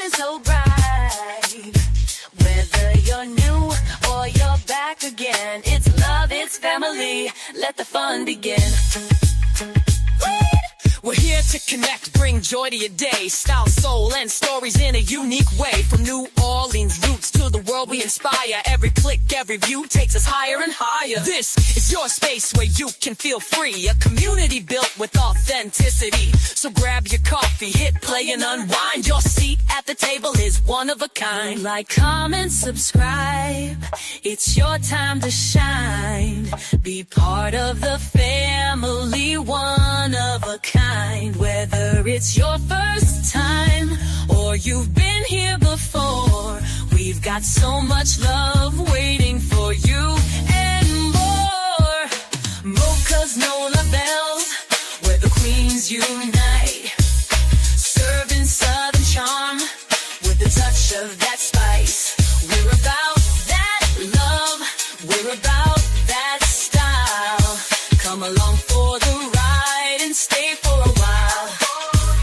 shining so bright. Whether you're new or you're back again, it's love, it's family, let the fun begin. We're here to connect, bring joy to your day. Style, soul, and stories in a unique way. From New Orleans roots to the world we inspire. Every click, every view takes us higher and higher. This is your space where you can feel free. A community built with authenticity. So grab your coffee, hit play and unwind. Your seat at the table is one of a kind. Like, comment, subscribe, it's your time to shine. Be part of the family, one of a kind. Whether it's your first time or you've been here before, we've got so much love waiting for you and more. Mocha's Nola Bells, where the queens unite. Serving southern charm with a touch of that spice. We're about that love, we're about that style. Come along for the ride and stay for a while.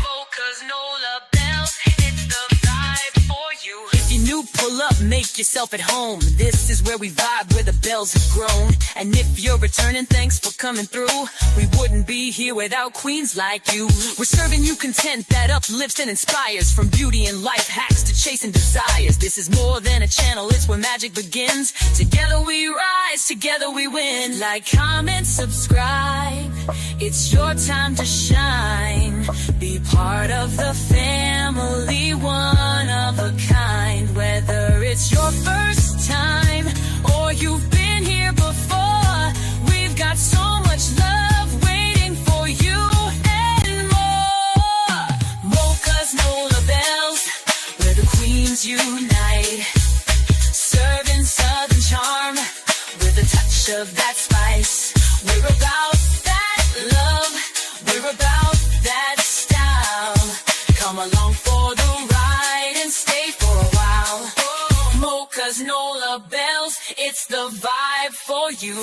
Mocha's Nola Bells, it's the vibe for you. If you're new, pull up, make yourself at home. This is where we vibe, where the bells have grown. And if you're returning, thanks for coming through. We wouldn't be here without queens like you. We're serving you content that uplifts and inspires. From beauty and life hacks to chasing desires. This is more than a channel, it's where magic begins. Together we rise, together we win. Like, comment, subscribe, it's your time to shine. Be part of the family, one of a kind. Whether it's your first time or you've been here before, we've got so much love waiting for you and more. Mocha's Nola Bells, where the queens unite. Serving southern charm with a touch of that spice. We're about that love, we're about that style. Come along for the ride and stay for a while. Mocha's Nola Bells, it's the vibe for you.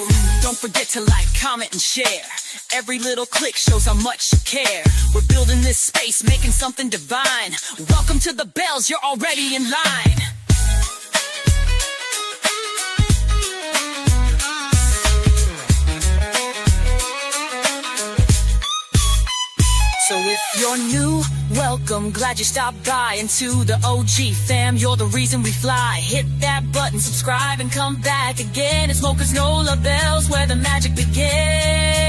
Don't forget to like, comment, and share. Every little click shows how much you care. We're building this space, making something divine. Welcome to the Bells, you're already in line. So if you're new, welcome, glad you stopped by. And to the OG fam, you're the reason we fly. Hit that button, subscribe, and come back again. It's Mocha's Nola Bells, where the magic begins.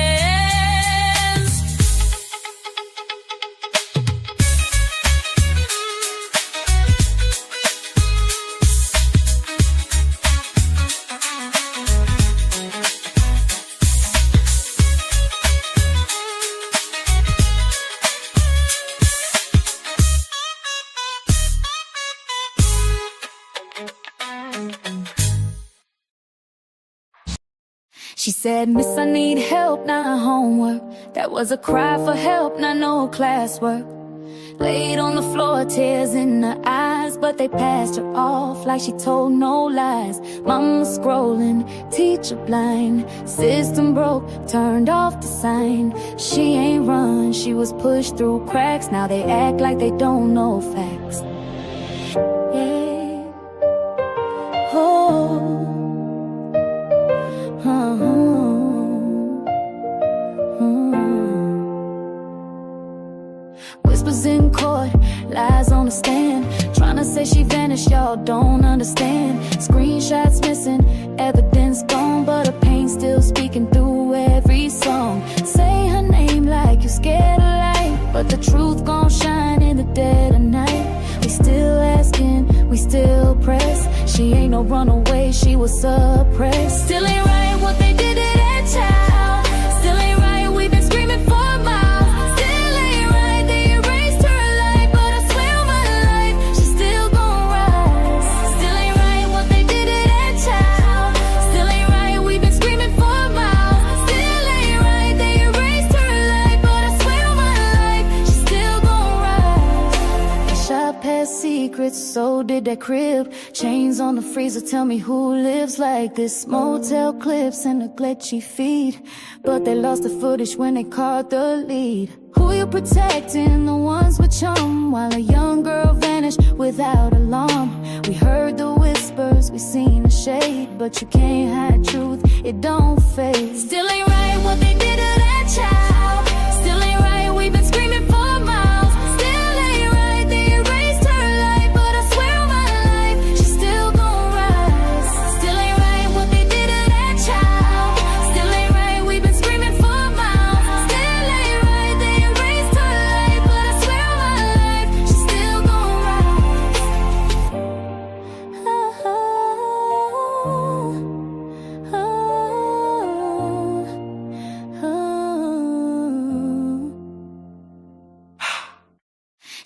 She said, Miss, I need help, not homework. That was a cry for help, not no classwork. Laid on the floor, tears in her eyes, but they passed her off like she told no lies. Mama scrolling, teacher blind, system broke, turned off the sign. She ain't run, she was pushed through cracks. Now they act like they don't know facts. Yeah. Oh. Whispers in court, lies on the stand. Tryna say she vanished, y'all don't understand. Screenshots missing, evidence gone, but her pain still speaking through every song. Say her name like you scared of light, but the truth gon' shine in the dead of night. We still asking, we still press. She ain't no runaway, she was suppressed. Still ain't right what they did to that child. Still ain't right, we've been screaming for miles. Still ain't right, they erased her life, but I swear on my life, she's still gon' rise. Still ain't right what they did to that child. Still ain't right, we've been screaming for miles. Still ain't right, they erased her life, but I swear on my life, she's still gon' rise. I shot past secrets, so did that crib. Chains on the freezer, tell me who lives like this. Motel clips and a glitchy feed, but they lost the footage when they caught the lead. Who you protecting? The ones with charm, while a young girl vanished. vanish without alarm. We heard the whispers, we seen the shade, but you can't hide truth, it don't fade. Still ain't right what they did to that child. Still ain't right, we've been screaming for miles. Still ain't right, they erased her life, but I swear on my life, she's still gon' rise. Still ain't right what they did to that child. Still ain't right, we've been screaming for miles. Still ain't right, they erased her life, but I swear on my life, she's still gon' rise. Oh, oh, oh, oh.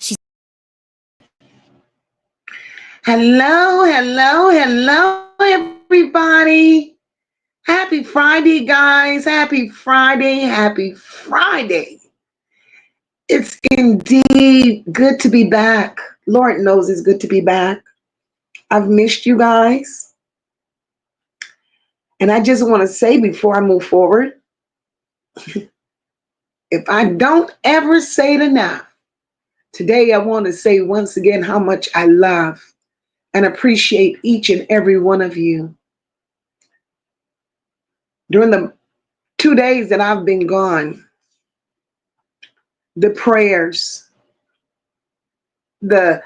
She's Hello, hello, hello, everybody. Happy Friday, guys. Happy Friday. Happy Friday. It's indeed good to be back. Lord knows it's good to be back. I've missed you guys. And I just want to say before I move forward, if I don't ever say it enough, today I want to say once again how much I love and appreciate each and every one of you. During the 2 days that I've been gone, the prayers, the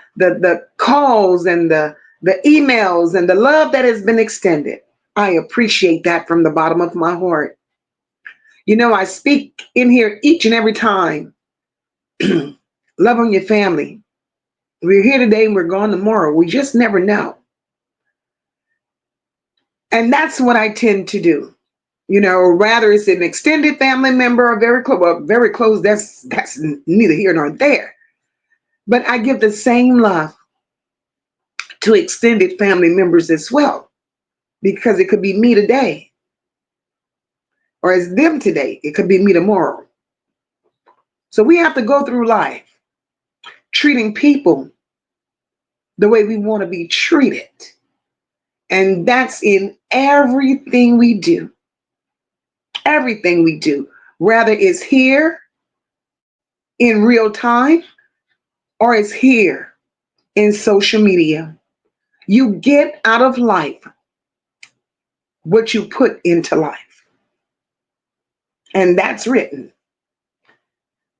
calls and the emails and the love that has been extended, I appreciate that from the bottom of my heart. You know, I speak in here each and every time. Love on your family. We're here today and we're gone tomorrow. We just never know. And that's what I tend to do. You know, rather it's an extended family member or very close, that's neither here nor there. But I give the same love to extended family members as well, because it could be me today, or it's them today. It could be me tomorrow. So we have to go through life treating people the way we want to be treated. And that's in everything we do. Everything we do, whether it's here in real time or it's here in social media. You get out of life what you put into life. And that's written.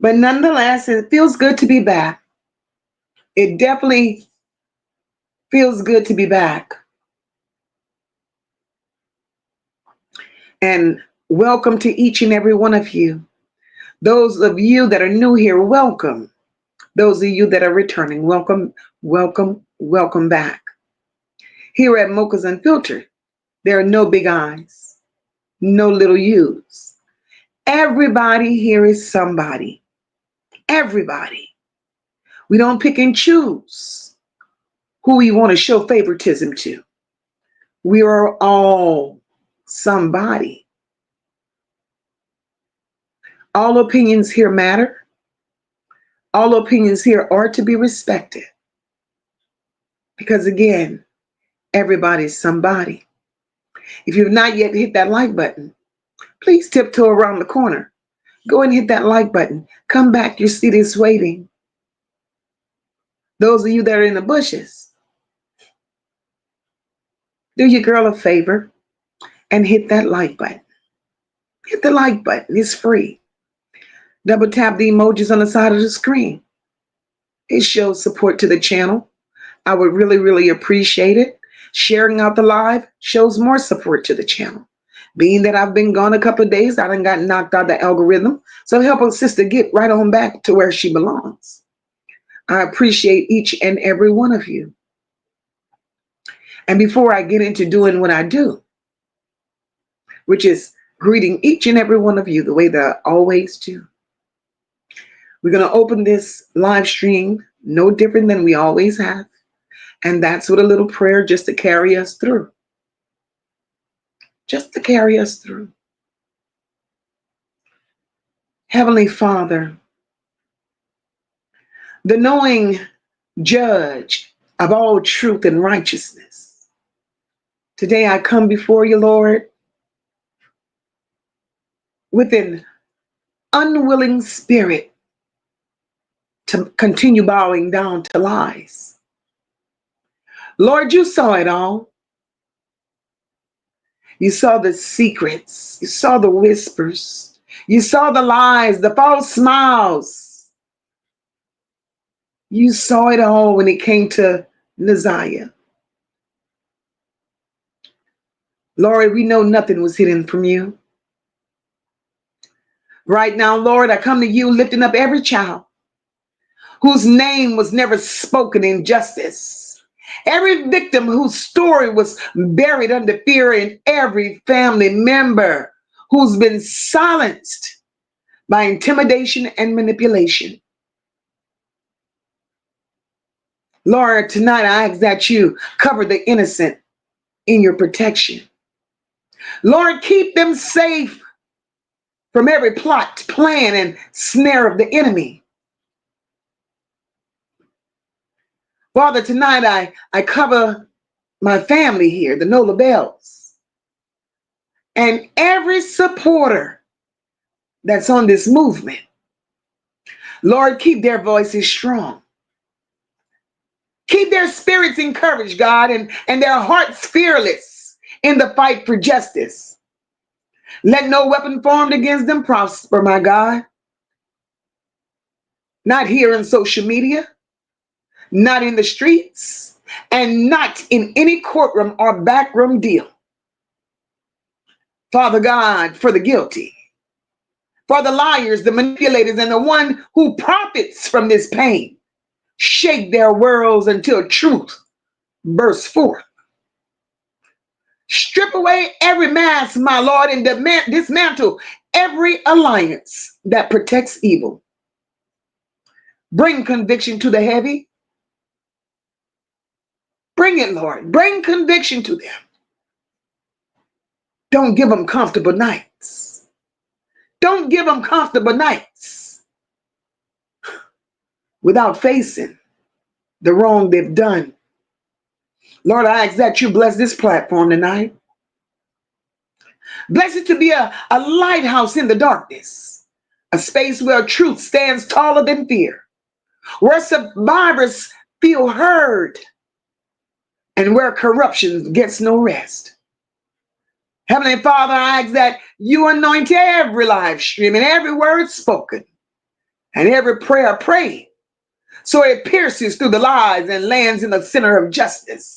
But nonetheless, it feels good to be back. It definitely feels good to be back. And welcome to each and every one of you. Those of you that are new here, welcome. Those of you that are returning, welcome, welcome, welcome back. Here at Mocha's Unfiltered, there are no big I's, no little U's. Everybody here is somebody. Everybody. We don't pick and choose who we want to show favoritism to. We are all somebody. All opinions here matter. All opinions here are to be respected. Because again, everybody's somebody. If you've not yet hit that like button, please tiptoe around the corner. Go and hit that like button. Come back, your seat is waiting. Those of you that are in the bushes, do your girl a favor and hit that like button. Hit the like button, it's free. Double tap the emojis on the side of the screen. It shows support to the channel. I would really, really appreciate it. Sharing out the live shows more support to the channel. Being that I've been gone a couple of days, I done got knocked out the algorithm. So help a sister get right on back to where she belongs. I appreciate each and every one of you. And before I get into doing what I do, which is greeting each and every one of you the way that I always do, we're going to open this live stream no different than we always have. And that's with a little prayer just to carry us through. Just to carry us through. Heavenly Father, the knowing judge of all truth and righteousness, today I come before you, Lord, with an unwilling spirit to continue bowing down to lies. Lord, you saw it all. You saw the secrets. You saw the whispers. You saw the lies, the false smiles. You saw it all when it came to Naziyah. Lord, we know nothing was hidden from you. Right now, Lord, I come to you lifting up every child whose name was never spoken in justice. Every victim whose story was buried under fear, and every family member who's been silenced by intimidation and manipulation. Lord, tonight I ask that you cover the innocent in your protection. Lord, keep them safe from every plot, plan, and snare of the enemy. Father, tonight I cover my family here, the Nola Bells, and every supporter that's on this movement. Lord, keep their voices strong. Keep their spirits encouraged, God, and their hearts fearless in the fight for justice. Let no weapon formed against them prosper, my God. Not here in social media, not in the streets, and not in any courtroom or backroom deal. Father God, for the guilty, for the liars, the manipulators, and the one who profits from this pain, shake their worlds until truth bursts forth. Strip away every mask, my Lord, and dismantle every alliance that protects evil. Bring conviction to the heavy. Bring it, Lord. Bring conviction to them. Don't give them comfortable nights. Don't give them comfortable nights without facing the wrong they've done. Lord, I ask that you bless this platform tonight. Bless it to be a lighthouse in the darkness, a space where truth stands taller than fear, where survivors feel heard, and where corruption gets no rest. Heavenly Father, I ask that you anoint every live stream and every word spoken and every prayer prayed, so it pierces through the lies and lands in the center of justice.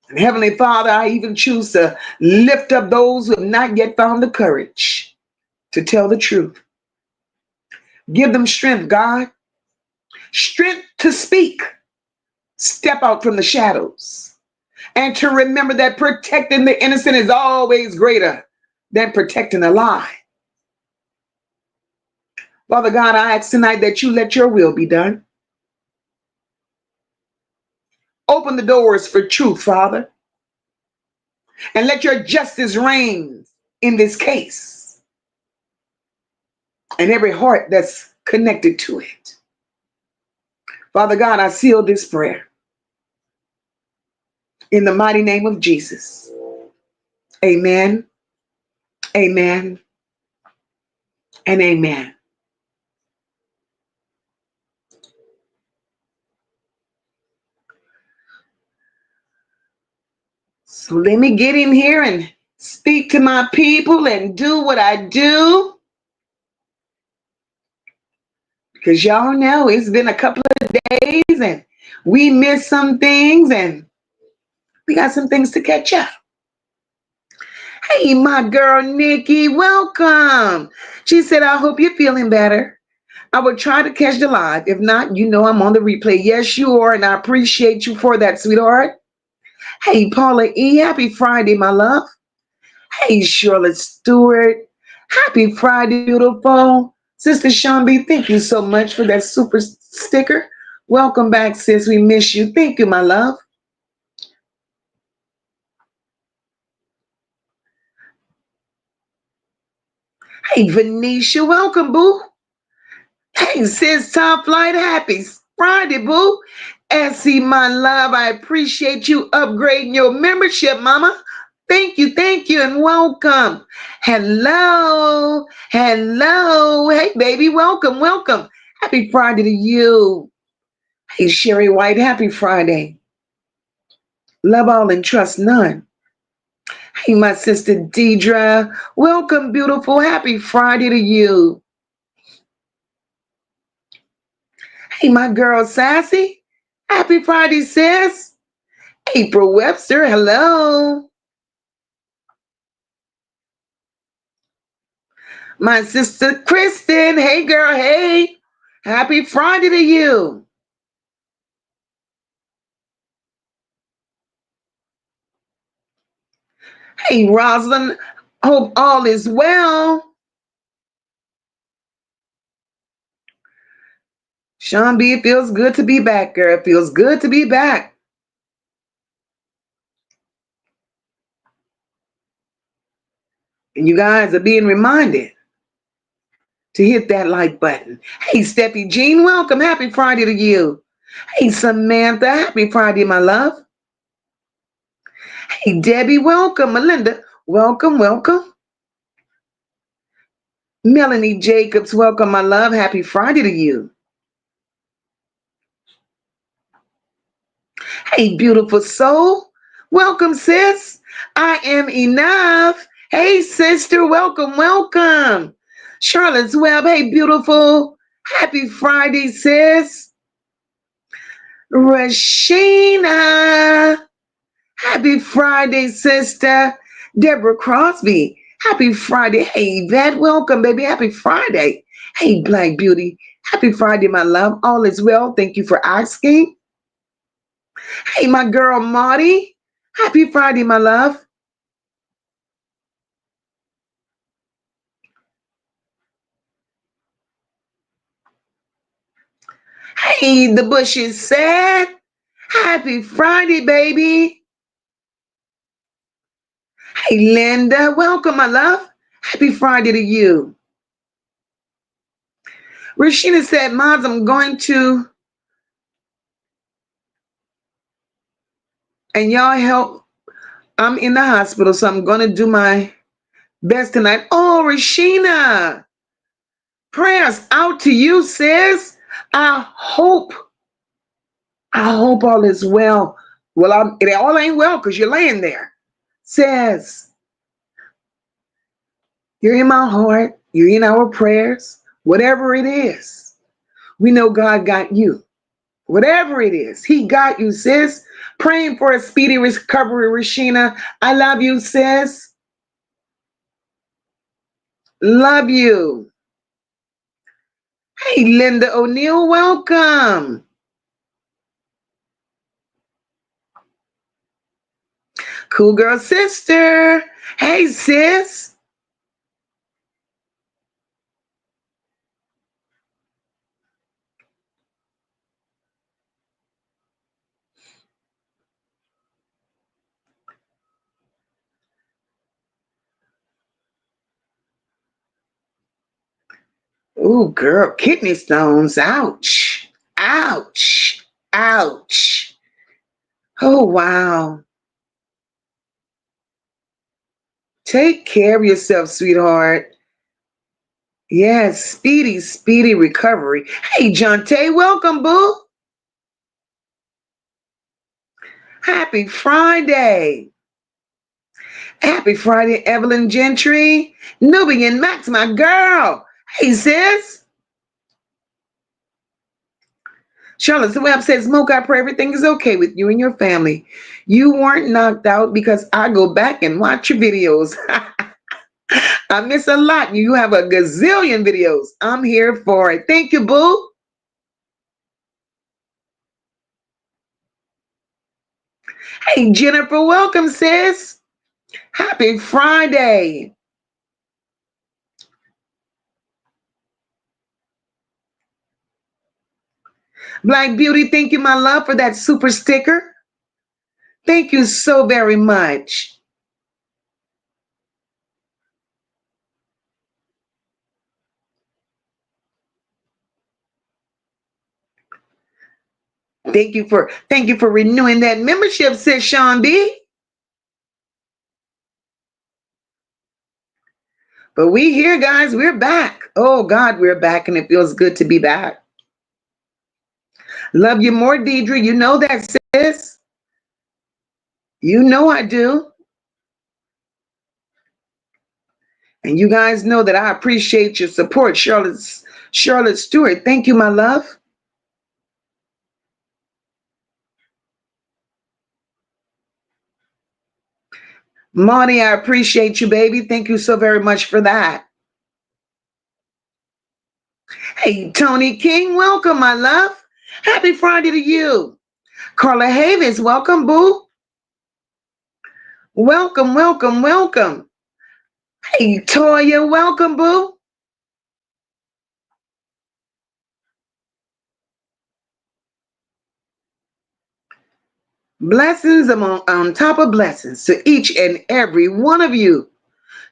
And Heavenly Father, I even choose to lift up those who have not yet found the courage to tell the truth. Give them strength, God. Strength to speak. Step out from the shadows. And to remember that protecting the innocent is always greater than protecting a lie. Father God, I ask tonight that you let your will be done. Open the doors for truth, Father. And let your justice reign in this case. And every heart that's connected to it. Father God, I seal this prayer in the mighty name of Jesus. Amen, amen, and amen. So let me get in here and speak to my people and do what I do. Because y'all know it's been a couple of days and we missed some things and we got some things to catch up. Hey, my girl, Nikki, welcome. She said, I hope you're feeling better. I will try to catch the live. If not, you know I'm on the replay. Yes, you are, and I appreciate you for that, sweetheart. Hey, Paula E., happy Friday, my love. Hey, Charlotte Stewart, happy Friday, beautiful. Sister Sean B., thank you so much for that super sticker. Welcome back, sis. We miss you. Thank you, my love. Hey, Venetia, welcome, boo. Hey, sis, Top Flight, happy Friday, boo. Essie, my love, I appreciate you upgrading your membership, mama. Thank you, and welcome. Hello. Hey, baby, welcome. Happy Friday to you. Hey, Sherry White, happy Friday. Love all and trust none. Hey, my sister Deidre, welcome, beautiful. Happy Friday to you. Hey, my girl Sassy, happy Friday, sis. April Webster, hello. My sister Kristen, hey, girl, hey. Happy Friday to you. Hey, Rosalind, hope all is well. Sean B, it feels good to be back, girl. It feels good to be back. And you guys are being reminded to hit that like button. Hey, Steffi Jean, welcome. Happy Friday to you. Hey, Samantha, happy Friday, my love. Hey, Debbie, welcome. Melinda, welcome, welcome. Melanie Jacobs, welcome, my love. Happy Friday to you. Hey, beautiful soul. Welcome, sis. I am enough. Hey, sister. Welcome, welcome. Charlotte's Web. Hey, beautiful. Happy Friday, sis. Rashina. Happy Friday, sister. Deborah Crosby. Happy Friday. Hey, Yvette. Welcome, baby. Happy Friday. Hey, Black Beauty. Happy Friday, my love. All is well. Thank you for asking. Hey, my girl Marty. Happy Friday, my love. Hey, the bushes said. Happy Friday, baby. Hey, Linda. Welcome, my love. Happy Friday to you. Rashina said, Moms, I'm going to, and y'all help. I'm in the hospital, so I'm going to do my best tonight. Oh, Rashina. Prayers out to you, sis. I hope all is well. Well, it all ain't well because you're laying there. Says, you're in my heart. You're in our prayers. Whatever it is, we know God got you. Whatever it is, He got you, sis. Praying for a speedy recovery, Rashina. I love you, sis. Love you. Hey, Linda O'Neill, welcome. Cool girl sister. Hey, sis. Ooh, girl, kidney stones. Ouch. Ouch. Ouch. Oh, wow. Take care of yourself, sweetheart. Yes, speedy recovery. Hey, John Tay, welcome, boo. Happy Friday. Happy Friday, Evelyn Gentry. Nubian Max, my girl. Hey, sis. Charlotte Webb says, Smoke, I pray everything is okay with you and your family. You weren't knocked out because I go back and watch your videos. I miss a lot. You have a gazillion videos. I'm here for it. Thank you, boo. Hey, Jennifer, welcome, sis. Happy Friday. Black Beauty, thank you, my love, for that super sticker. Thank you so very much. Thank you for renewing that membership, says Sean B. But we here, guys, we're back. Oh God, we're back, and it feels good to be back. Love you more, Deidre. You know that, sis. You know I do. And you guys know that I appreciate your support, Charlotte Stewart. Thank you, my love. Monty, I appreciate you, baby. Thank you so very much for that. Hey, Tony King, welcome, my love. Happy Friday to you. Carla Havens, welcome, boo. Welcome, welcome, welcome. Hey, Toya, welcome, boo. Blessings on top of blessings to each and every one of you.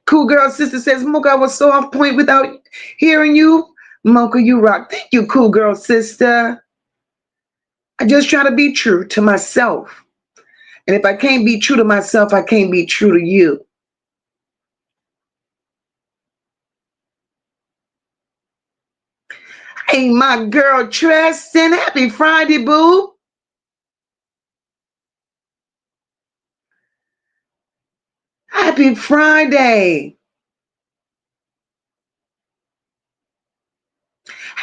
Cool Girl Sister says, Mocha, I was so off point without hearing you. Mocha, you rock. Thank you, Cool Girl Sister. I just try to be true to myself. And if I can't be true to myself, I can't be true to you. Hey, my girl Tristan, happy Friday, boo. Happy Friday.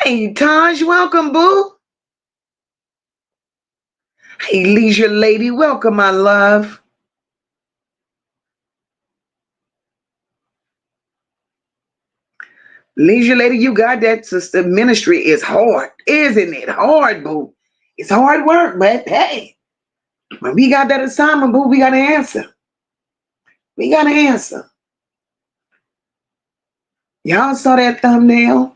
Hey, Taj, welcome, boo. Hey, Leisure Lady, welcome, my love. Leisure Lady, you got that, sister. Ministry is hard, isn't it? Hard, boo. It's hard work, but hey, when we got that assignment, boo, we got to answer. We got to answer. Y'all saw that thumbnail?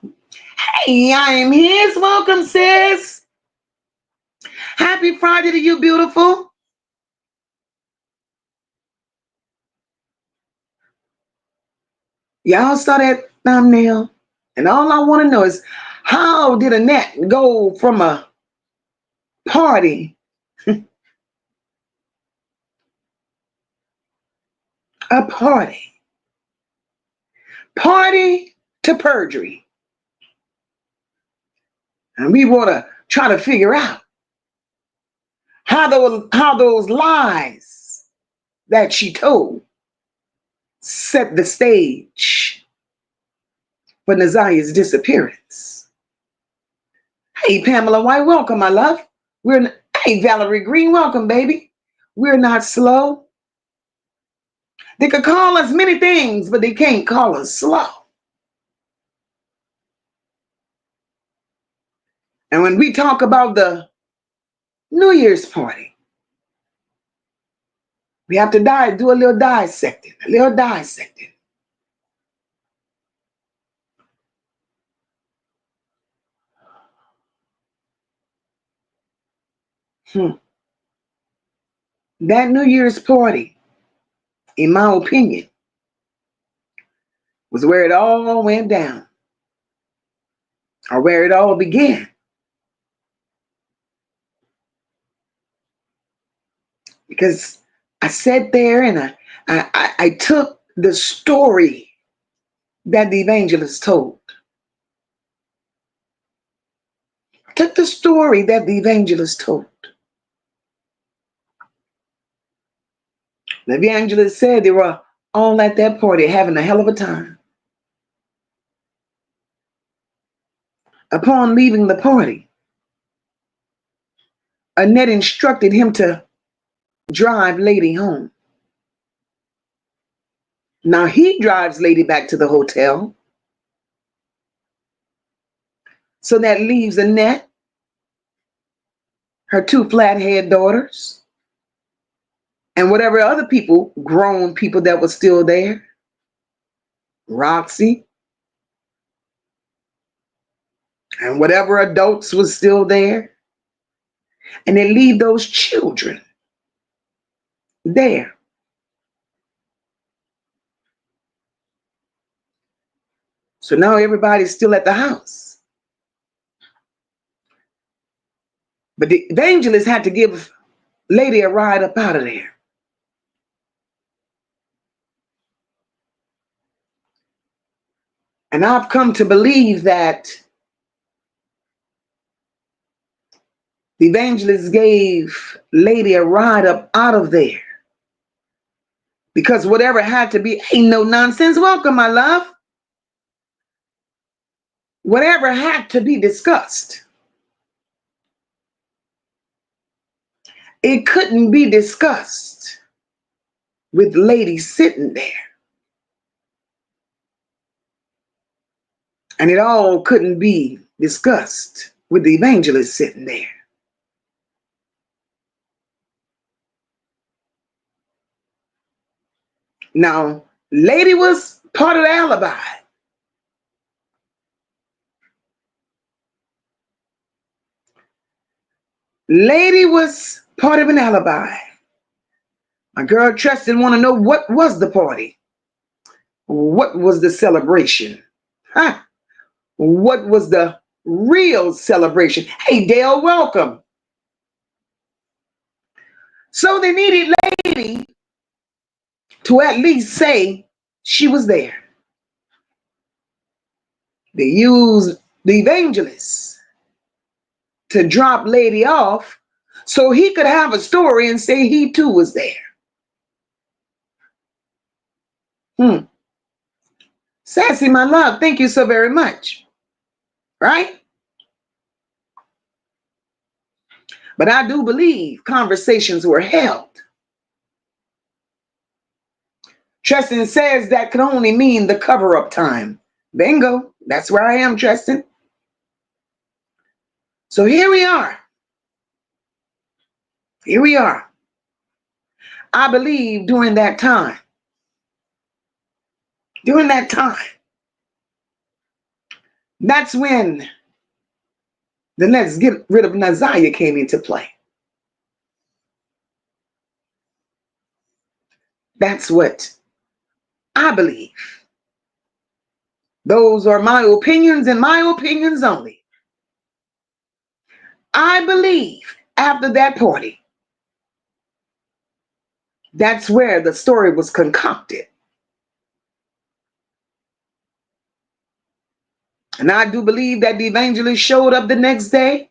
Hey, I am his. Welcome, sis. Happy Friday to you, beautiful. Y'all saw that thumbnail? And all I want to know is, how did Annette go from a party, a party to perjury? And we want to try to figure out how those lies that she told set the stage for Naziyah's disappearance. Hey, Pamela White, welcome, my love. Hey, Valerie Green, welcome, baby. We're not slow. They could call us many things, but they can't call us slow. And when we talk about the New Year's party, we have to do a little dissecting, That New Year's party, in my opinion, was where it all went down, or where it all began. Because I sat there and I took the story that the evangelist told. I took the story that the evangelist told. The evangelist said they were all at that party having a hell of a time. Upon leaving the party, Annette instructed him to drive Lady home. Now he drives Lady back to the hotel. So that leaves Annette, her two flathead daughters, and whatever other people, grown people that were still there, Roxy, and whatever adults was still there. And they leave those children there. So now everybody's still at the house. But the evangelist had to give Lady a ride up out of there. And I've come to believe that The evangelist gave Lady a ride up out of there because whatever had to be, ain't no nonsense. Welcome, my love. Whatever had to be discussed, it couldn't be discussed with Lady sitting there. And it all couldn't be discussed with the evangelist sitting there. Now, Lady was part of the alibi. Lady was part of an alibi. My girl Tristan want to know, what was the party? What was the celebration? Huh? What was the real celebration? Hey, Dale, welcome. So they needed Lady to at least say she was there. They used the evangelist to drop Lady off so he could have a story and say he too was there. Sassy, my love, thank you so very much. Right? But I do believe conversations were held. Tristan says that could only mean the cover-up time. Bingo. That's where I am, Tristan. So here we are. Here we are. I believe during that time, that's when the let's get rid of Naziyah came into play. That's what I believe. Those are my opinions and my opinions only. I believe after that party, that's where the story was concocted. And I do believe that the evangelist showed up the next day.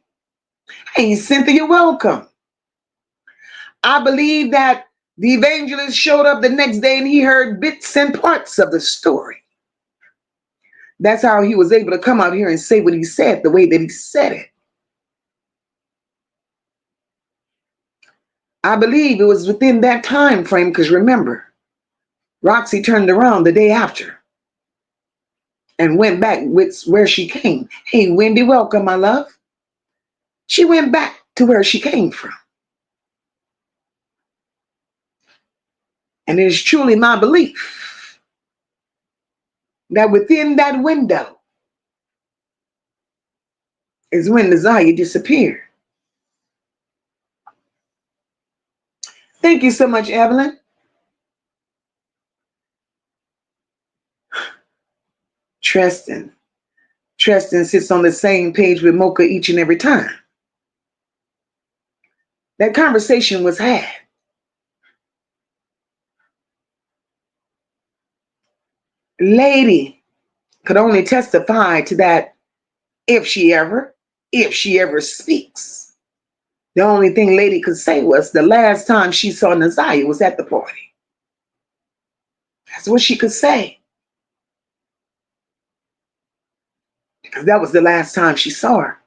Hey, Cynthia, welcome. I believe that the evangelist showed up the next day and he heard bits and parts of the story. That's how he was able to come out here and say what he said the way that he said it. I believe it was within that time frame because remember, Roxy turned around the day after and went back with where she came. Hey, Wendy, welcome, my love. She went back to where she came from. And it is truly my belief that within that window is when Naziyah disappeared. Thank you so much, Evelyn. Tristan sits on the same page with Mocha each and every time. That conversation was had. Lady could only testify to that if she ever speaks. The only thing Lady could say was the last time she saw Naziyah was at the party. That's what she could say. Because that was the last time she saw her.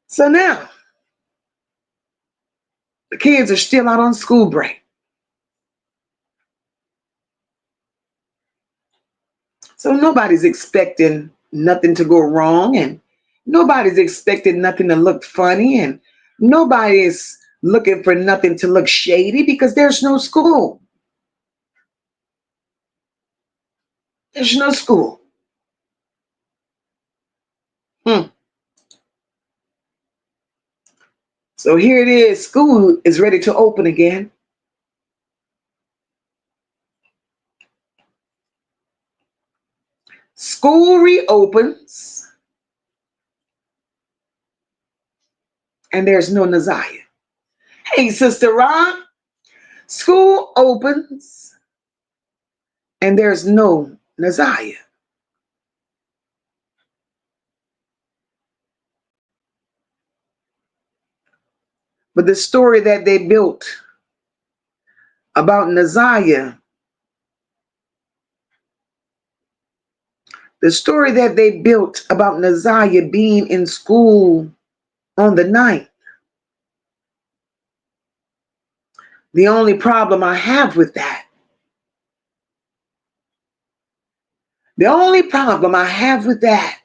So now, the kids are still out on school break. So nobody's expecting nothing to go wrong, and nobody's expecting nothing to look funny, and nobody's looking for nothing to look shady because there's no school. There's no school. So here it is. School is ready to open again. School reopens, and there's no Naziyah. Hey, Sister Ron, school opens, and there's no Naziyah. But the story that they built about Naziyah, the story that they built about Naziyah being in school on the ninth, the only problem I have with that, the only problem I have with that,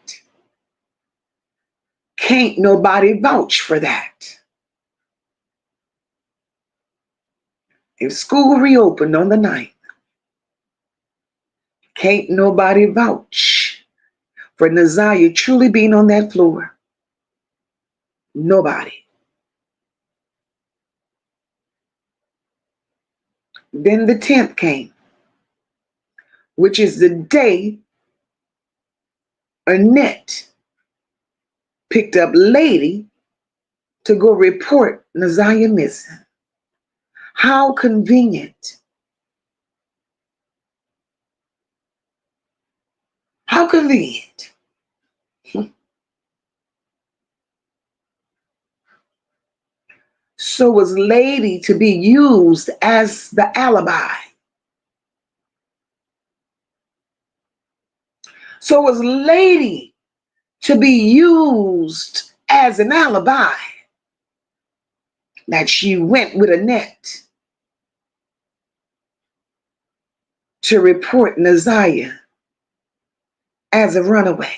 can't nobody vouch for that. If school reopened on the ninth, can't nobody vouch for Naziyah truly being on that floor. Nobody. Then the 10th came, which is the day Annette picked up Lady to go report Naziyah missing. How convenient. How convenient. So was Lady to be used as the alibi. So was Lady to be used as an alibi that she went with Annette to report Naziyah as a runaway.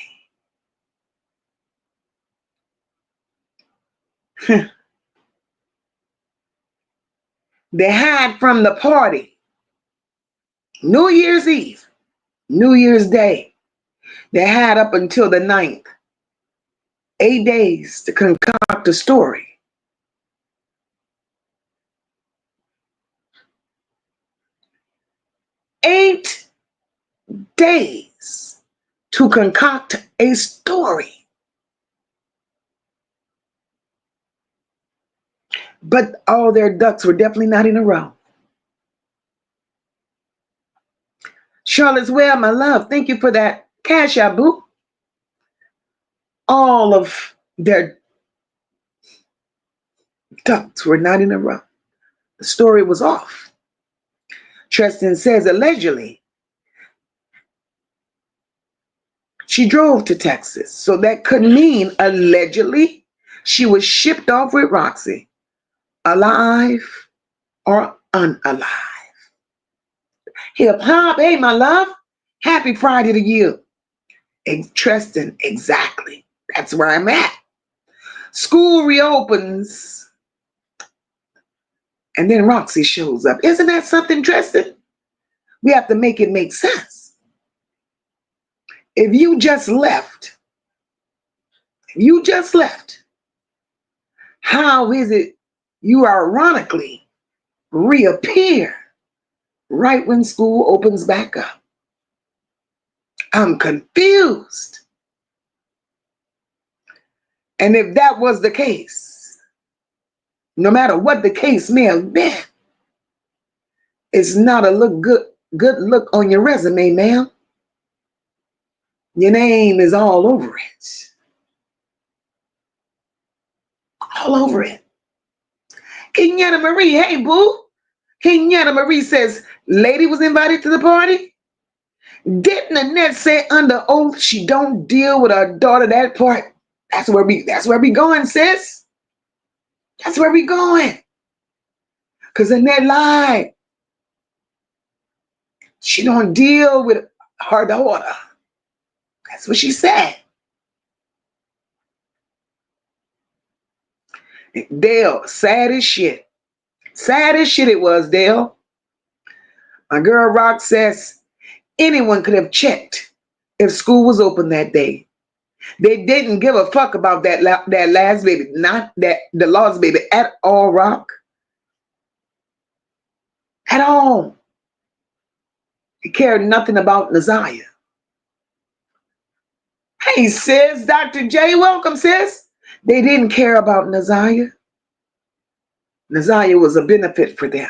They had from the party, New Year's Eve, New Year's Day, they had up until the 9th, 8 days to concoct a story. 8 days to concoct a story. But all their ducks were definitely not in a row. Charlotte's Well, my love, thank you for that cash out, boo. All of their ducks were not in a row. The story was off. Tristan says allegedly she drove to Texas. So that could mean allegedly she was shipped off with Roxy, alive or unalive. Hip hop, hey, my love. Happy Friday to you. Tristan, exactly. That's where I'm at. School reopens, and then Roxy shows up. Isn't that something, Tristan? We have to make it make sense. If you just left, how is it you ironically reappear right when school opens back up? I'm confused. And if that was the case, no matter what the case may have been, it's not a good look on your resume, ma'am. Your name is all over it. All over it. Kenyatta Marie, hey boo. Kenyatta Marie says, Lady was invited to the party. Didn't Annette say under oath she don't deal with her daughter that part? That's where we going, sis. That's where we going. Because Annette lied. She don't deal with her daughter. That's what she said. Dale, sad as shit. Sad as shit it was, Dale. My girl Rock says anyone could have checked if school was open that day. They didn't give a fuck about that last baby, not that the lost baby at all, Rock. At all. They cared nothing about Naziyah. Hey, sis, Dr. J, welcome, sis. They didn't care about Naziyah. Naziyah was a benefit for them.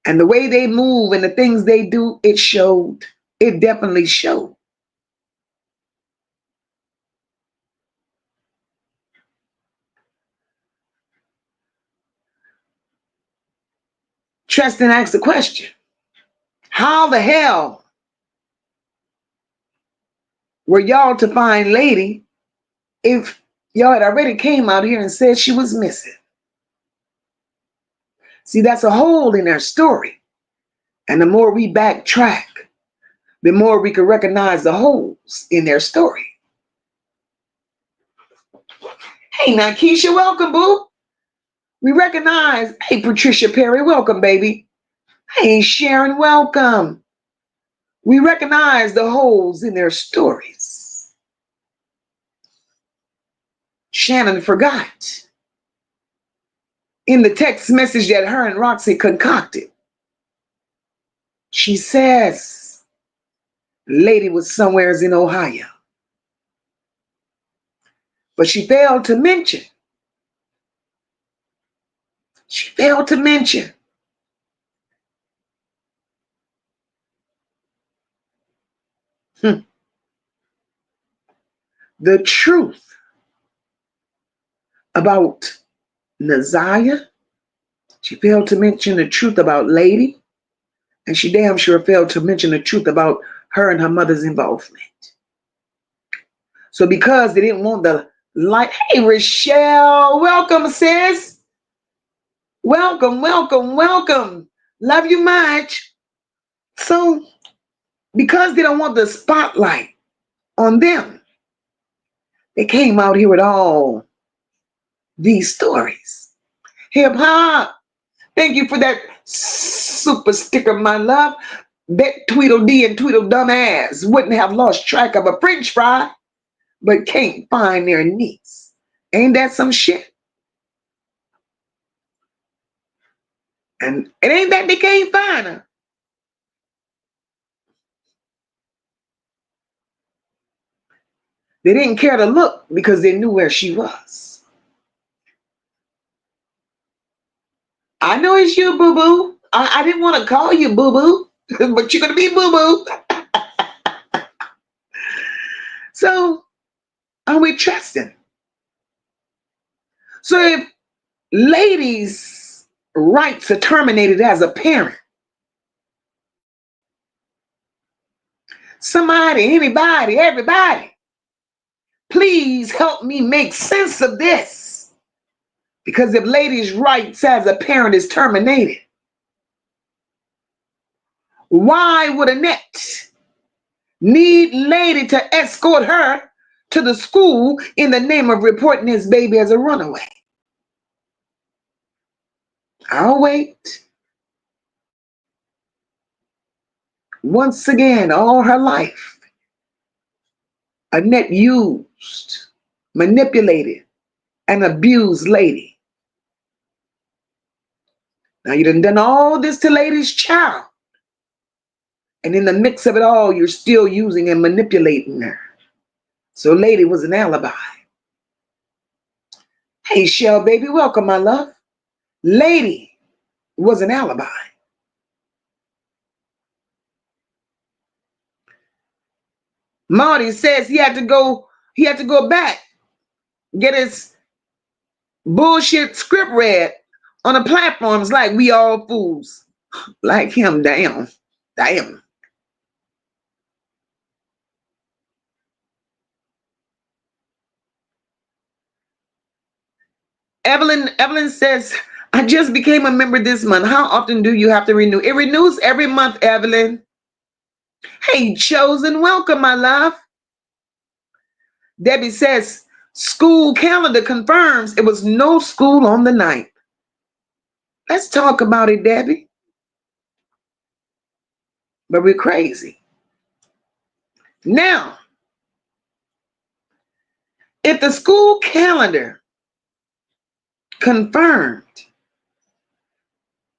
And the way they move and the things they do, it showed. It definitely showed. Tristan asked the question, how the hell were y'all to find Lady if y'all had already came out here and said she was missing? See, that's a hole in their story. And the more we backtrack, the more we can recognize the holes in their story. Hey, now, Keisha, welcome, boo. We recognize, hey, Patricia Perry, welcome, baby. Hey, Sharon, welcome. We recognize the holes in their stories. Shannon forgot in the text message that her and Roxy concocted. She says, Lady was somewheres in Ohio. But she failed to mention the truth about Naziyah. She failed to mention the truth about Lady. And she damn sure failed to mention the truth about her and her mother's involvement. So because they didn't want the light, hey, Rochelle, welcome, sis. Welcome, welcome, welcome. Love you much. So because they don't want the spotlight on them, they came out here with all these stories. Hip hop, thank you for that super sticker, my love. Bet Tweedledee and Tweedledum ass wouldn't have lost track of a French fry, but can't find their niece. Ain't that some shit? And it ain't that they can't find her. They didn't care to look because they knew where she was. I know it's you, boo-boo. I didn't want to call you boo-boo, but you're going to be boo-boo. So, are we trusting? So if Lady's rights are terminated as a parent, somebody, anybody, everybody, please help me make sense of this. Because if Lady's rights as a parent is terminated, why would Annette need Lady to escort her to the school in the name of reporting his baby as a runaway? I'll wait. Once again, all her life, Annette used, manipulated, and abused Lady. Now you done all this to Lady's child. And in the mix of it all, you're still using and manipulating her. So Lady was an alibi. Hey, Shell, baby, welcome, my love. Lady was an alibi. Marty says he had to go back, get his bullshit script read on the platforms like we all fools. Like him, damn. Damn. Evelyn says, I just became a member this month. How often do you have to renew? It renews every month, Evelyn. Hey, Chosen, welcome, my love. Debbie says, school calendar confirms it was no school on the 9th. Let's talk about it, Debbie. But we're crazy. Now, if the school calendar confirmed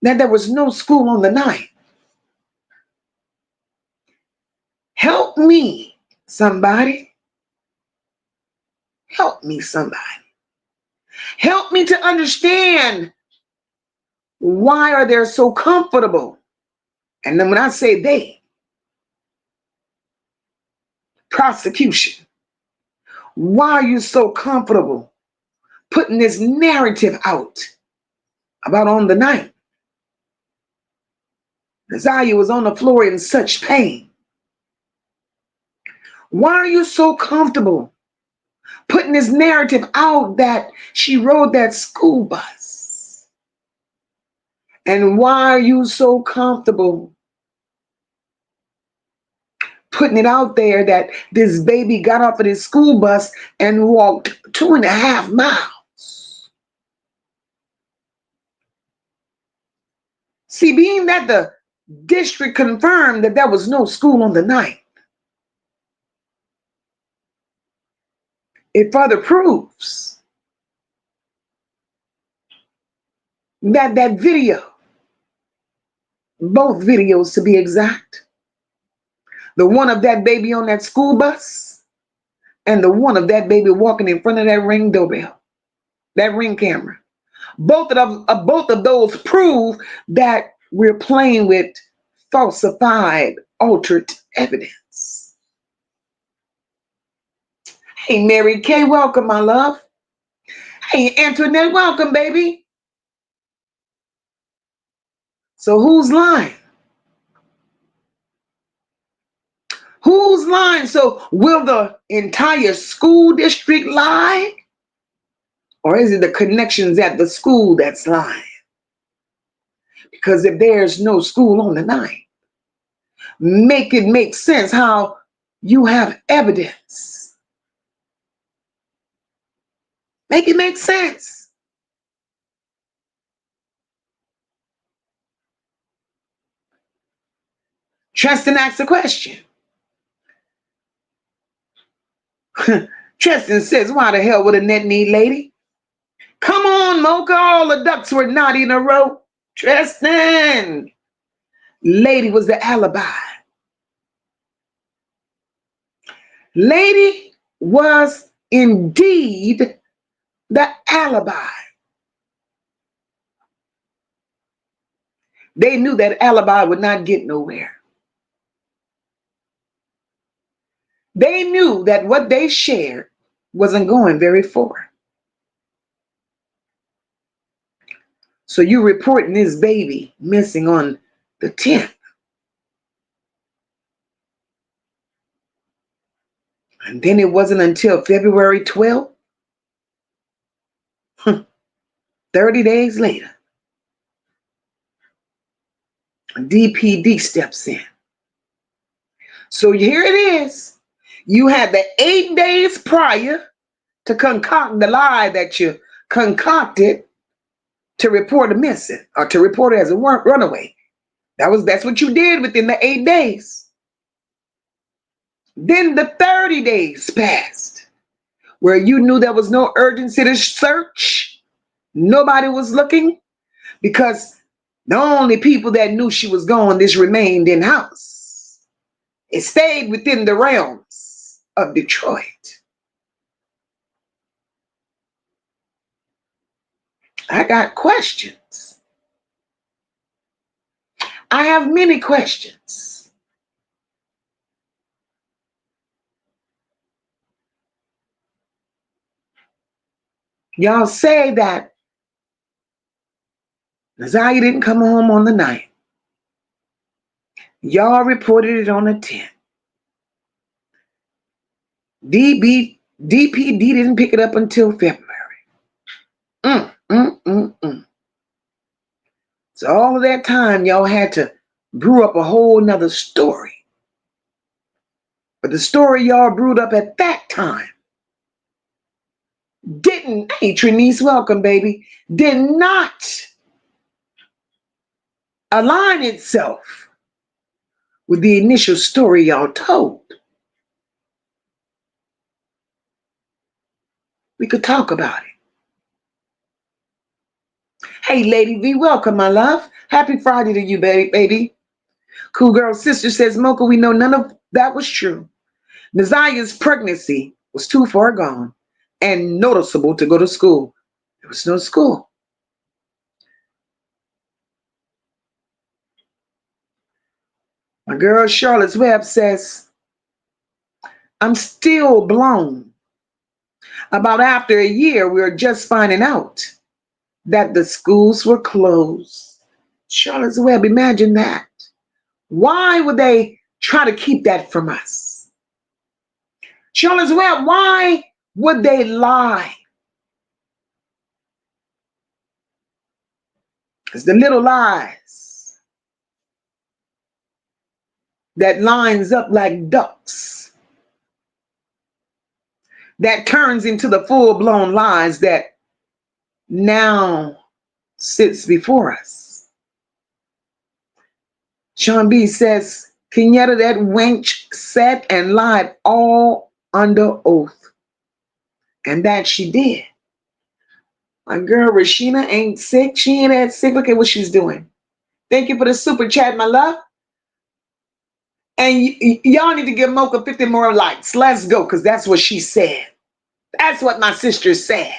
that there was no school on the 9th, help me, somebody. Help me, somebody. Help me to understand why are they so comfortable. And then when I say they, Prosecution, why are you so comfortable putting this narrative out about on the night? Naziyah was on the floor in such pain. Why are you so comfortable putting this narrative out that she rode that school bus? And why are you so comfortable putting it out there that this baby got off of this school bus and walked 2.5 miles? See, being that the district confirmed that there was no school on the night, it further proves that that video, both videos to be exact, the one of that baby on that school bus and the one of that baby walking in front of that Ring doorbell, that Ring camera, both of those prove that we're playing with falsified, altered evidence. Hey, Mary Kay, welcome, my love. Hey, Antoinette, welcome, baby. So who's lying? Who's lying? So will the entire school district lie? Or is it the connections at the school that's lying? Because if there's no school on the night, make it make sense how you have evidence. Make it make sense. Tristan asks a question. Tristan says, why the hell would Annette need lady? Come on, Mocha, all the ducks were not in a row. Tristan, lady was the alibi. Lady was indeed the alibi. They knew that alibi would not get nowhere. They knew that what they shared wasn't going very far. So you reporting this baby missing on the 10th. And then it wasn't until February 12th, 30 days later, DPD steps in. So here it is. You had the 8 days prior to concoct the lie that you concocted to report a missing or to report it as a runaway. That's what you did within the 8 days. Then the 30 days passed where you knew there was no urgency to search. Nobody was looking because the only people that knew she was gone, this remained in house. It stayed within the realms of Detroit. I got questions. I have many questions. Y'all say that Naziyah didn't come home on the 9th. Y'all reported it on the 10th. DPD didn't pick it up until February. So all of that time, y'all had to brew up a whole nother story. But the story y'all brewed up at that time didn't, hey Trinice, welcome, baby, did not align itself with the initial story y'all told. We could talk about it. Hey, Lady V, welcome, my love. Happy Friday to you, baby. Cool Girl Sister says, Mocha, we know none of that was true. Naziyah's pregnancy was too far gone and noticeable to go to school. There was no school. My girl Charlotte's Web says, I'm still blown. About after a year, we were just finding out that the schools were closed. Charlotte's Web, imagine that. Why would they try to keep that from us? Charlotte's Web, why would they lie? It's the little lies that lines up like ducks, that turns into the full-blown lies that now sits before us. Sean B says, Kenyatta, that wench sat and lied all under oath. And that she did. My girl Rashina ain't sick. She ain't that sick. Look at what she's doing. Thank you for the super chat, my love. And y'all need to give Mocha 50 more likes. Let's go, because that's what she said. That's what my sister said.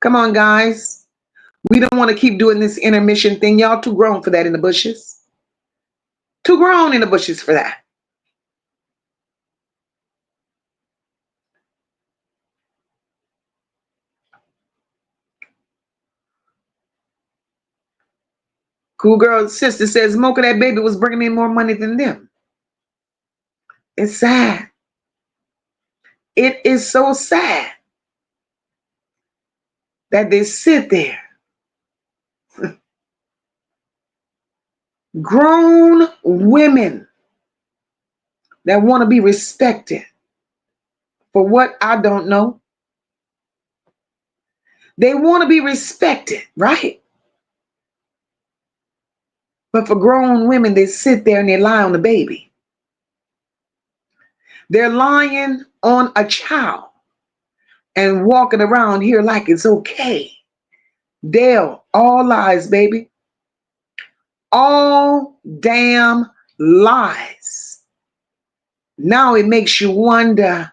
Come on, guys. We don't want to keep doing this intermission thing. Y'all too grown for that in the bushes. Too grown in the bushes for that. Cool girl sister says, Mocha, that baby was bringing in more money than them. It's sad. It is so sad that they sit there, grown women that want to be respected for what I don't know. They want to be respected, right? But for grown women, they sit there and they lie on the baby. They're lying on a child and walking around here like it's okay. Dale, all lies, baby. All damn lies. Now it makes you wonder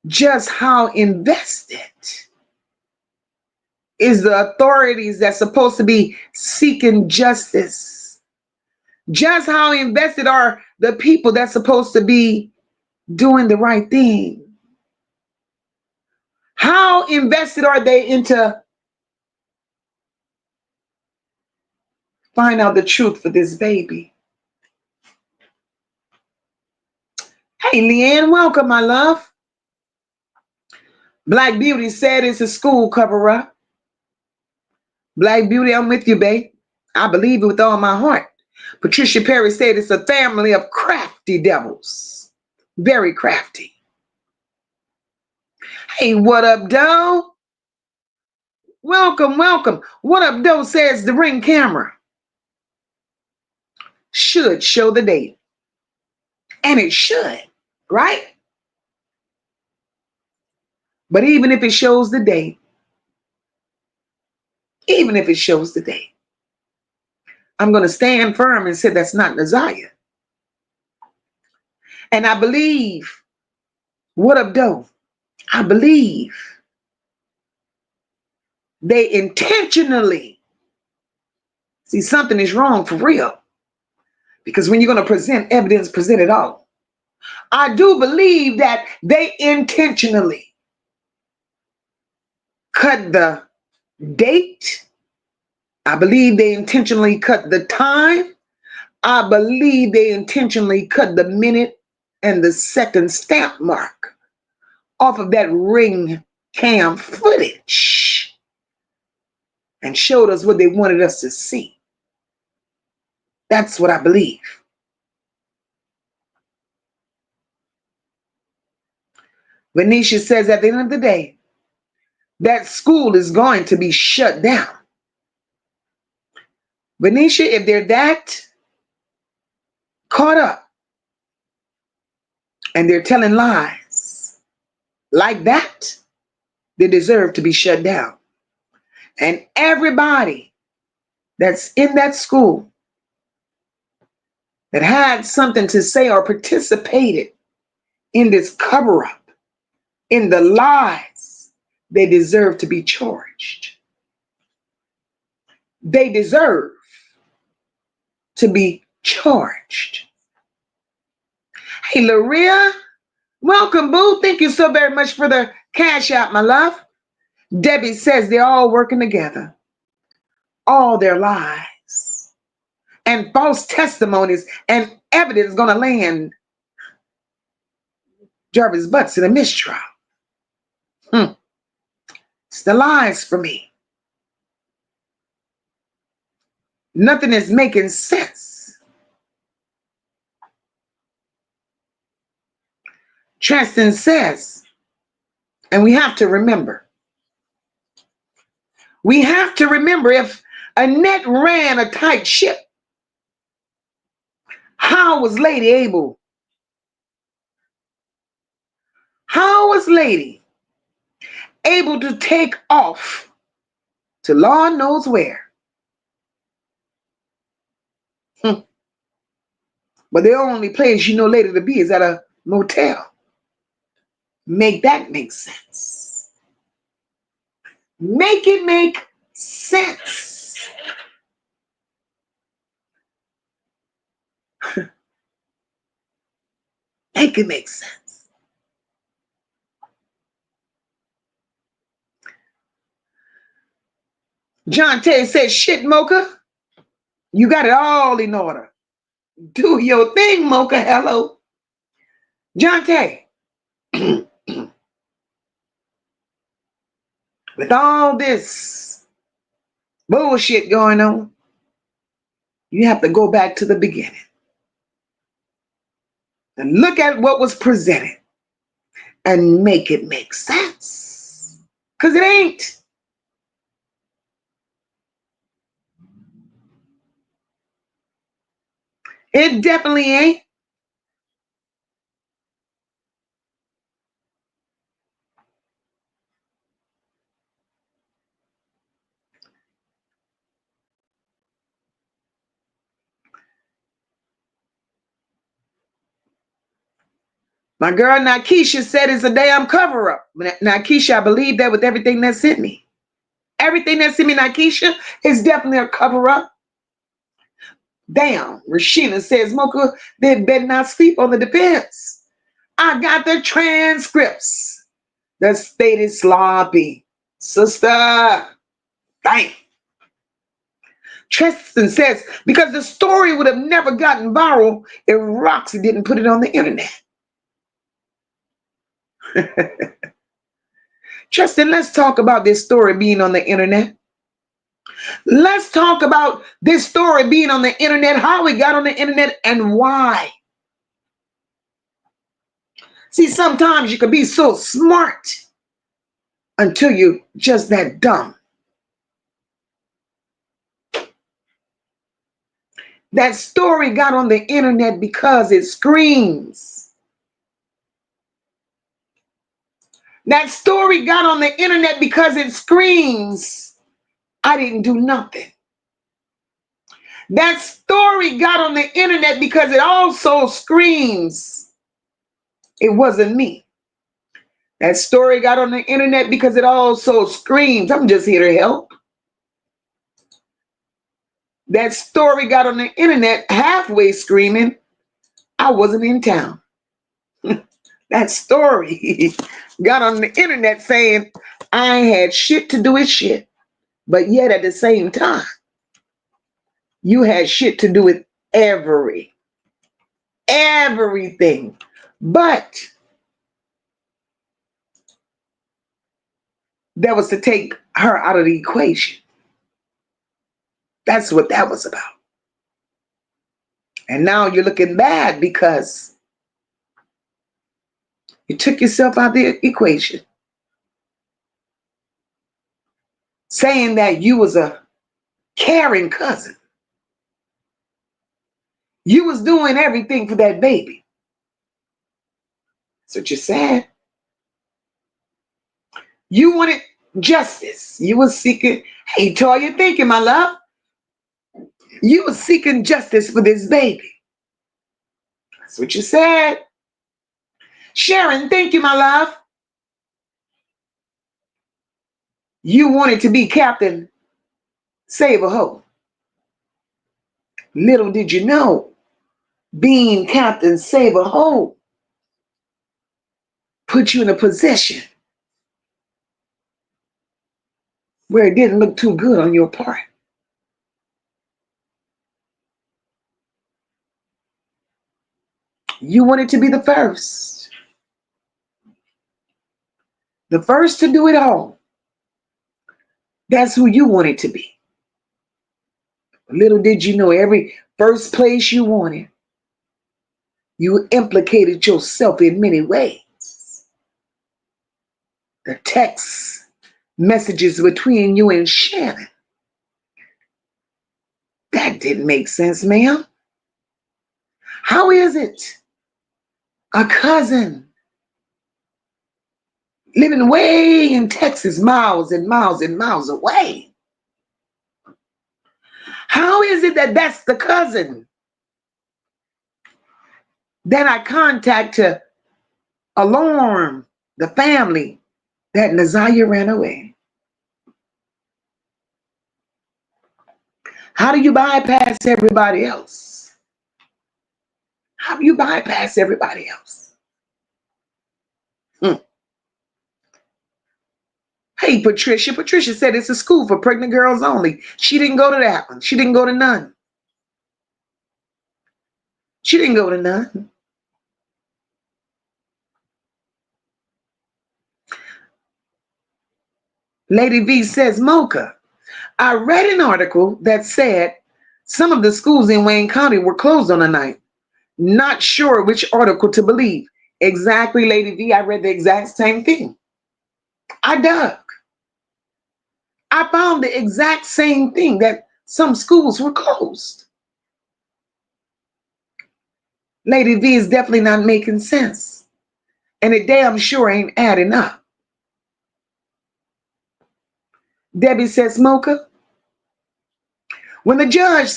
just how invested is the authorities that's supposed to be seeking justice. Just how invested are the people that's supposed to be doing the right thing. How invested are they into find out the truth for this baby? Hey, Leanne, welcome, my love. Black Beauty said it's a school cover-up. Black Beauty, I'm with you, babe. I believe it with all my heart. Patricia Perry said it's a family of crafty devils. Very crafty. Hey, what up, Doe? Welcome, welcome. What up, Doe says the Ring camera should show the date. And it should, right? But even if it shows the date, even if it shows the date, I'm going to stand firm and say that's not Naziyah. And I believe, what up, Doe? I believe they intentionally, see, something is wrong for real. Because when you're going to present evidence, present it all. I do believe that they intentionally cut the date. I believe they intentionally cut the time. I believe they intentionally cut the minute and the second stamp mark off of that Ring cam footage and showed us what they wanted us to see. That's what I believe. Venetia says at the end of the day, that school is going to be shut down. Venetia, if they're that caught up and they're telling lies like that, they deserve to be shut down. And everybody that's in that school that had something to say or participated in this cover-up, in the lies, they deserve to be charged. They deserve to be charged. Hey, Laria. Welcome, boo. Thank you so very much for the cash out, my love. Debbie says they're all working together all their lives. And false testimonies and evidence going to land Jarvis Butts in a mistrial. It's the lies for me. Nothing is making sense. Tristan says, and we have to remember if Annette ran a tight ship, how was Lady able to take off to Lord knows where? But the only place you know Lady to be is at a motel. Make that make sense. Make it make sense. Make it make sense. John Tay says, shit, Mocha, you got it all in order. Do your thing, Mocha. Hello. John Tay. With all this bullshit going on, you have to go back to the beginning and look at what was presented and make it make sense. Because it ain't. It definitely ain't. My girl Nakisha said it's a damn cover-up. Nakisha, I believe that with everything that's in me. Everything that's in me, Nakisha, is definitely a cover-up. Damn, Rashina says, Mocha, they better not sleep on the defense. I got the transcripts. The state is sloppy. Sister, damn. Tristan says, because the story would have never gotten viral if Roxy didn't put it on the internet. Tristan, let's talk about this story being on the internet. Let's talk about this story being on the internet, how it got on the internet, and why. See, sometimes you can be so smart until you're just that dumb. That story got on the internet because it screams. That story got on the internet because it screams, I didn't do nothing. That story got on the internet because it also screams, it wasn't me. That story got on the internet because it also screams, I'm just here to help. That story got on the internet halfway screaming, I wasn't in town. That story got on the internet saying, I had shit to do with shit. But yet at the same time, you had shit to do with everything. But that was to take her out of the equation. That's what that was about. And now you're looking bad because you took yourself out of the equation. Saying that you was a caring cousin. You was doing everything for that baby. That's what you said. You wanted justice. You was seeking, hey, Toya, thank you, my love. You was seeking justice for this baby. That's what you said. Sharon, thank you, my love. You wanted to be Captain Save a Hoe. Little did you know, being Captain Save a Hoe put you in a position where it didn't look too good on your part. You wanted to be the first to do it all. That's who you wanted to be. Little did you know, every first place you wanted, you implicated yourself in many ways. The text messages between you and Shannon, that didn't make sense, ma'am. How is it a cousin living way in Texas, miles and miles and miles away? How is it that that's the cousin that I contact to alarm the family that Naziyah ran away? How do you bypass everybody else? How do you bypass everybody else? Hey, Patricia. Patricia said it's a school for pregnant girls only. She didn't go to that one. She didn't go to none. She didn't go to none. Lady V says, Mocha, I read an article that said some of the schools in Wayne County were closed on a night. Not sure which article to believe. Exactly, Lady V. I read the exact same thing. I dug. I found the exact same thing, that some schools were closed. Lady V is definitely not making sense. And it damn sure ain't adding up. Debbie says, Mocha, when the judge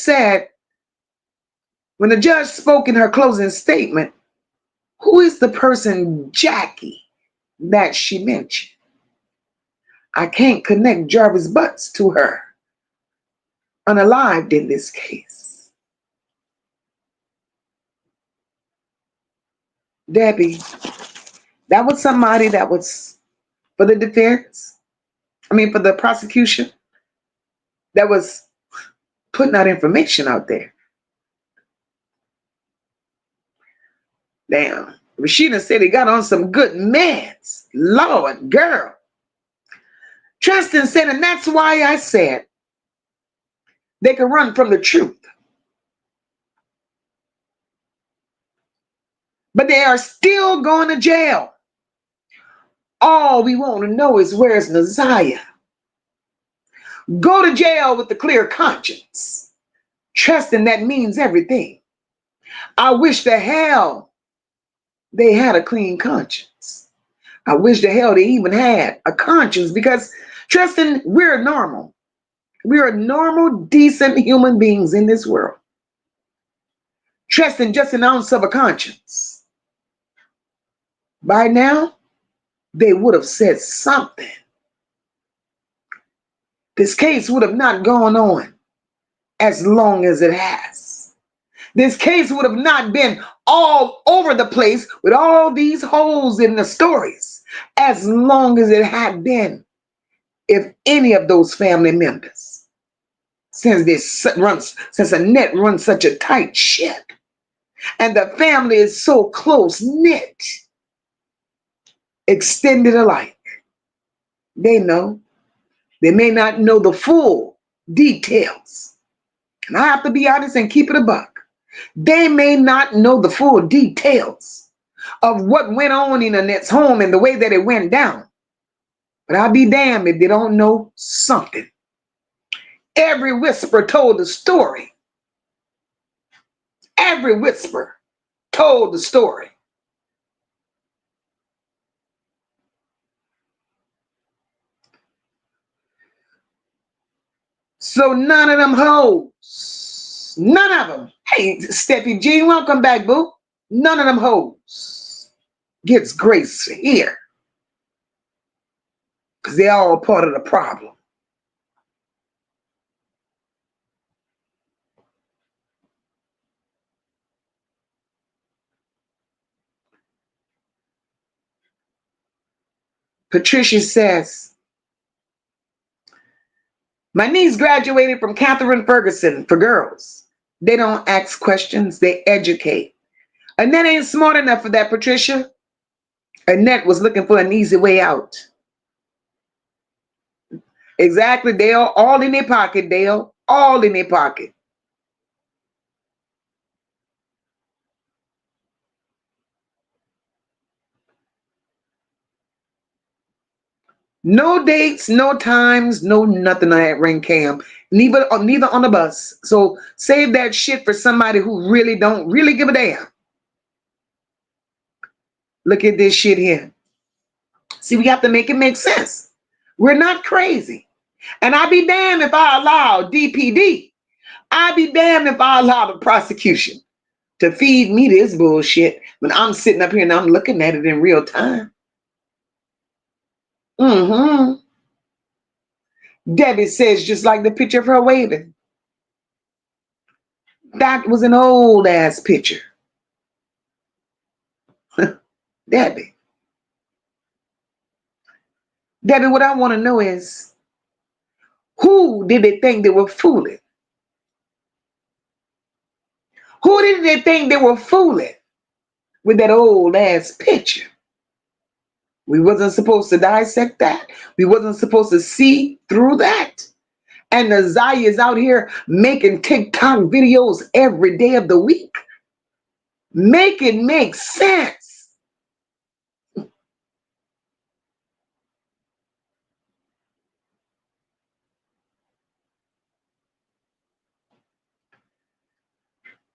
spoke in her closing statement, who is the person, Jackie, that she mentioned? I can't connect Jarvis Butts to her unalived in this case. Debbie, that was somebody that was for the defense, for the prosecution, that was putting that information out there. Damn. Rashida said he got on some good meds. Lord, girl. Tristan said, and that's why I said they can run from the truth. But they are still going to jail. All we want to know is, where's Naziyah? Go to jail with a clear conscience. Trusting that means everything. I wish the hell they had a clean conscience. I wish the hell they even had a conscience, because trusting, we're normal. We're normal, decent human beings in this world. Trusting just an ounce of a conscience. By now, they would have said something. This case would have not gone on as long as it has. This case would have not been all over the place with all these holes in the stories as long as it had been if any of those family members, since Annette runs such a tight ship and the family is so close-knit, extended alike, they know. They may not know the full details. And I have to be honest and keep it a buck. They may not know the full details of what went on in Annette's home and the way that it went down. But I'll be damned if they don't know something. Every whisper told the story. Every whisper told the story. So none of them hoes, none of them. Hey, Steffi Jean, welcome back, boo. None of them hoes gets grace here, because they're all part of the problem. Patricia says, my niece graduated from Catherine Ferguson for girls. They don't ask questions, they educate. Annette ain't smart enough for that, Patricia. Annette was looking for an easy way out. Exactly, Dale. All in their pocket, Dale. All in their pocket. No dates, no times, no nothing on that ring cam. Neither on the bus. So save that shit for somebody who really don't really give a damn. Look at this shit here. See, we have to make it make sense. We're not crazy. And I'd be damned if I allow DPD. I'd be damned if I allow the prosecution to feed me this bullshit when I'm sitting up here and I'm looking at it in real time. Debbie says, just like the picture of her waving. That was an old ass picture. Debbie. Debbie, what I want to know is, who did they think they were fooling? Who did they think they were fooling with that old ass picture? We wasn't supposed to dissect that. We wasn't supposed to see through that. And Naziyah is out here making TikTok videos every day of the week. Make it make sense.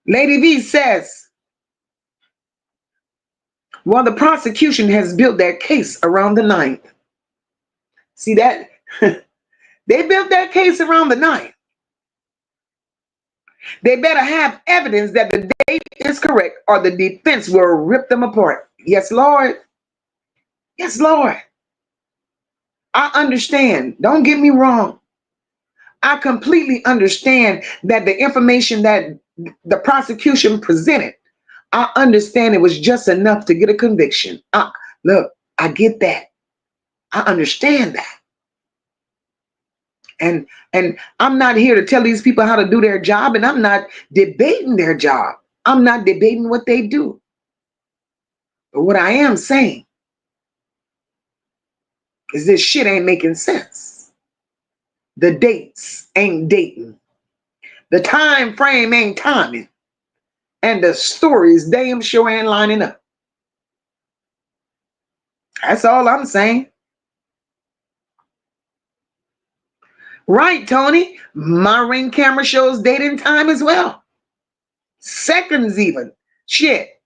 Lady V says, well, the prosecution has built their case around the 9th. See that? They built that case around the 9th. They better have evidence that the date is correct or the defense will rip them apart. Yes, Lord. Yes, Lord. I understand. Don't get me wrong. I completely understand that the information that the prosecution presented, I understand it was just enough to get a conviction. Look, I get that. I understand that. And I'm not here to tell these people how to do their job, and I'm not debating their job. I'm not debating what they do. But what I am saying is this shit ain't making sense. The dates ain't dating. The time frame ain't timing. And the stories damn sure ain't lining up. That's all I'm saying. Right, Tony. My ring camera shows date and time as well. Seconds even. Shit.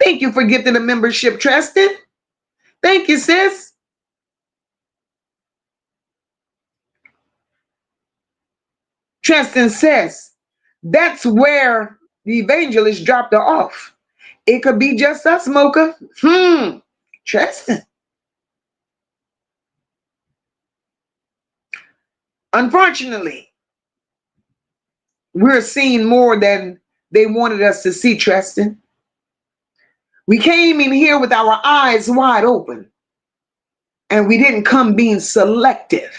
Thank you for gifting a membership, Tristan. Thank you, sis. Tristan says, that's where the evangelist dropped her off. It could be just us, Mocha. Tristan. Unfortunately, we're seeing more than they wanted us to see, Tristan. We came in here with our eyes wide open, and we didn't come being selective.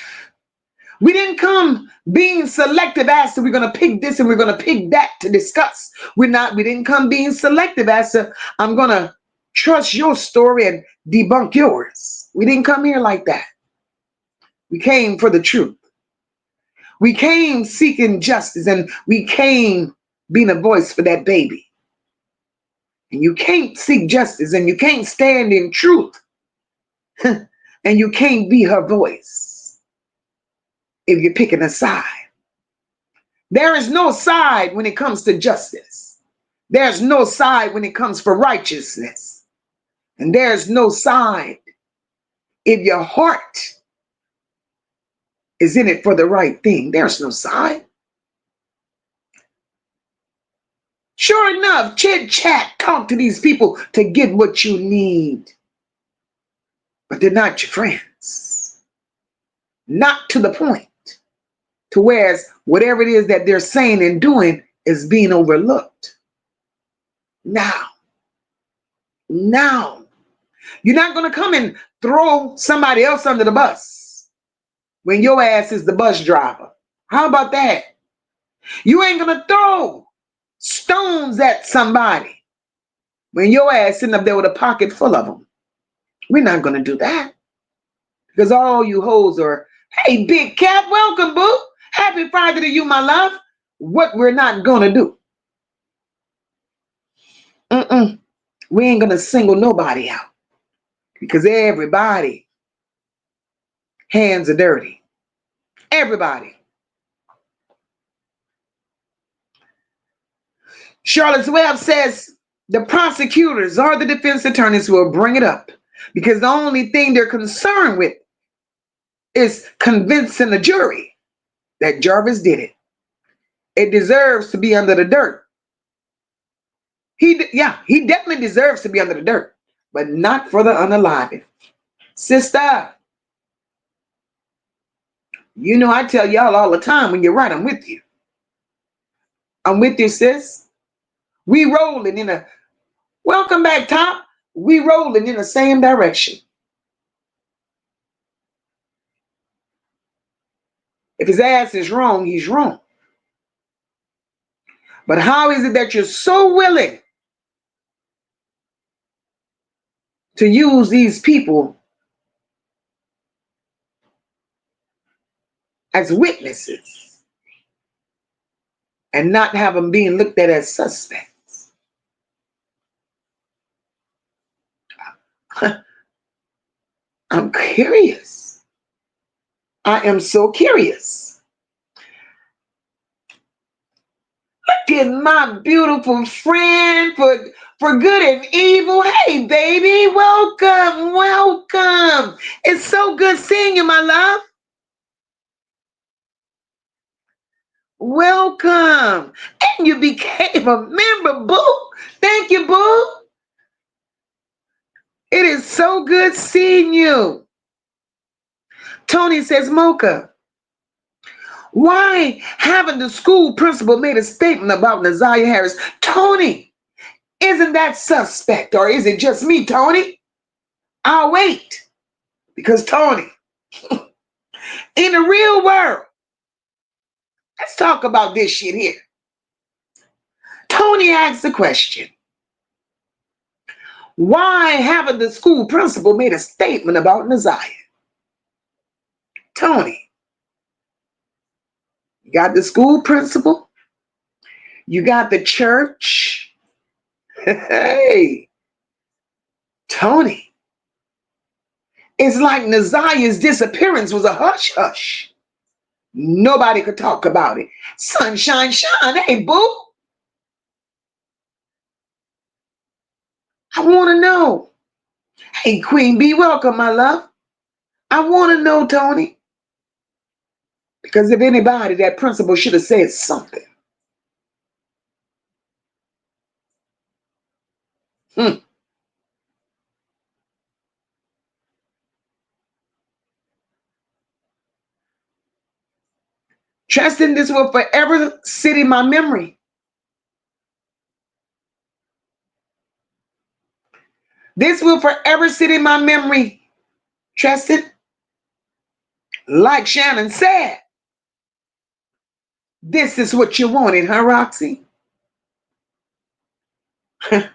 We didn't come being selective as to we're going to pick this and we're going to pick that to discuss. We didn't come being selective as to I'm going to trust your story and debunk yours. We didn't come here like that. We came for the truth. We came seeking justice, and we came being a voice for that baby. And you can't seek justice, and you can't stand in truth, and you can't be her voice if you're picking a side. There is no side when it comes to justice. There's no side when it comes for righteousness. And there's no side if your heart is in it for the right thing. There's no side. Sure enough, chit chat, talk to these people to get what you need. But they're not your friends. Not to the point to whereas whatever it is that they're saying and doing is being overlooked. Now, you're not going to come and throw somebody else under the bus when your ass is the bus driver. How about that? You ain't gonna throw stones at somebody when your ass sitting up there with a pocket full of them. We're not gonna do that. Because all you hoes are, hey, Big Cat, welcome, boo. Happy Friday to you, my love. What we're not gonna do. We ain't gonna single nobody out. Because everybody hands are dirty. Everybody. Charlotte's Web says the prosecutors or the defense attorneys will bring it up because the only thing they're concerned with is convincing the jury that Jarvis did it. It deserves to be under the dirt. He definitely deserves to be under the dirt, but not for the unalive. Sister, you know I tell y'all all the time, when you're right, I'm with you. I'm with you, sis. We rolling in a, welcome back, Top. We rolling in the same direction. If his ass is wrong, he's wrong. But how is it that you're so willing to use these people as witnesses and not have them being looked at as suspects? I'm curious. I am so curious. Look at my beautiful friend for good and evil. Hey, baby, welcome, welcome. It's so good seeing you, my love. Welcome. And you became a member, boo. Thank you, boo. It is so good seeing you. Tony says, Mocha, why haven't the school principal made a statement about Naziyah Harris? Tony, isn't that suspect, or is it just me, Tony? I'll wait. Because, Tony, in the real world, let's talk about this shit here. Tony asked the question, why haven't the school principal made a statement about Naziyah? Tony, you got the school principal, you got the church. Hey, Tony, it's like Naziyah's disappearance was a hush-hush. Nobody could talk about it. Sunshine shine, hey, boo. I want to know. Hey, Queen Bee, welcome, my love. I want to know, Tony. Because if anybody, that principal should have said something. Trusting this will forever sit in my memory. This will forever sit in my memory. Trusted. Like Shannon said, this is what you wanted, huh, Roxy? I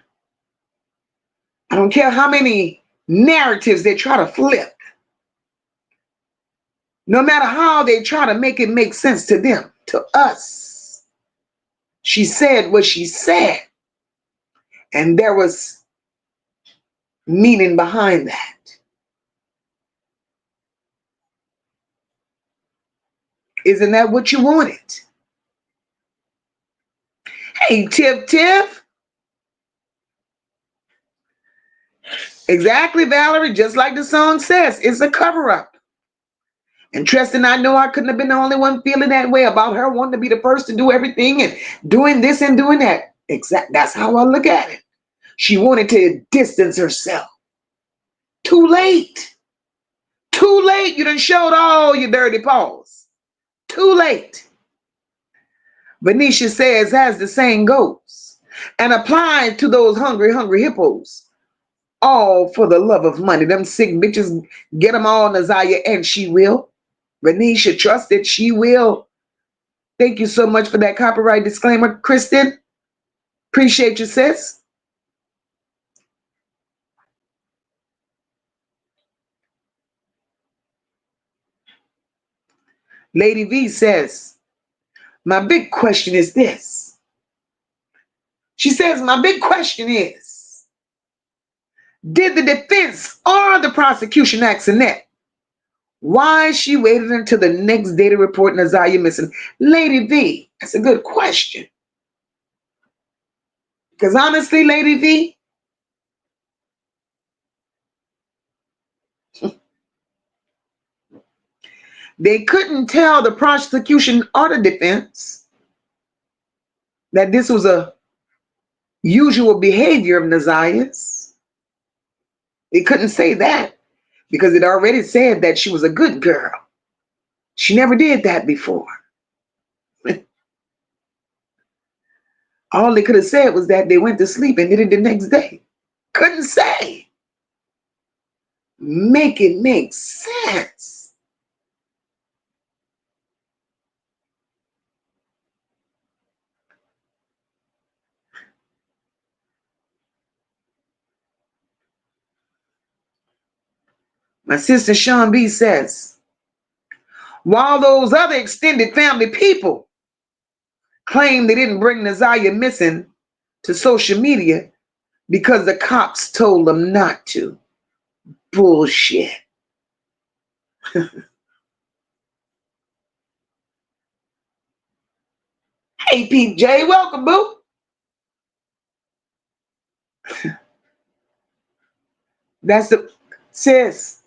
don't care how many narratives they try to flip. No matter how they try to make it make sense to them, to us. She said what she said. And there was meaning behind that. Isn't that what you wanted? Hey, Tiff. Exactly, Valerie. Just like the song says, it's a cover-up. And Tristan, I know I couldn't have been the only one feeling that way about her wanting to be the first to do everything and doing this and doing that. That's how I look at it. She wanted to distance herself. Too late. Too late. You done showed all your dirty paws. Too late. Venetia says, as the saying goes, and applied to those hungry hippos, all for the love of money. Them sick bitches, get them all, Naziyah, and she will. Renisha, trust that she will. Thank you so much for that copyright disclaimer, Kristen. Appreciate you, sis. Lady V says, my big question is this. She says, my big question is, did the defense or the prosecution ask Annette why she waited until the next day to report Naziyah missing? Lady V, that's a good question. Because honestly, Lady V, they couldn't tell the prosecution or the defense that this was a usual behavior of Naziyah's. They couldn't say that because it already said that she was a good girl. She never did that before. All they could have said was that they went to sleep and did it the next day. Couldn't say. Make it make sense. My sister Sean B says, while those other extended family people claim they didn't bring Naziyah missing to social media because the cops told them not to. Bullshit. Hey, Pete J, welcome, boo. That's the, sis,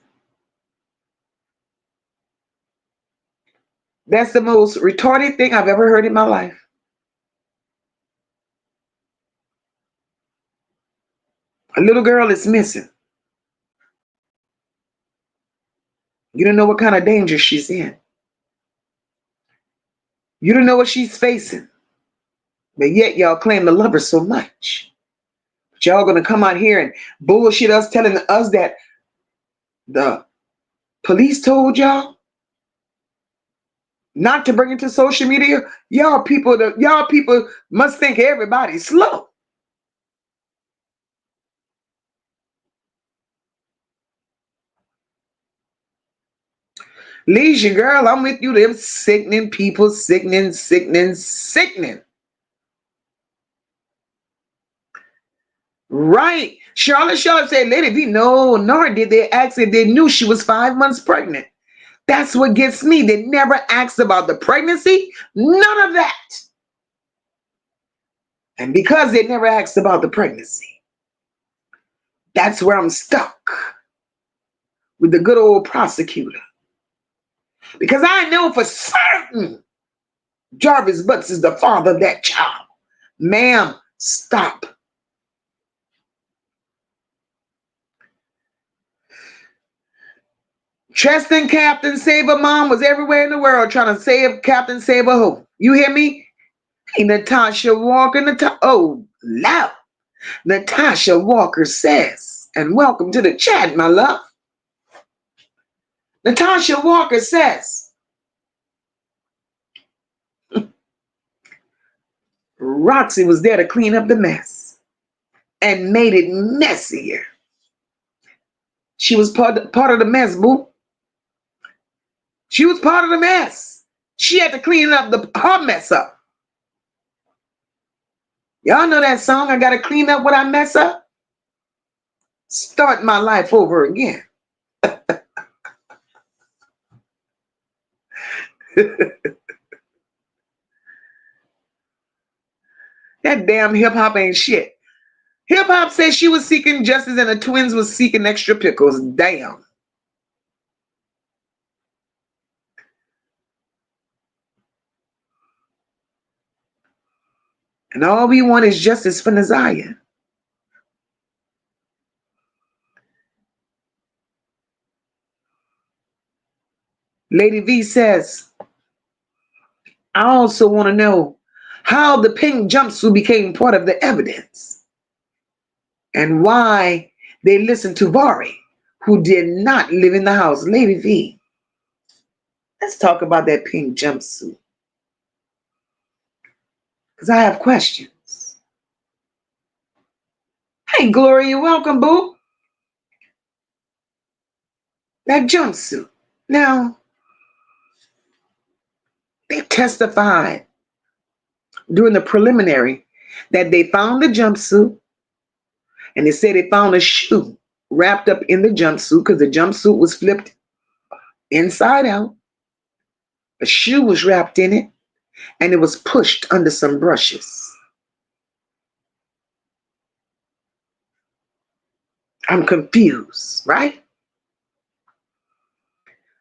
that's the most retarded thing I've ever heard in my life. A little girl is missing. You don't know what kind of danger she's in. You don't know what she's facing. But yet y'all claim to love her so much. But y'all gonna come out here and bullshit us, telling us that the police told y'all not to bring it to social media. Y'all people must think everybody's slow. Leisure girl, I'm with you. Them sickening people, sickening. Right. Charlotte said, Lady V, no, nor did they ask if they knew she was 5 months pregnant. That's what gets me. They never asked about the pregnancy. None of that. And because they never asked about the pregnancy, that's where I'm stuck with the good old prosecutor. Because I know for certain Jarvis Butts is the father of that child. Ma'am, stop. Tristan Captain Saber Mom was everywhere in the world trying to save Captain Saber Ho. You hear me? Hey, Natasha Walker, oh, loud. Natasha Walker says, and welcome to the chat, my love. Natasha Walker says, Roxy was there to clean up the mess and made it messier. She was part of the mess, boo. She was part of the mess. She had to clean up her mess up. Y'all know that song, I gotta clean up what I mess up? Start my life over again. That damn hip-hop ain't shit. Hip-hop said she was seeking justice and the twins was seeking extra pickles. Damn. And all we want is justice for Naziyah. Lady V says, I also want to know how the pink jumpsuit became part of the evidence and why They listened to Vari, who did not live in the house. Lady V, let's talk about that pink jumpsuit, because I have questions. Hey, Gloria, welcome, boo. That jumpsuit. Now, they testified during the preliminary that they found the jumpsuit, and they said they found a shoe wrapped up in the jumpsuit because the jumpsuit was flipped inside out. A shoe was wrapped in it, and it was pushed under some brushes. I'm confused, right?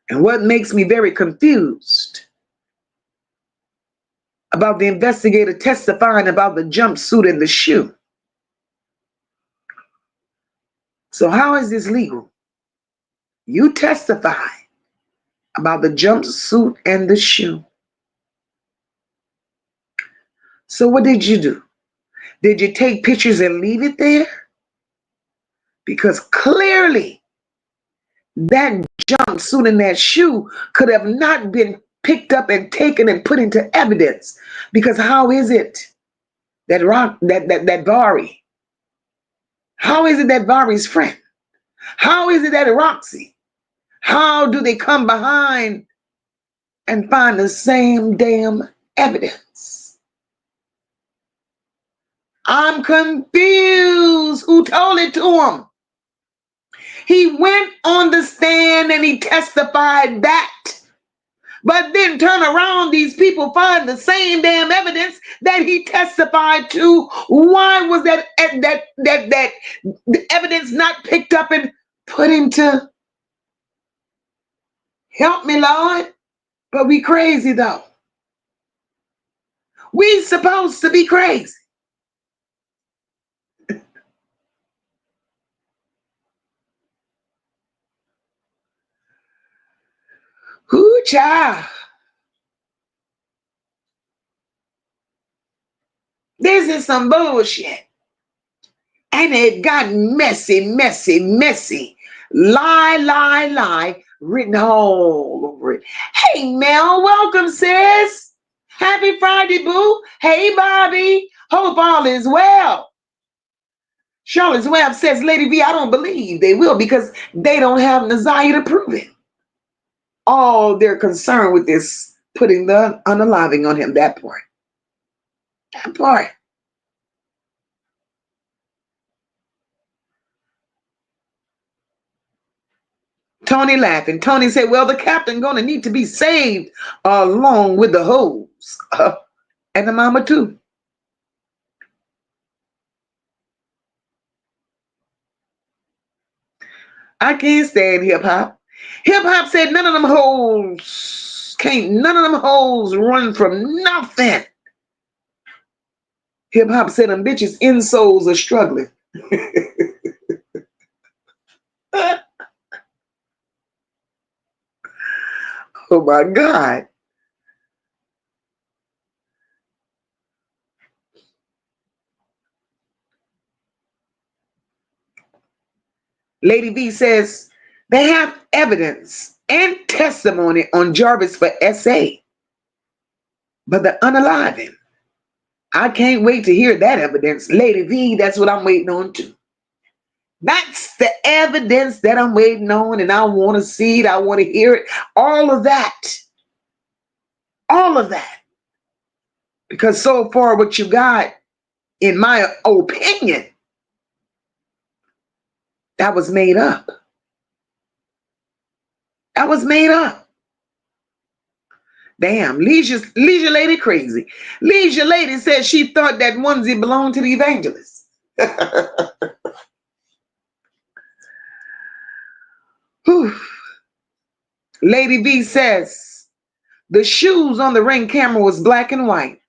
And what makes me very confused about the investigator testifying about the jumpsuit and the shoe. So how is this legal? You testify about the jumpsuit and the shoe. So what did you do? Did you take pictures and leave it there? Because clearly that jumpsuit and that shoe could have not been picked up and taken and put into evidence. Because how is it that Vari? How is it that Vari's friend? How is it that Roxy? How do they come behind and find the same damn evidence? I'm confused. Who told it to him? He went on the stand and he testified that. But then turn around, these people find the same damn evidence that he testified to. Why was that the evidence not picked up and put into? Help me, Lord. But we crazy though. We supposed to be crazy. Ooh, child. This is some bullshit. And it got messy, messy, messy. Lie, lie, lie, written all over it. Hey, Mel, welcome, sis. Happy Friday, boo. Hey, Bobby. Hope all is well. Charlotte's Web says, Lady V, I don't believe they will because they don't have Naziyah to prove it. All they're concerned with is putting the unaliving on him, that part. That part. Tony laughing. Tony said, well, the captain going to need to be saved along with the hoes. And the mama too. I can't stand hip hop. Hip hop said none of them hoes run from nothing. Hip hop said them bitches insoles are struggling. Oh my God. Lady V says they have evidence and testimony on Jarvis for SA, but the unaliving, I can't wait to hear that evidence. Lady V, that's what I'm waiting on too. That's the evidence that I'm waiting on, and I want to see it. I want to hear it. All of that. All of that. Because so far what you got, in my opinion, that was made up. That was made up. Damn, Leisure Lady crazy. Leisure Lady said she thought that onesie belonged to the evangelist. Lady V says the shoes on the ring camera was black and white.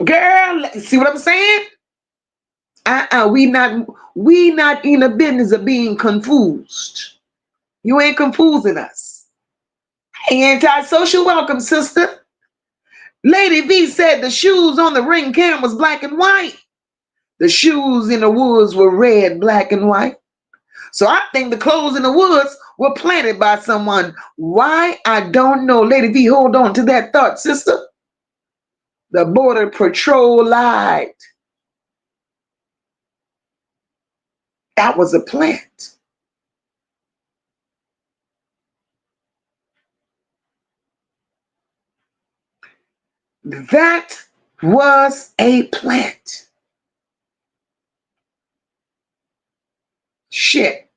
Girl, see what I'm saying? We not in the business of being confused. You ain't confusing us. Hey, antisocial, welcome, sister. Lady V said the shoes on the ring cam was black and white. The shoes in the woods were red, black, and white. So I think the clothes in the woods were planted by someone. Why? I don't know. Lady V, hold on to that thought, sister. The Border Patrol lied. That was a plant. That was a plant. Shit.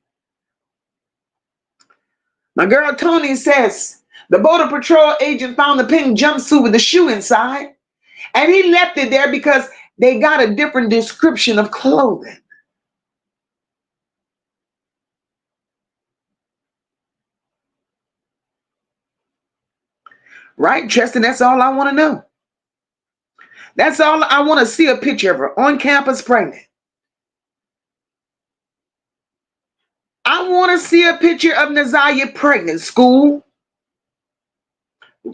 My girl Tony says the Border Patrol agent found the pink jumpsuit with the shoe inside, and he left it there because they got a different description of clothing. Right, Tristan? That's all I want to know. That's all I want to see, a picture of her on campus pregnant. I want to see a picture of Naziyah pregnant. School.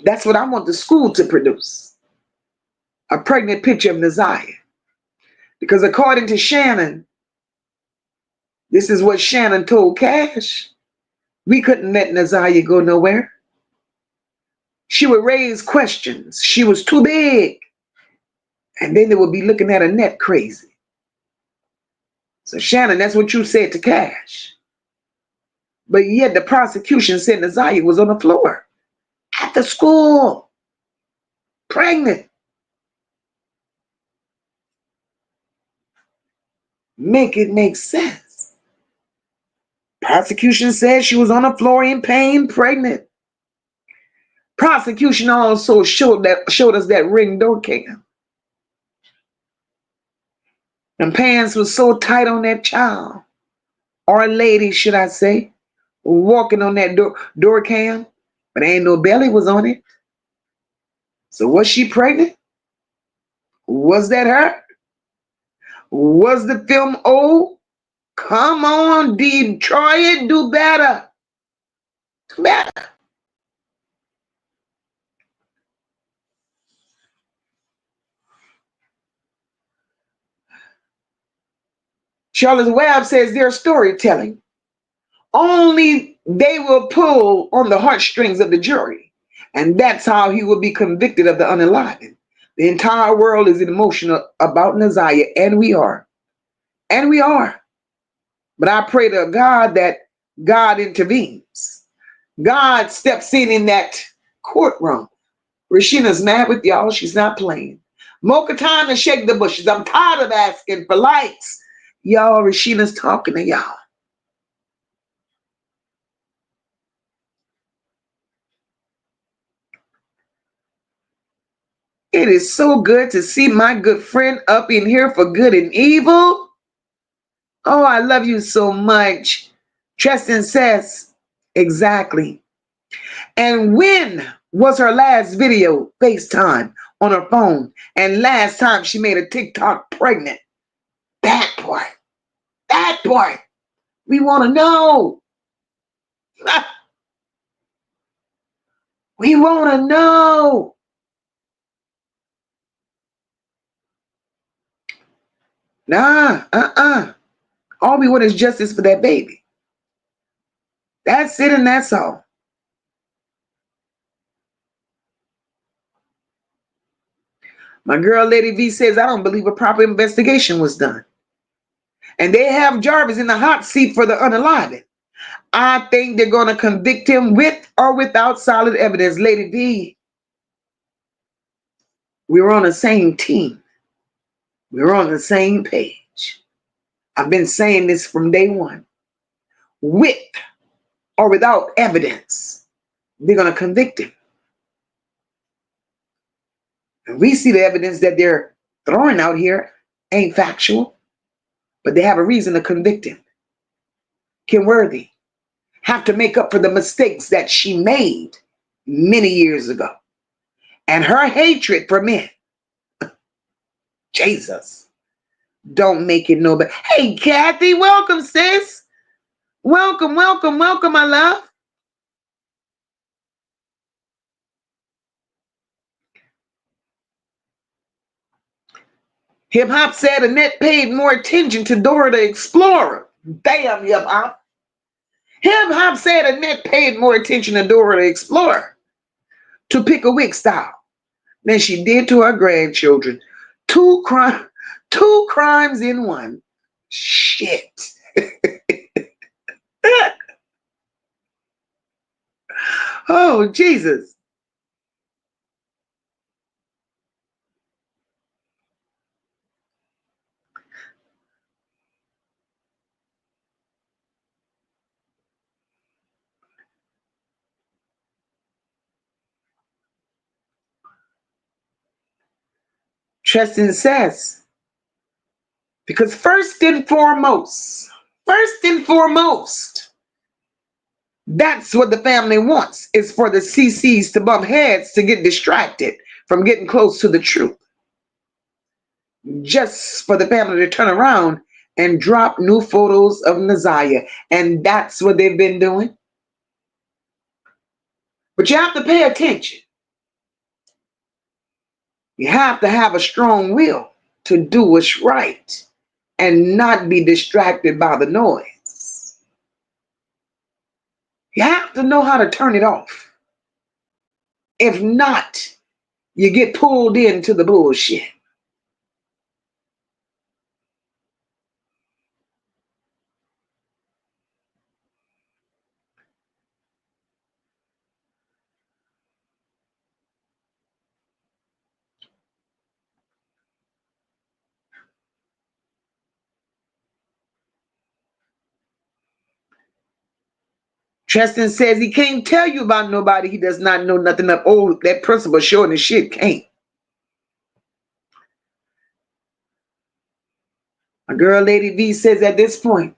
That's what I want the school to produce. A pregnant picture of Naziyah. Because according to Shannon, this is what Shannon told Cash. We couldn't let Naziyah go nowhere. She would raise questions. She was too big. And then they would be looking at Annette crazy. So Shannon, that's what you said to Cash. But yet the prosecution said Naziyah was on the floor at the school, pregnant. Make it make sense. Prosecution said she was on the floor in pain, pregnant. Prosecution also showed us that ring door cam. And pants was so tight on that child, or lady, should I say, walking on that door cam, but ain't no belly was on it. So was she pregnant? Was that her? Was the film old? Come on, Detroit, do better. Do better. Charlotte Webb says they're storytelling. Only they will pull on the heartstrings of the jury. And that's how he will be convicted of the unenlightened. The entire world is emotional about Naziyah, and we are. And we are. But I pray to God that God intervenes. God steps in that courtroom. Rashina's mad with y'all. She's not playing. Mocha time to shake the bushes. I'm tired of asking for likes. Y'all, Rashina's talking to y'all. It is so good to see my good friend up in here for good and evil. Oh, I love you so much. Tristan says, exactly. And when was her last video FaceTime on her phone? And last time she made a TikTok pregnant? That part. That part. We want to know. We want to know. Nah, all we want is justice for that baby. That's it and that's all. My girl Lady V says, I don't believe a proper investigation was done. And they have Jarvis in the hot seat for the unalive. I think they're going to convict him with or without solid evidence. Lady V, we were on the same team. We were on the same page. I've been saying this from day one. With or without evidence, they're going to convict him. And we see the evidence that they're throwing out here ain't factual, but they have a reason to convict him. Kim Worthy have to make up for the mistakes that she made many years ago. And her hatred for men. Jesus. Don't make it no better. Hey, Kathy, welcome, sis. Welcome, welcome, welcome, my love. Hip Hop said Annette paid more attention to Dora the Explorer. Damn, Hip Hop. Hip Hop said Annette paid more attention to Dora the Explorer to pick a wig style than she did to her grandchildren. Two crimes in one. Shit. Oh, Jesus. Tristan says, because first and foremost, that's what the family wants, is for the CCs to bump heads to get distracted from getting close to the truth. Just for the family to turn around and drop new photos of Naziyah. And that's what they've been doing. But you have to pay attention. You have to have a strong will to do what's right and not be distracted by the noise. You have to know how to turn it off. If not, you get pulled into the bullshit. Tristan says he can't tell you about nobody he does not know nothing of. Oh, that principal showing his shit can't. My girl, Lady V, says at this point,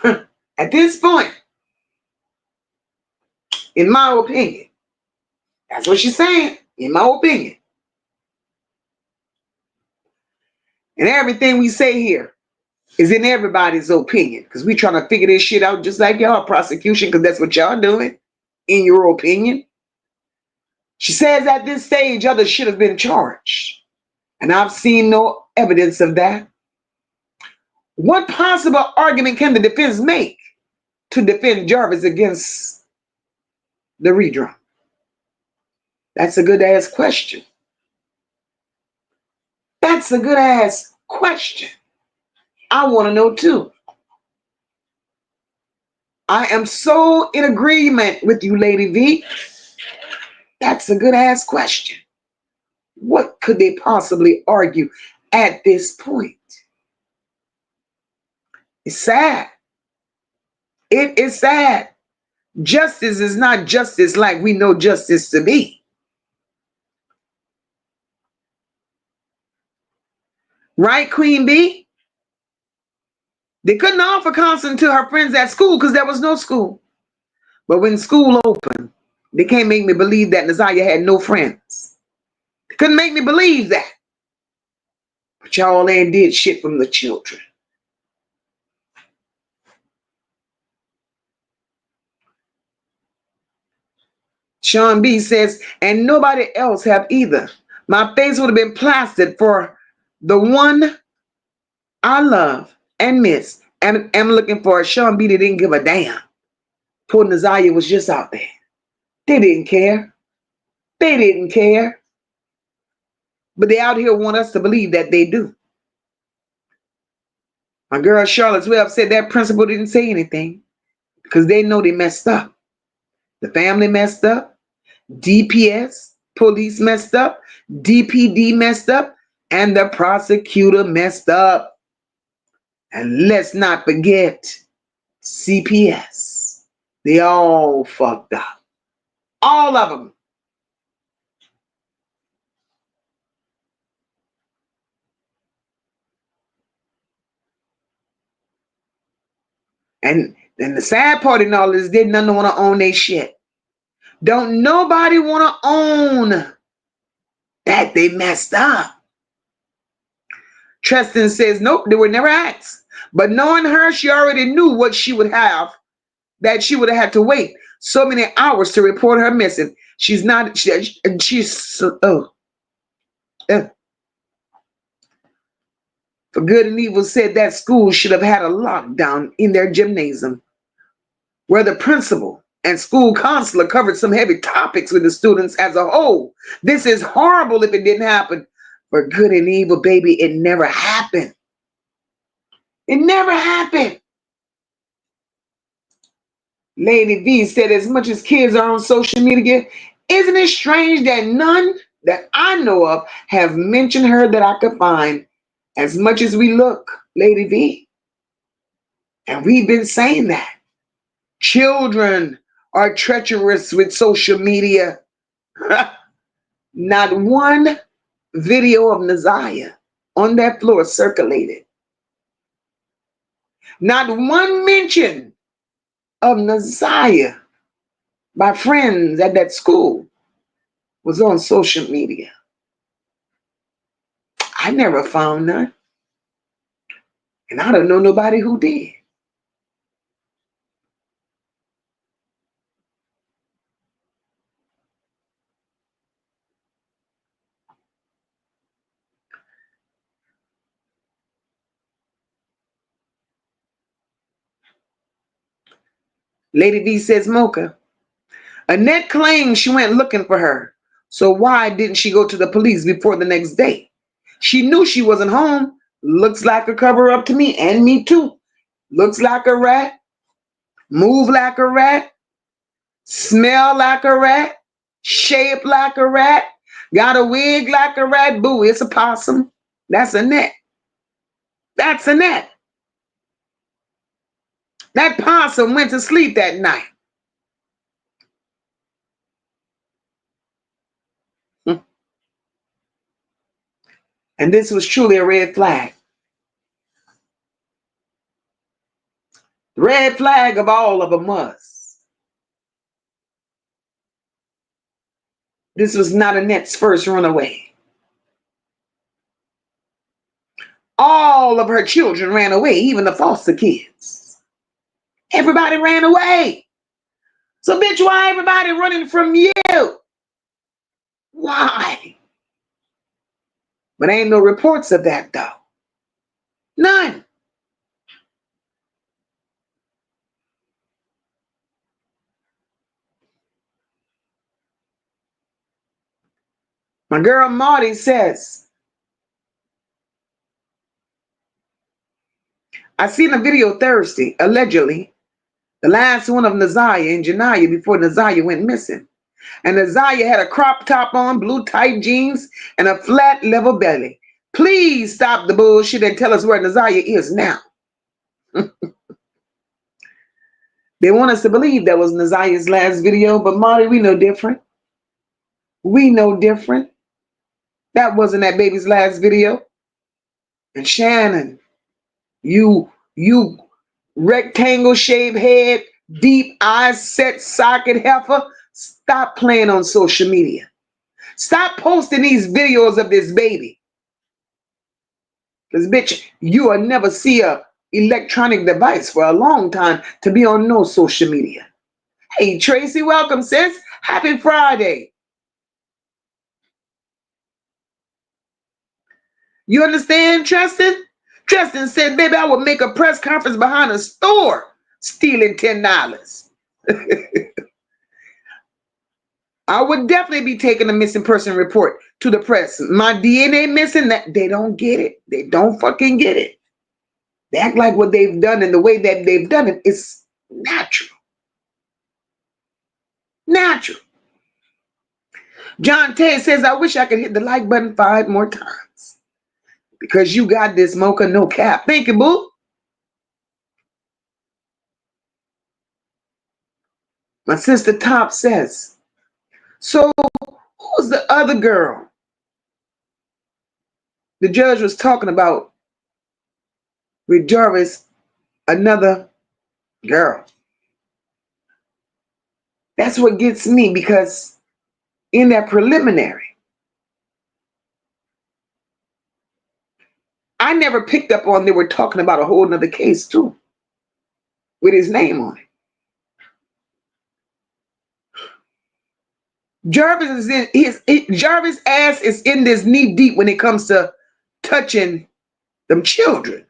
in my opinion, that's what she's saying, in my opinion. And everything we say here is in everybody's opinion, because we trying to figure this shit out just like y'all, prosecution, because that's what y'all doing, in your opinion. She says at this stage, others should have been charged. And I've seen no evidence of that. What possible argument can the defense make to defend Jarvis against the redraw? That's a good ass question. That's a good ass question. I want to know too. I am so in agreement with you, Lady V. That's a good ass question. What could they possibly argue at this point? It's sad. It is sad. Justice is not justice like we know justice to be. Right, Queen B? They couldn't offer counseling to her friends at school because there was no school. But when school opened, they can't make me believe that Naziyah had no friends. They couldn't make me believe that. But y'all ain't did shit from the children. Sean B says, and nobody else have either. My face would have been plastered for the one I love and miss. And I'm looking for a Sean B that didn't give a damn. Poor Naziyah was just out there. They didn't care. They didn't care. But they out here want us to believe that they do. My girl Charlotte's Web said that principal didn't say anything because they know they messed up. The family messed up. DPS, police messed up. DPD messed up. And the prosecutor messed up. And let's not forget CPS. They all fucked up. All of them. And the sad part in all this, they none want to own their shit. Don't nobody want to own that they messed up. Tristan says, nope, they were never asked. But knowing her, she already knew what she would have, that she would have had to wait so many hours to report her missing. She's not, she's, oh. Uh, For Good and Evil said that school should have had a lockdown in their gymnasium where the principal and school counselor covered some heavy topics with the students as a whole. This is horrible if it didn't happen. For Good and Evil, baby, it never happened. It never happened. Lady V said, as much as kids are on social media, isn't it strange that none that I know of have mentioned her that I could find? As much as we look, Lady V, and we've been saying that. Children are treacherous with social media. Not one video of Naziyah on that floor circulated. Not one mention of Naziyah by friends at that school was on social media. I never found none. And I don't know nobody who did. Lady V says, Mocha, Annette claims she went looking for her. So why didn't she go to the police before the next day? She knew she wasn't home. Looks like a cover up to me, and me too. Looks like a rat, move like a rat, smell like a rat, shape like a rat, got a wig like a rat. Boo, it's a possum. That's Annette. That's Annette. That possum went to sleep that night. And this was truly a red flag. The red flag of all of them was. This was not Annette's first runaway. All of her children ran away, even the foster kids. Everybody ran away. So, bitch, why everybody running from you? Why? But ain't no reports of that, though. None. My girl Marty says, I seen a video Thursday, allegedly, the last one of Naziyah and Janiyah before Naziyah went missing. And Naziyah had a crop top on, blue tight jeans, and a flat level belly. Please stop the bullshit and tell us where Naziyah is now. They want us to believe that was Naziyah's last video, but Marty, we know different. We know different. That wasn't that baby's last video. And Shannon, you rectangle shaped head, deep eyes, set socket heifer, stop playing on social media. Stop posting these videos of this baby. Because, bitch, you will never see a electronic device for a long time to be on no social media. Hey, Tracy, welcome, sis. Happy Friday. You understand, Tristan? Tristan said, baby, I would make a press conference behind a store stealing $10. I would definitely be taking a missing person report to the press. My DNA missing, that they don't get it. They don't fucking get it. They act like what they've done and the way that they've done it is natural. Natural. John Ted says, I wish I could hit the like button 5 more times. Because you got this, Mocha, no cap. Thank you, boo. My sister Top says, so who's the other girl the judge was talking about with Jarvis? Another girl. That's what gets me, because in that preliminary, I never picked up on they were talking about a whole nother case too, with his name on it. Jarvis' ass is in this knee deep when it comes to touching them children.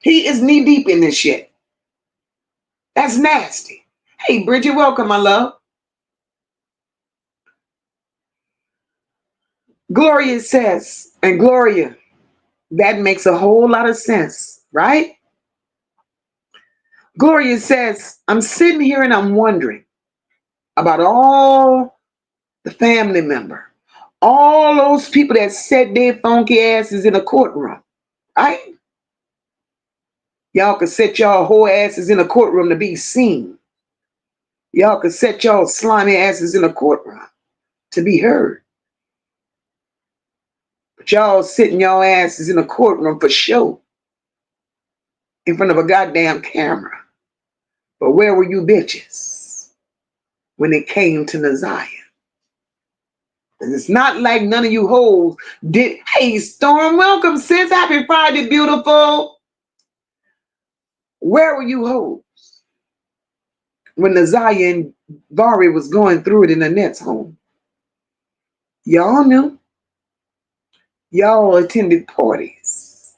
He is knee deep in this shit. That's nasty. Hey, Bridget, welcome, my love. Gloria says, and Gloria, that makes a whole lot of sense, right? Gloria says, I'm sitting here and I'm wondering about all the family member, all those people that set their funky asses in a courtroom, right? Y'all could set y'all whole asses in a courtroom to be seen. Y'all could set y'all slimy asses in a courtroom to be heard. But y'all sitting y'all asses in a courtroom for show in front of a goddamn camera. But where were you bitches when it came to Naziyah? And it's not like none of you hoes did. Hey, Storm, welcome, sis. Happy Friday, beautiful. Where were you hoes when Naziyah and Vari was going through it in Annette's home? Y'all knew. Y'all attended parties.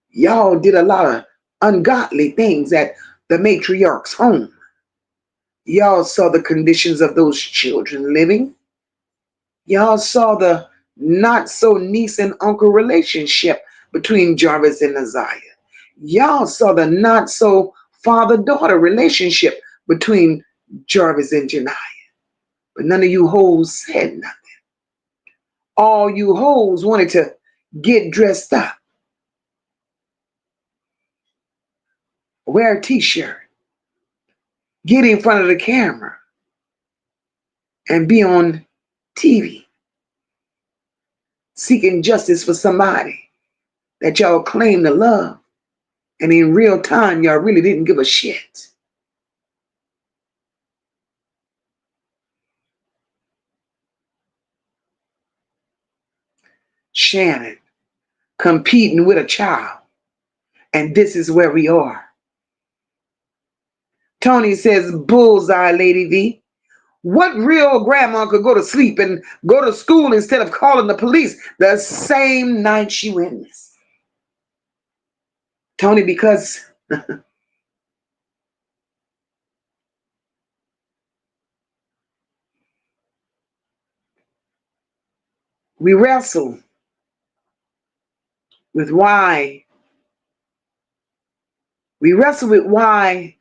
Y'all did a lot of ungodly things at the matriarch's home. Y'all saw the conditions of those children living. Y'all saw the not so niece and uncle relationship between Jarvis and Naziyah. Y'all saw the not so father-daughter relationship between Jarvis and Janiyah. But none of you hoes said nothing. All you hoes wanted to get dressed up, wear a t-shirt, get in front of the camera, and be on TV seeking justice for somebody that y'all claim to love. And in real time, y'all really didn't give a shit. Shannon competing with a child. And this is where we are. Tony says, bullseye, Lady V. What real grandma could go to sleep and go to school instead of calling the police the same night she went missing? Tony, because we wrestle with why. We wrestle with why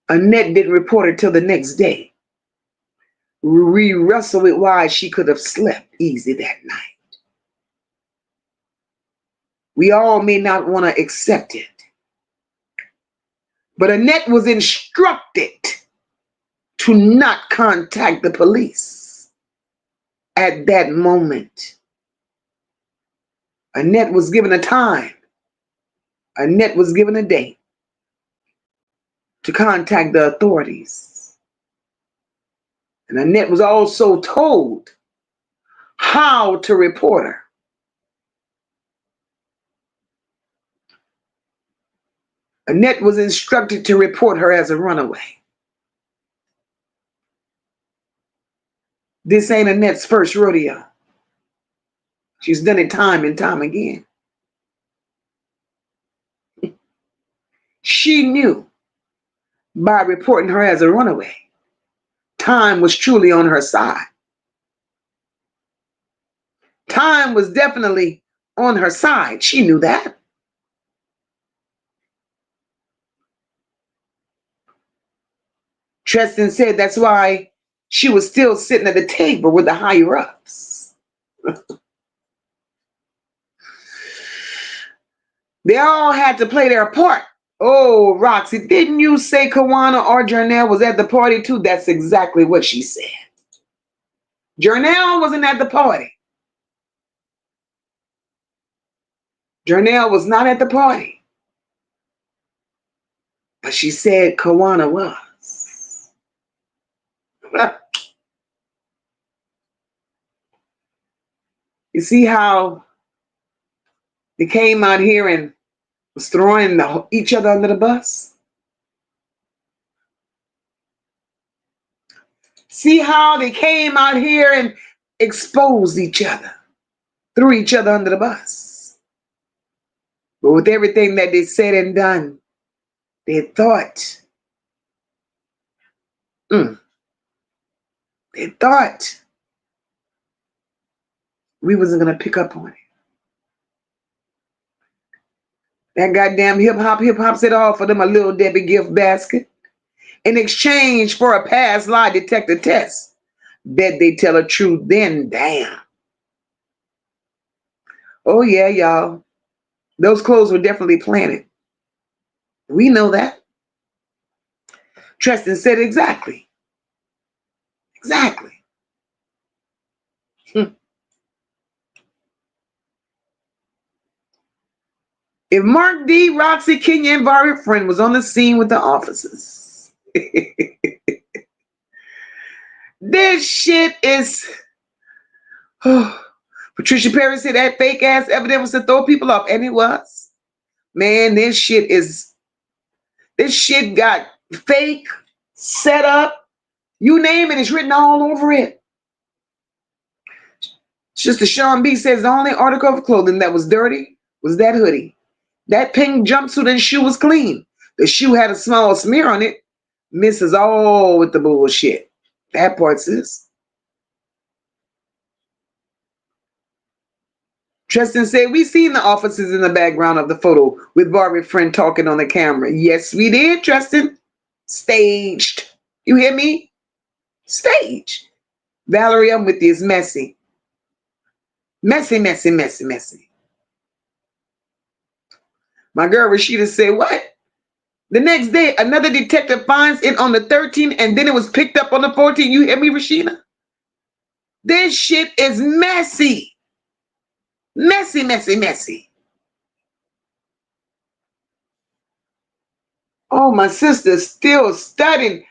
Annette didn't report it till the next day. We wrestle with why she could have slept easy that night. We all may not want to accept it. But Annette was instructed to not contact the police at that moment. Annette was given a time. Annette was given a date to contact the authorities. And Annette was also told how to report her. Annette was instructed to report her as a runaway. This ain't Annette's first rodeo. She's done it time and time again. She knew by reporting her as a runaway, time was truly on her side. Time was definitely on her side. She knew that. Tristan said that's why she was still sitting at the table with the higher ups. They all had to play their part. Oh, Roxy, didn't you say Kawana or Jernell was at the party too? That's exactly what she said. Jernell wasn't at the party. Jernell was not at the party. But she said Kawana was. You see how they came out here and was throwing each other under the bus. See how they came out here and exposed each other, threw each other under the bus. But with everything that they said and done, they thought, they thought we wasn't going to pick up on it. That goddamn hip hop said offer them a little Debbie gift basket in exchange for a past lie detector test. Bet they tell the truth then, damn. Oh yeah, y'all. Those clothes were definitely planted. We know that. Tristan said exactly. Exactly. If Mark D, Roxy, Kenya, and Barbie Friend was on the scene with the officers, this shit is. Patricia Perry said that fake ass evidence was to throw people off, and it was. Man, this shit got fake, set up, you name it, it's written all over it. Sister Sean B says the only article of clothing that was dirty was that hoodie. That pink jumpsuit and shoe was clean. The shoe had a small smear on it. Misses all with the bullshit. That part, sis. Tristan said, we seen the officers in the background of the photo with Barbie Friend talking on the camera. Yes, we did, Tristan. Staged. You hear me? Staged. Valerie, I'm with you. It's messy. Messy, messy, messy, messy. My girl Rashida said, what? The next day, another detective finds it on the 13th, and then it was picked up on the 14th. You hear me, Rashida? This shit is messy. Messy, messy, messy. Oh, my sister's still studying.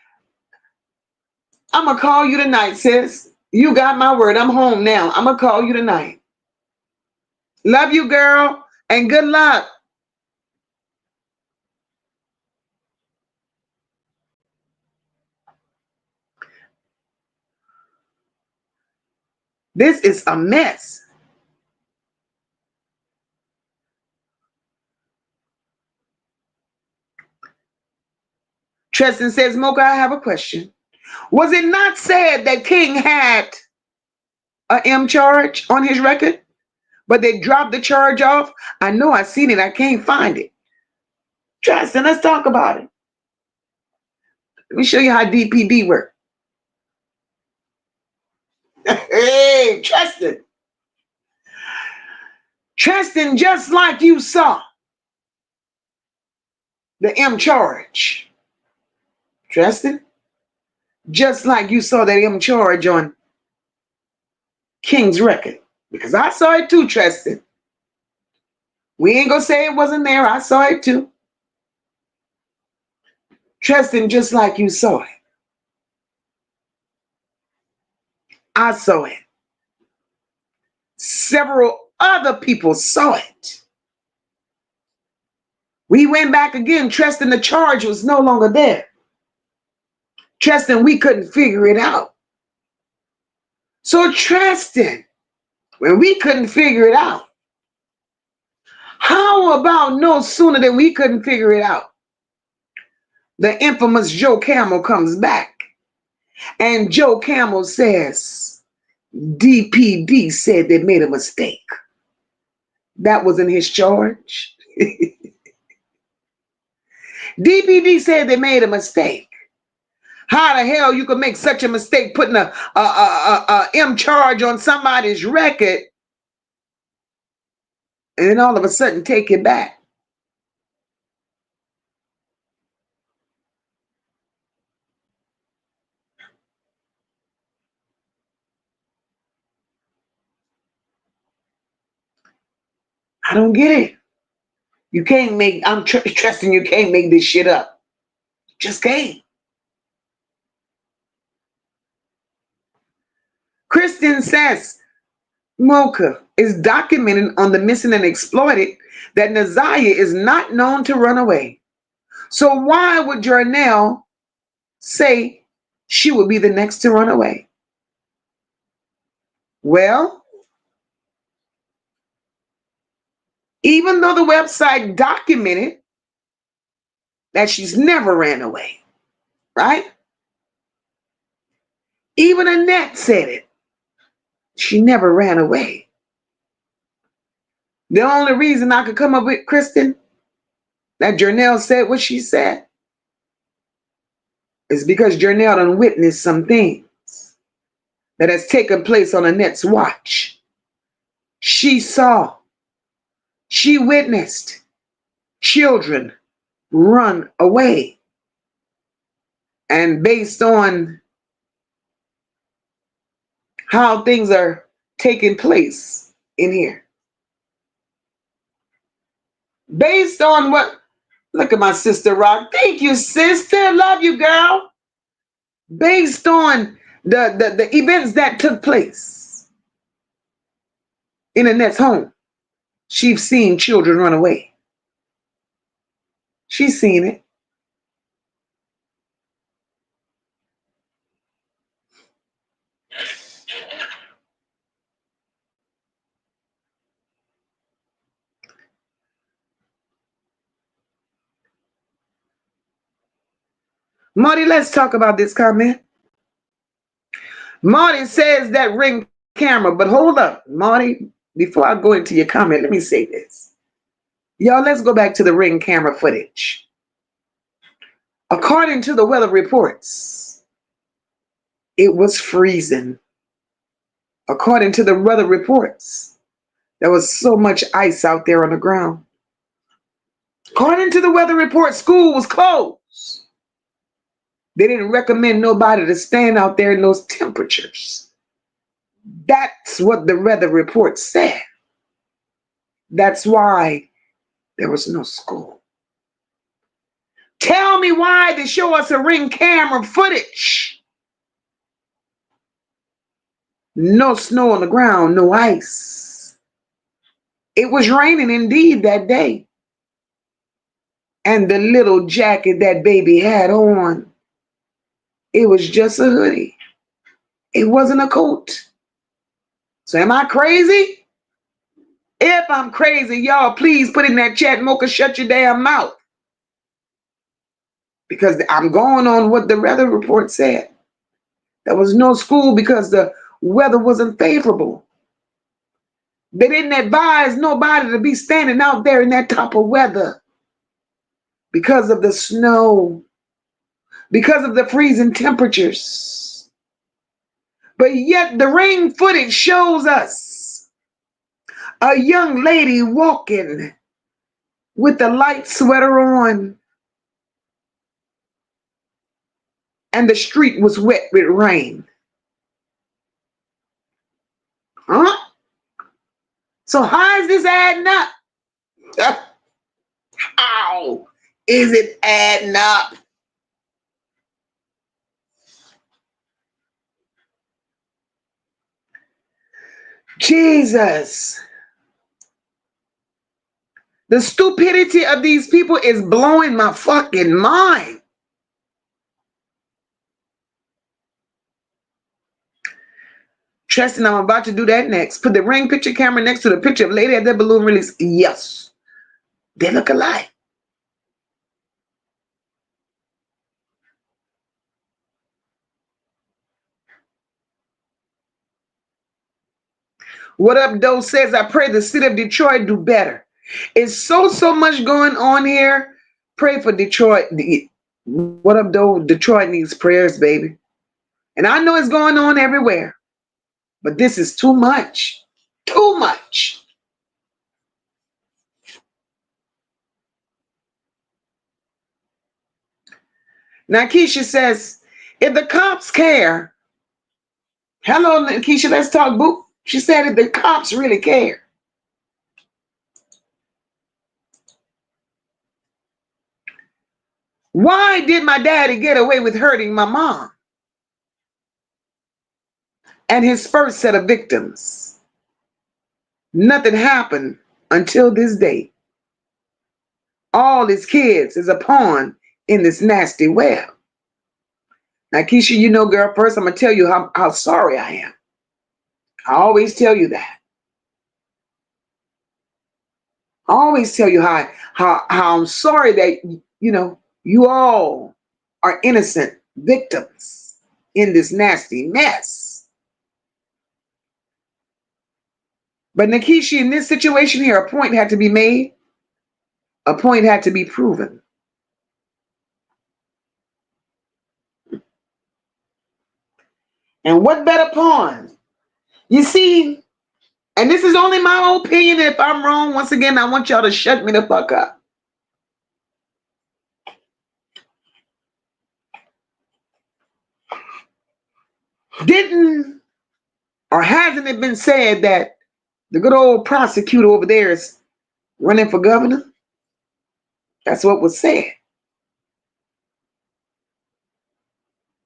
I'm going to call you tonight, sis. You got my word. I'm home now. I'm going to call you tonight. Love you, girl, and good luck. This is a mess. Tristan says, Mocha, I have a question. Was it not said that King had a M charge on his record, but they dropped the charge off? I know I seen it. I can't find it. Tristan, let's talk about it. Let me show you how DPD works. Hey, Tristan. Tristan, just like you saw the M charge. Tristan, just like you saw that M charge on King's record. Because I saw it too, Tristan. We ain't gonna say it wasn't there. I saw it too. Tristan, just like you saw it. I saw it. Several other people saw it. We went back again. Tristan, the charge was no longer there. Tristan, we couldn't figure it out. So Tristan, when we couldn't figure it out, how about no sooner than we couldn't figure it out, the infamous Joe Camel comes back, and Joe Camel says, DPD said they made a mistake. That wasn't his charge. DPD said they made a mistake. How the hell you could make such a mistake putting a M charge on somebody's record and then all of a sudden take it back? I don't get it. You can't make, I'm trusting you can't make this shit up. Just can't. Kristen says, Mocha is documented on the Missing and Exploited that Naziyah is not known to run away. So why would Jarnell say she would be the next to run away? Well, even though the website documented that she's never ran away, right? Even Annette said it. She never ran away. The only reason I could come up with, Kristen, that Jarnell said what she said is because Jarnell done witnessed some things that has taken place on Annette's watch. She saw, she witnessed children run away. And based on how things are taking place in here, based on what, look at my sister Rock. Thank you, sister. Love you, girl. Based on the events that took place in Annette's home, she's seen children run away. She's seen it. Marty, let's talk about this comment. Marty says that Ring camera, but hold up, Marty, before I go into your comment, let me say this. Y'all, let's go back to the Ring camera footage. According to the weather reports, it was freezing. According to the weather reports, there was so much ice out there on the ground. According to the weather report, school was closed. They didn't recommend nobody to stand out there in those temperatures. That's what the weather report said. That's why there was no school. Tell me why they show us a Ring camera footage. No snow on the ground, no ice. It was raining indeed that day. And the little jacket that baby had on, it was just a hoodie. It wasn't a coat. So am I crazy? If I'm crazy, y'all please put in that chat, Mocha, shut your damn mouth. Because I'm going on what the weather report said. There was no school because the weather wasn't favorable. They didn't advise nobody to be standing out there in that type of weather because of the snow, because of the freezing temperatures. But yet the Ring footage shows us a young lady walking with the light sweater on, and the street was wet with rain. Huh? So how is this adding up? How is it adding up? Jesus. The stupidity of these people is blowing my fucking mind. Tristan, I'm about to do that next. Put the Ring picture camera next to the picture of lady at the balloon release. Yes. They look alike. What Up Doe says, I pray the city of Detroit do better. It's so much going on here. Pray for Detroit. What Up Doe? Detroit needs prayers, baby. And I know it's going on everywhere. But this is too much. Too much. Now, Keisha says, if the cops care, hello, Keisha, let's talk, boo. She said if the cops really care. Why did my daddy get away with hurting my mom and his first set of victims? Nothing happened until this day. All his kids is a pawn in this nasty web. Now, Keisha, you know, girl, first I'm going to tell you how sorry I am. I always tell you that. I always tell you how I'm sorry that, you know, you all are innocent victims in this nasty mess. But Nakisha, in this situation here, a point had to be made. A point had to be proven. And what better pawn? You see, and this is only my opinion. If I'm wrong, once again, I want y'all to shut me the fuck up. Didn't or hasn't it been said that the good old prosecutor over there is running for governor? That's what was said.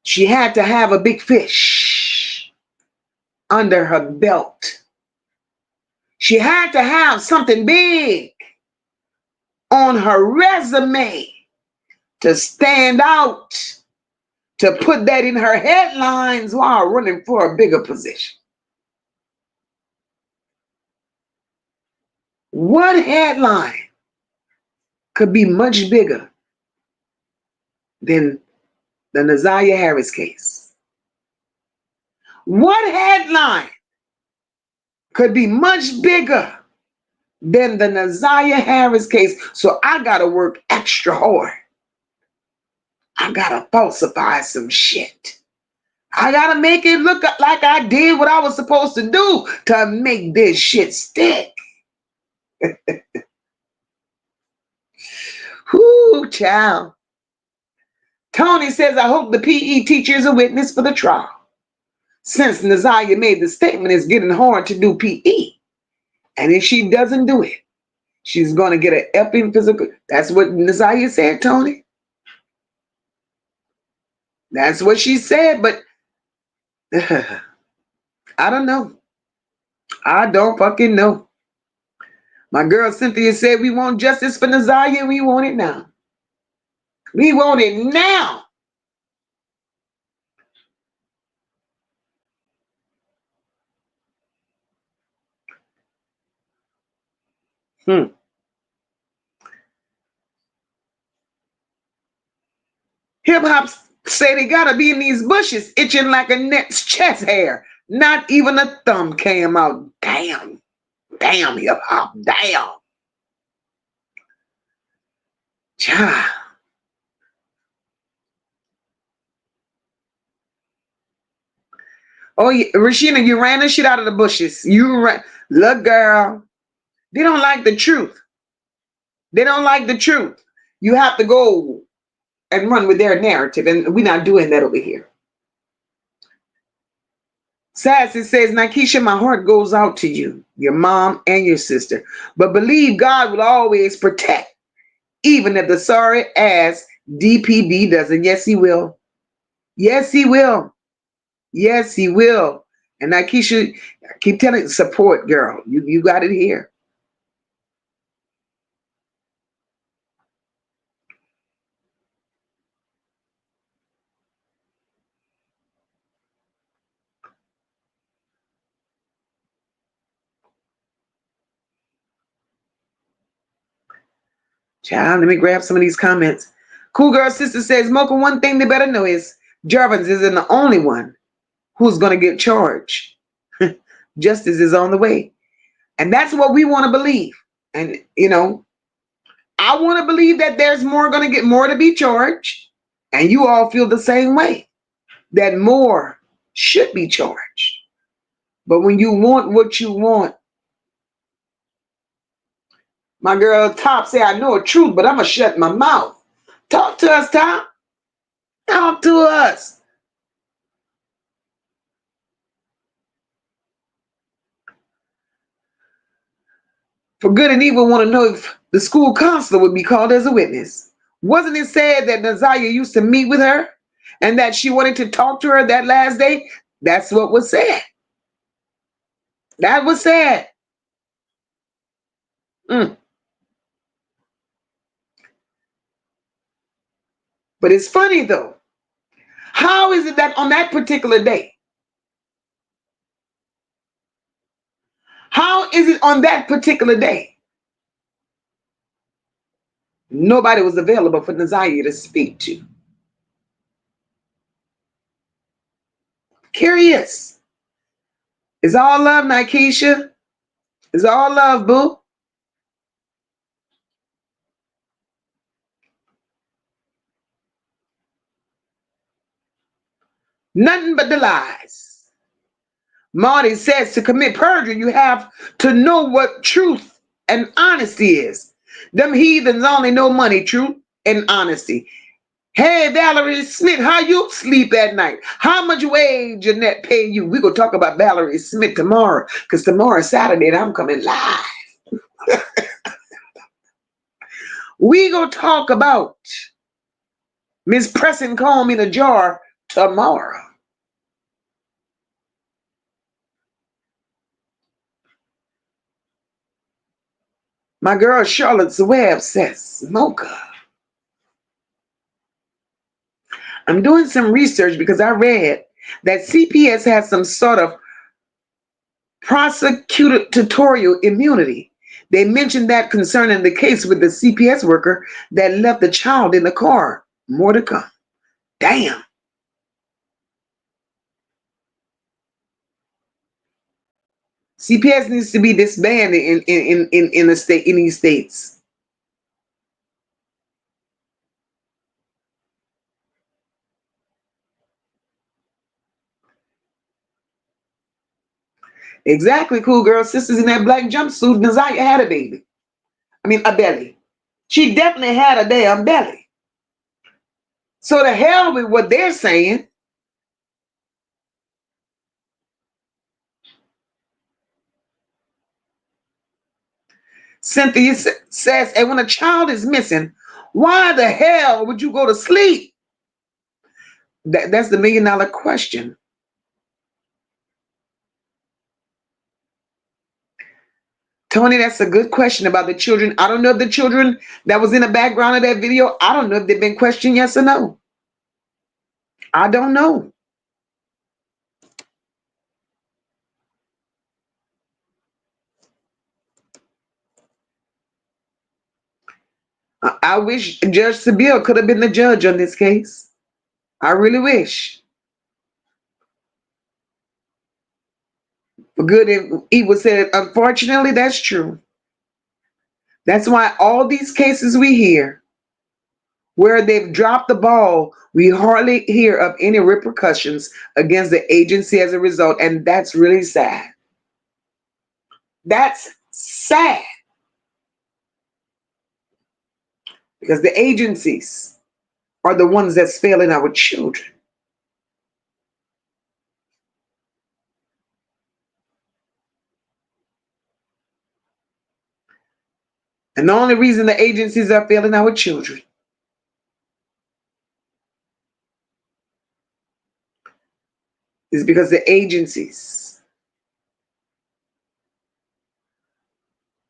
She had to have a big fish under her belt. She had to have something big on her resume to stand out, to put that in her headlines while running for a bigger position. What headline could be much bigger than the Naziyah Harris case? What headline could be much bigger than the Naziyah Harris case? So I got to work extra hard. I got to falsify some shit. I got to make it look like I did what I was supposed to do to make this shit stick. Whoo, child. Tony says, I hope the PE teacher is a witness for the trial. Since Naziyah made the statement, it's getting hard to do PE. And if she doesn't do it, she's going to get an effing physical. That's what Naziyah said, Tony. That's what she said, but I don't know. I don't fucking know. My girl Cynthia said we want justice for Naziyah and we want it now. We want it now. Hip hop say they gotta be in these bushes itching like Annette's chest hair. Not even a thumb came out. Damn. Damn, hip hop. Damn. Child. Oh, yeah, Rashina, you ran the shit out of the bushes. You ran. Look, girl. They don't like the truth. They don't like the truth. You have to go and run with their narrative, and we're not doing that over here. Sassy says, Nakisha, my heart goes out to you, your mom, and your sister. But believe God will always protect, even if the sorry ass DPD doesn't. Yes, he will. Yes, he will. Yes, he will. And Nakisha, I keep telling you, support, girl. You got it here. Child, let me grab some of these comments. Cool Girl Sister says, Mocha, one thing they better know is Jarvis isn't the only one who's going to get charged. Justice is on the way. And that's what we want to believe. And, you know, I want to believe that there's more going to get more to be charged. And you all feel the same way, that more should be charged. But when you want what you want, my girl Top say, I know the truth, but I'm going to shut my mouth. Talk to us, Top. Talk to us. For good and evil want to know if the school counselor would be called as a witness. Wasn't it said that Naziyah used to meet with her and that she wanted to talk to her that last day? That's what was said. That was said. Mm. But it's funny though. How is it that on that particular day, how is it on that particular day, nobody was available for Naziyah to speak to? Curious. It's all love, Nikesha. It's all love, boo. Nothing but the lies. Marty says to commit perjury, you have to know what truth and honesty is. Them heathens only know money, truth, and honesty. Hey, Valerie Smith, how you sleep at night? How much wage Annette pay you? We gonna talk about Valerie Smith tomorrow, because tomorrow is Saturday and I'm coming live. We gonna talk about Miss Pressing Comb in a jar tomorrow. My girl Charlotte's Web says, Mocha. I'm doing some research because I read that CPS has some sort of prosecutorial immunity. They mentioned that concerning the case with the CPS worker that left the child in the car. More to come. Damn. CPS needs to be disbanded in the state, in these states. Exactly, cool girl. Sisters in that black jumpsuit. Naziyah had a baby. I mean, a belly. She definitely had a damn belly. So the hell with what they're saying. Cynthia says, and when a child is missing, why the hell would you go to sleep? That's the $1,000,000 question. Tony, that's a good question about the children. I don't know if the children that was in the background of that video, I don't know if they've been questioned, yes or no. I don't know. I wish Judge Sabille could have been the judge on this case. I really wish. For good and evil said, unfortunately, that's true. That's why all these cases we hear where they've dropped the ball, we hardly hear of any repercussions against the agency as a result. And that's really sad. That's sad. Because the agencies are the ones that's failing our children. And the only reason the agencies are failing our children is because the agencies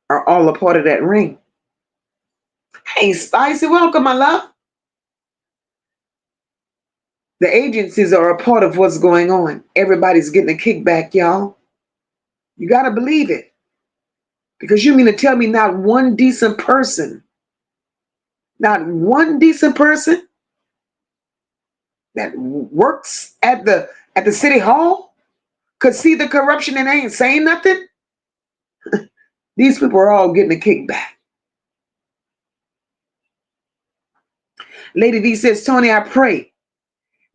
are all a part of that ring. Hey, Spicy, welcome, my love. The agencies are a part of what's going on. Everybody's getting a kickback, y'all. You got to believe it. Because you mean to tell me not one decent person that works at the city hall could see the corruption and ain't saying nothing? These people are all getting a kickback. Lady V says, Tony, I pray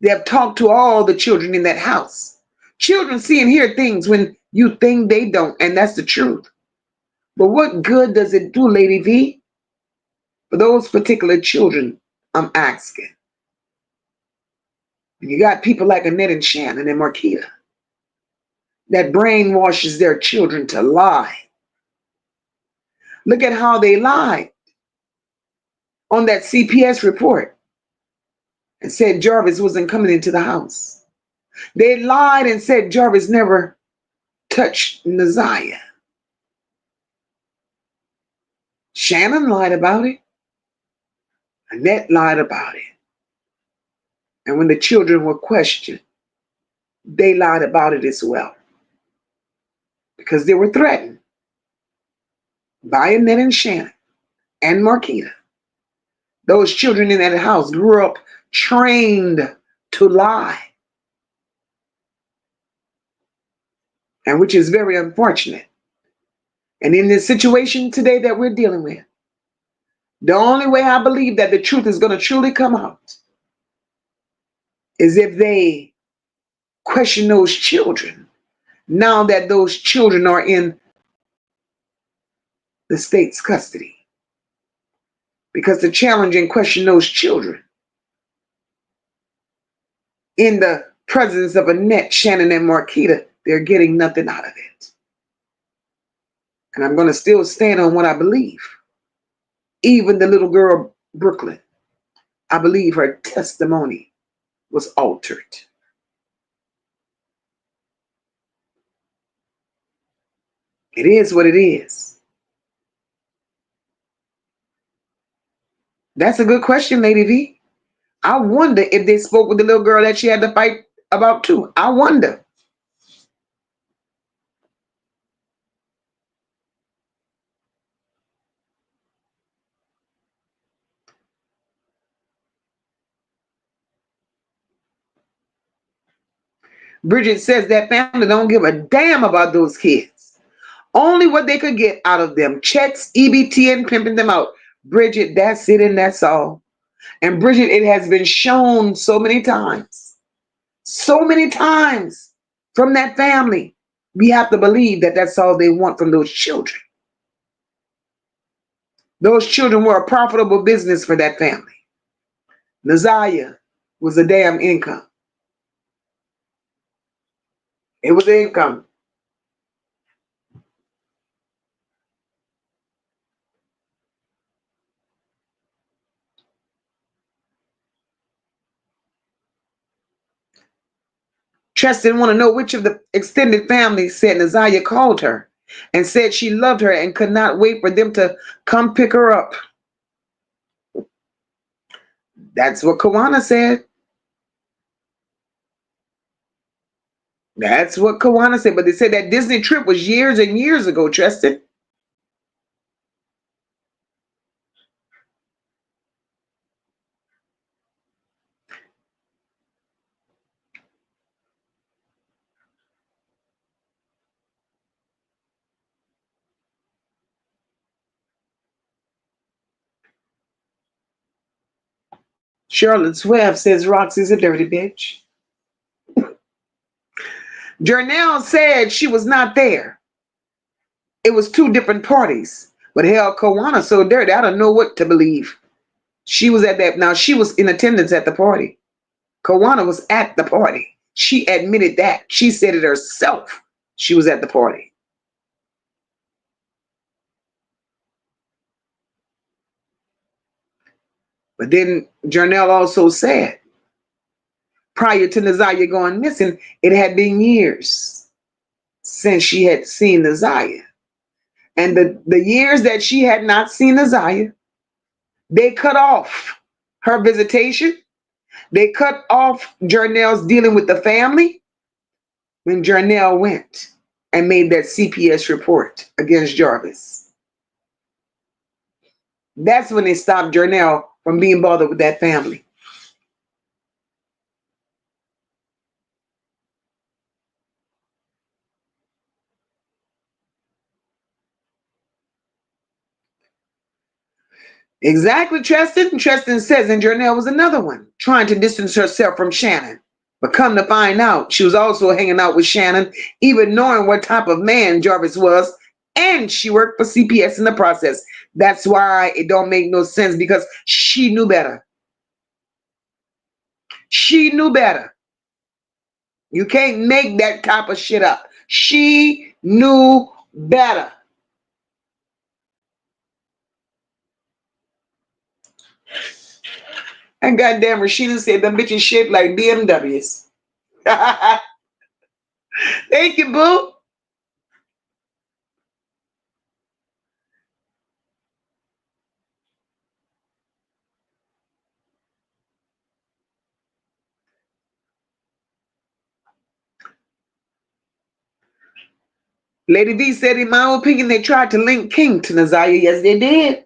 they have talked to all the children in that house. Children see and hear things when you think they don't, and that's the truth. But what good does it do, Lady V? For those particular children, I'm asking. And you got people like Annette and Shannon and Marquita that brainwashes their children to lie. Look at how they lied on that CPS report and said Jarvis wasn't coming into the house. They lied and said Jarvis never touched Naziyah. Shannon lied about it. Annette lied about it. And when the children were questioned, they lied about it as well. Because they were threatened by Annette and Shannon and Marquita. Those children in that house grew up trained to lie. And which is very unfortunate. And in this situation today that we're dealing with, the only way I believe that the truth is going to truly come out is if they question those children now that those children are in the state's custody. Because to challenge and question those children in the presence of Annette, Shannon, and Marquita, they're getting nothing out of it. And I'm going to still stand on what I believe. Even the little girl, Brooklyn, I believe her testimony was altered. It is what it is. That's a good question, Lady V. I wonder if they spoke with the little girl that she had to fight about too. I wonder. Bridget says that family don't give a damn about those kids. Only what they could get out of them. Checks, EBT, and pimping them out. Bridget, that's it and that's all. And Bridget, it has been shown so many times from that family. We have to believe that that's all they want from those children. Those children were a profitable business for that family. Naziyah was a damn income. It was income. Tristan want to know which of the extended family said Naziyah called her and said she loved her and could not wait for them to come pick her up. That's what Kawana said. That's what Kawana said. But they said that Disney trip was years and years ago, Tristan. Charlotte Swift says Roxy's a dirty bitch. Jernell said she was not there. It was two different parties. But hell, Kawana so dirty, I don't know what to believe. She was at that. Now, she was in attendance at the party. Kawana was at the party. She admitted that. She said it herself. She was at the party. But then Jernell also said, prior to Naziyah going missing, it had been years since she had seen Naziyah. And the years that she had not seen Naziyah, they cut off her visitation. They cut off Jernell's dealing with the family when Jernell went and made that CPS report against Jarvis. That's when they stopped Jernell from being bothered with that family. Exactly, Tristan. Tristan says, and Jernell was another one, trying to distance herself from Shannon. But come to find out, she was also hanging out with Shannon, even knowing what type of man Jarvis was, and she worked for CPS in the process. That's why it don't make no sense, because she knew better. She knew better. You can't make that type of shit up. She knew better. And goddamn, Rashida said them bitches shaped like BMWs. Thank you, boo. Lady V said, in my opinion, they tried to link King to Naziyah. Yes, they did.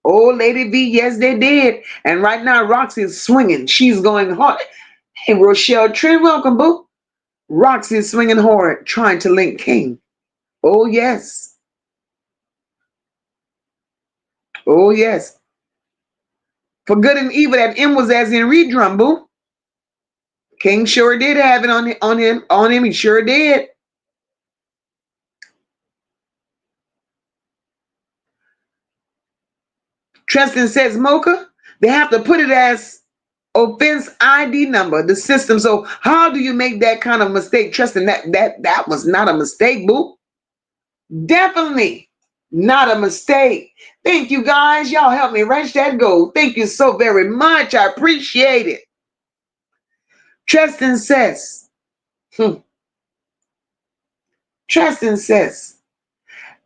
Oh, Lady V, yes, they did. And right now, Roxy is swinging. She's going hard. Hey, Rochelle Trent, welcome, boo. Roxy is swinging hard, trying to link King. Oh, yes. Oh, yes. For good and evil, that M was as in redrum, boo. King sure did have it on him. He sure did. Tristan says, Mocha, they have to put it as offense ID number, the system. So how do you make that kind of mistake? Tristan, that was not a mistake, boo. Definitely not a mistake. Thank you, guys. Y'all help me reach that goal. Thank you so very much. I appreciate it. Tristan says, Tristan says,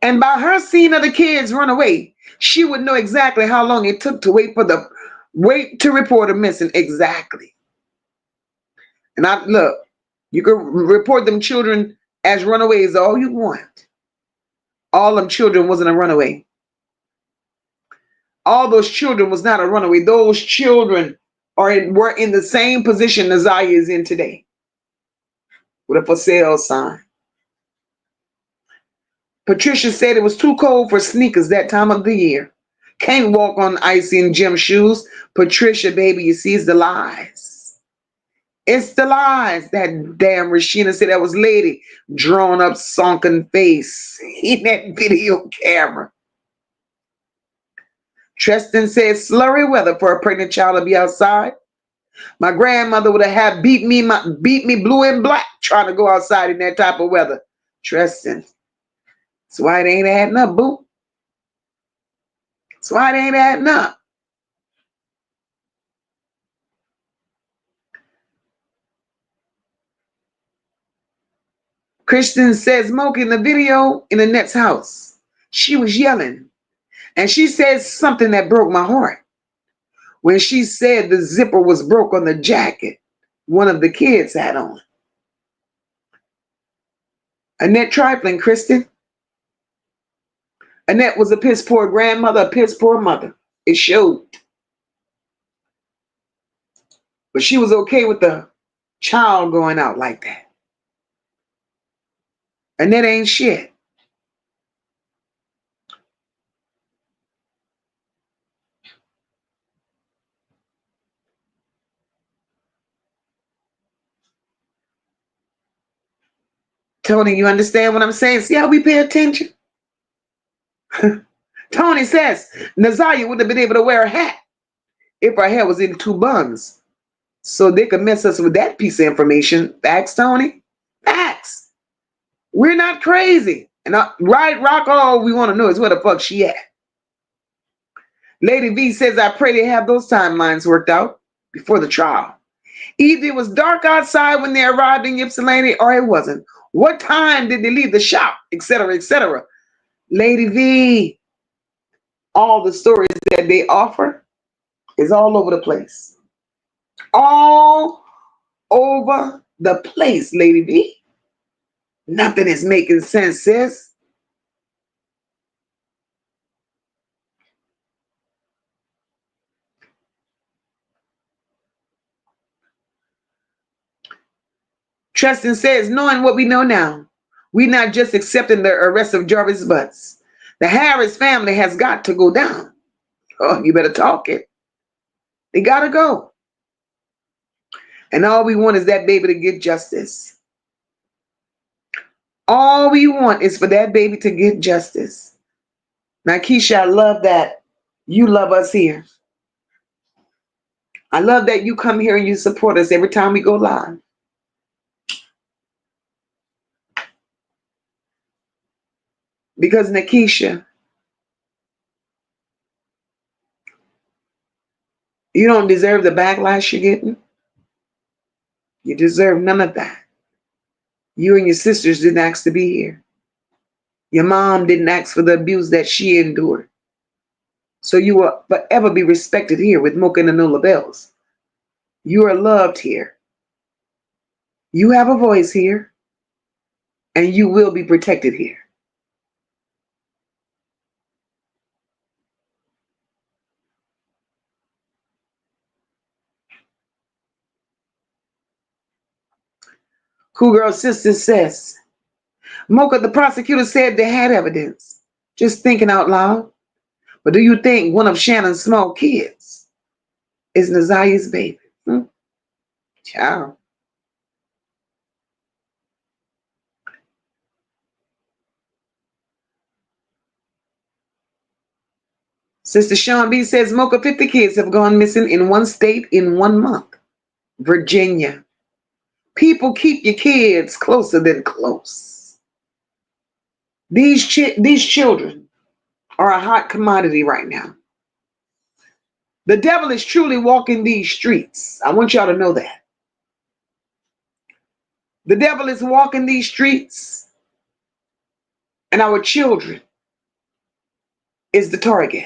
and by her seeing other kids run away, she would know exactly how long it took to wait to report a missing. Exactly. And look, you can report them children as runaways all you want. All them children wasn't a runaway. All those children was not a runaway. Those children were in the same position Naziyah is in today, with a for sale sign. Patricia said it was too cold for sneakers that time of the year. Can't walk on icy and gym shoes. Patricia, baby, you see, it's the lies. It's the lies. That damn Rashina said that was lady, drawn up, sunken face in that video camera. Tristan said slurry weather for a pregnant child to be outside. My grandmother would have beat me blue and black trying to go outside in that type of weather. Tristan. That's why it ain't adding up, boo. That's why it ain't adding up. Kristen says, Smoke in the video in Annette's house. She was yelling. And she said something that broke my heart. When she said the zipper was broke on the jacket one of the kids had on. Annette trifling, Kristen. Annette was a piss poor grandmother, a piss poor mother. It showed. But she was okay with the child going out like that. Annette ain't shit. Tony, you understand what I'm saying? See how we pay attention? Tony says Naziyah wouldn't have been able to wear a hat if her hair was in two buns. So they could mess us with that piece of information. Facts, Tony? Facts. We're not crazy. And right, Rock, all we want to know is where the fuck she at. Lady V says, I pray they have those timelines worked out before the trial. Either it was dark outside when they arrived in Ypsilanti or it wasn't. What time did they leave the shop, etc., etc.? Lady V, all the stories that they offer is all over the place. All over the place, Lady V. Nothing is making sense, sis. Tristan says, knowing what we know now, we're not just accepting the arrest of Jarvis Butts. The Harris family has got to go down. Oh, you better talk it. They got to go. And all we want is that baby to get justice. All we want is for that baby to get justice. Now, Keisha, I love that you love us here. I love that you come here and you support us every time we go live. Because, Nakisha, you don't deserve the backlash you're getting. You deserve none of that. You and your sisters didn't ask to be here. Your mom didn't ask for the abuse that she endured. So you will forever be respected here with Mocha and the Nola Bells. You are loved here. You have a voice here. And you will be protected here. Cool Girl Sister says, Mocha, the prosecutor said they had evidence. Just thinking out loud. But do you think one of Shannon's small kids is Naziyah's baby? Ciao. Sister Sean B says, Mocha, 50 kids have gone missing in one state in 1 month. Virginia. People, keep your kids closer than close. These children are a hot commodity right now. The devil is truly walking these streets. I want y'all to know that. The devil is walking these streets, and our children is the target.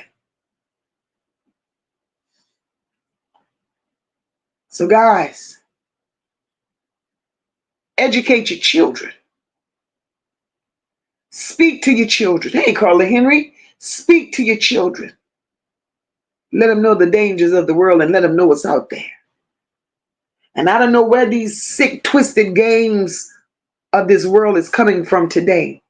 So guys, educate your children. Speak to your children. Hey, Carla Henry, speak to your children. Let them know the dangers of the world and let them know what's out there. And I don't know where these sick, twisted games of this world is coming from today.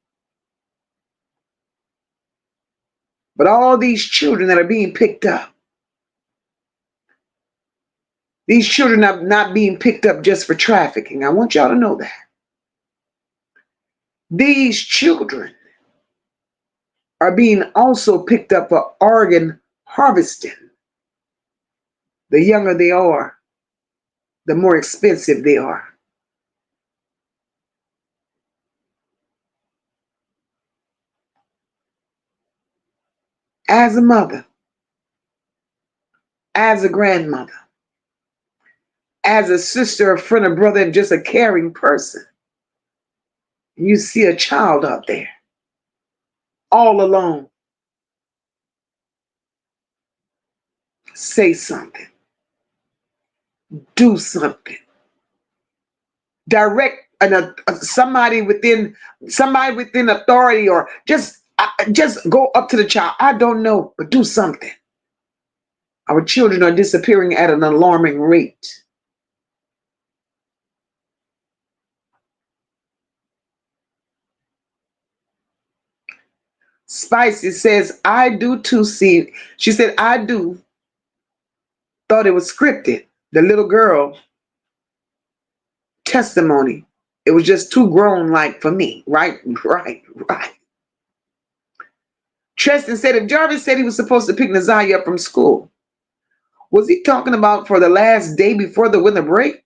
But all these children that are being picked up, these children are not being picked up just for trafficking. I want y'all to know that. These children are being also picked up for organ harvesting. The younger they are, the more expensive they are. As a mother, as a grandmother, as a sister, a friend, a brother, and just a caring person, you see a child out there, all alone. Say something. Do something. Direct somebody within authority, or just go up to the child. I don't know, but do something. Our children are disappearing at an alarming rate. Spicy says, I do too. See, she said, I do. Thought it was scripted. The little girl testimony. It was just too grown like for me. Right. Tristan said, if Jarvis said he was supposed to pick Naziyah up from school, was he talking about for the last day before the winter break?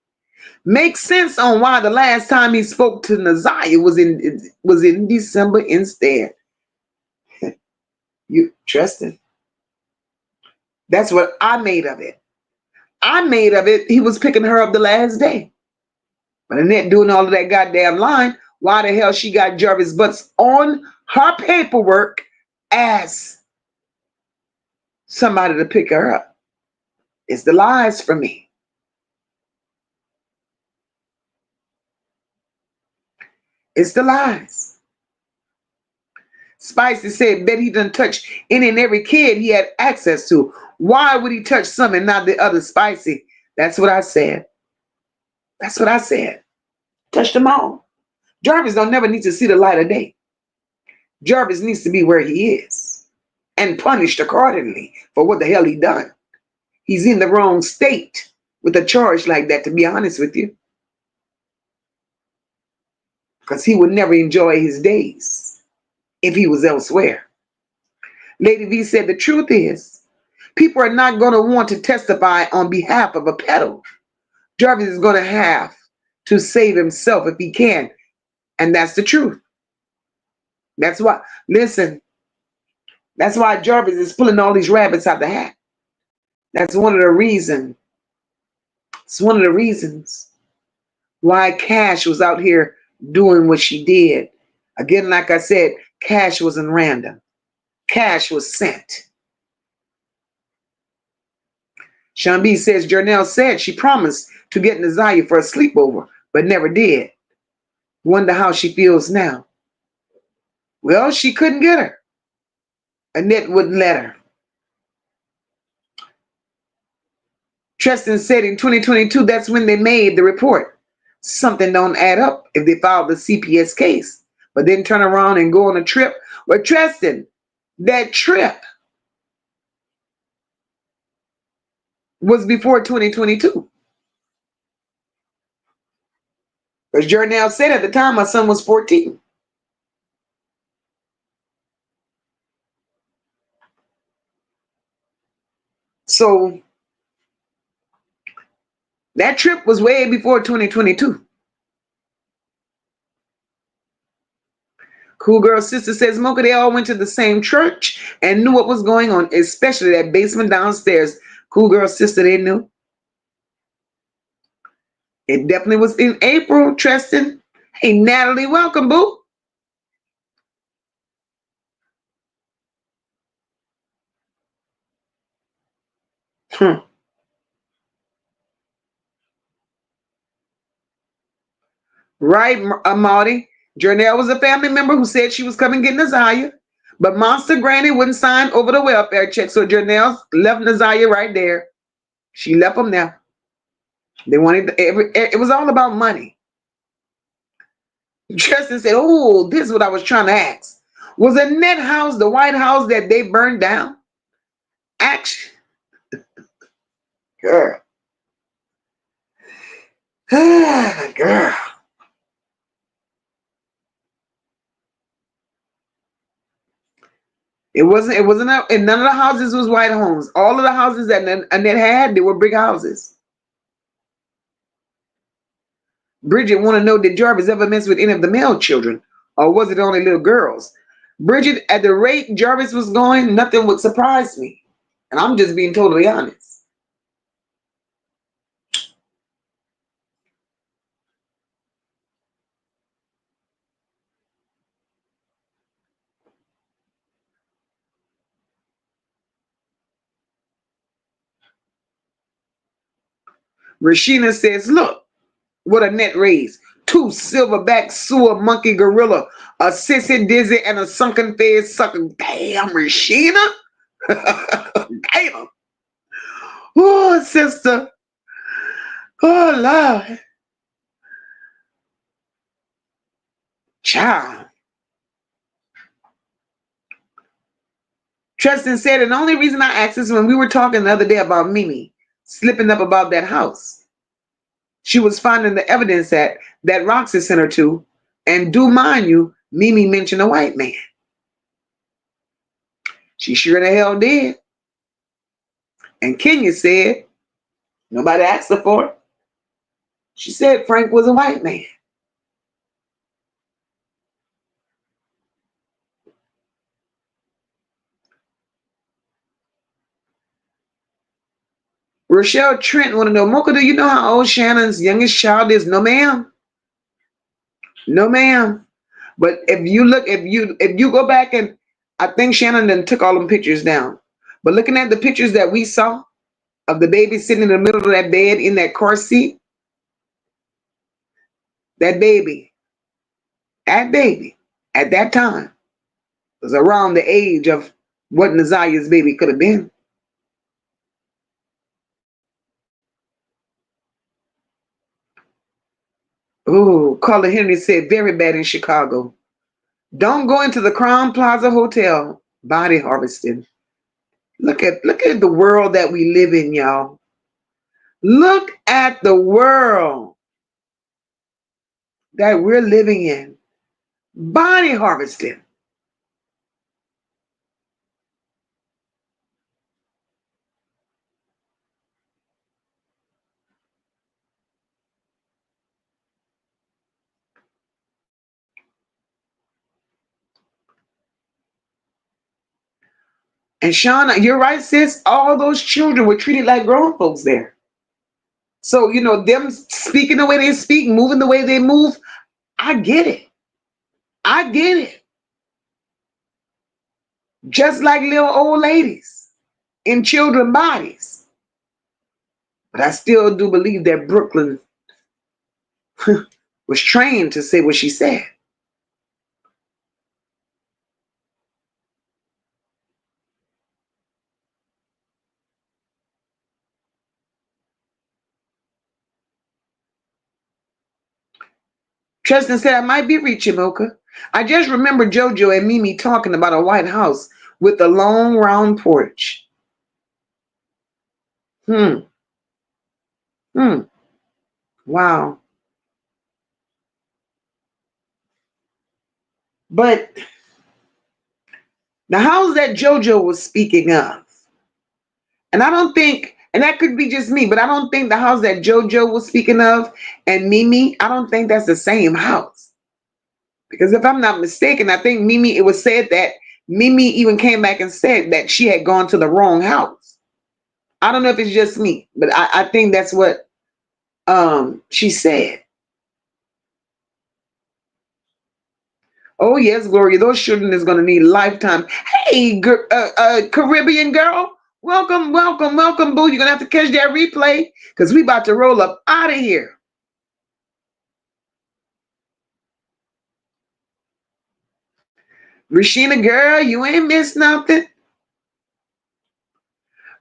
Makes sense on why the last time he spoke to Naziyah was in December instead. You, Tristan. That's what I made of it. I made of it, he was picking her up the last day. But Annette doing all of that goddamn line, why the hell she got Jarvis Butts on her paperwork as somebody to pick her up? It's the lies for me. It's the lies. Spicy said, bet he done touch any and every kid he had access to. Why would he touch some and not the other? Spicy? That's what I said. That's what I said. Touch them all. Jarvis don't never need to see the light of day. Jarvis needs to be where he is and punished accordingly for what the hell he done. He's in the wrong state with a charge like that, to be honest with you. Because he would never enjoy his days if he was elsewhere. Lady V said, the truth is, people are not going to want to testify on behalf of a pedo. Jarvis is going to have to save himself if he can. And that's the truth. That's why, listen, that's why Jarvis is pulling all these rabbits out the hat. That's one of the reasons. It's one of the reasons why Cash was out here doing what she did. Again, like I said, Cash wasn't random. Cash was sent. Sean B says, Jernell said she promised to get Naziyah for a sleepover, but never did. Wonder how she feels now. Well, she couldn't get her. Annette wouldn't let her. Tristan said in 2022, that's when they made the report. Something don't add up if they file the CPS case, but then turn around and go on a trip. But Tristan, that trip was before 2022. Because Jornell said at the time my son was 14. So that trip was way before 2022. Cool Girl Sister says, Mocha, they all went to the same church and knew what was going on, especially that basement downstairs. Cool Girl Sister, they knew. It definitely was in April, Tristan. Hey, Natalie, welcome, boo. Right, Marty. Jernell was a family member who said she was coming to get Naziyah, but Monster Granny wouldn't sign over the welfare check, so Jernell left Naziyah right there. She left them there. They wanted it was all about money. Justin said, "Oh, this is what I was trying to ask. Was Annette house the White House that they burned down?" Action, girl, girl. It wasn't. It wasn't. And none of the houses was white homes. All of the houses that Annette had, they were brick houses. Bridget want to know, did Jarvis ever mess with any of the male children, or was it only little girls? Bridget, at the rate Jarvis was going, nothing would surprise me, and I'm just being totally honest. Rashina says, "Look what Annette raised: two silverback sewer monkey gorilla, a sissy dizzy, and a sunken face sucker." Damn, Rashina. Damn. Oh, sister. Oh, Lord. Child. Tristan said, and the only reason I asked is when we were talking the other day about Mimi slipping up about that house. She was finding the evidence that Roxy sent her to, and do mind you, Mimi mentioned a white man. She sure the hell did. And Kenya said, nobody asked her for it. She said Frank was a white man. Rochelle Trent want to know, Mocha, do you know how old Shannon's youngest child is? No, ma'am. No, ma'am. But if you go back, and I think Shannon then took all them pictures down. But looking at the pictures that we saw of the baby sitting in the middle of that bed in that car seat, that baby at that time was around the age of what Naziyah's baby could have been. Oh, Carla Henry said, very bad in Chicago. Don't go into the Crown Plaza Hotel. Body harvesting. Look at the world that we live in, y'all. Look at the world that we're living in. Body harvesting. And Shauna, you're right, sis. All those children were treated like grown folks there. So, them speaking the way they speak, moving the way they move, I get it. I get it. Just like little old ladies in children's bodies. But I still do believe that Brooklyn was trained to say what she said. Tristan said, I might be reaching, Mocha. I just remember JoJo and Mimi talking about a white house with a long round porch. Hmm. Hmm. Wow. But the house that JoJo was speaking of, and I don't think, and that could be just me, but I don't think the house that JoJo was speaking of and Mimi, I don't think that's the same house. Because if I'm not mistaken, I think Mimi, it was said that Mimi even came back and said that she had gone to the wrong house. I don't know if it's just me, but I think that's what she said. Oh yes, Gloria, those children is going to need lifetime. Hey, Caribbean girl, welcome, welcome, welcome, boo. You're going to have to catch that replay because we about to roll up out of here. Rashina, girl, you ain't missed nothing.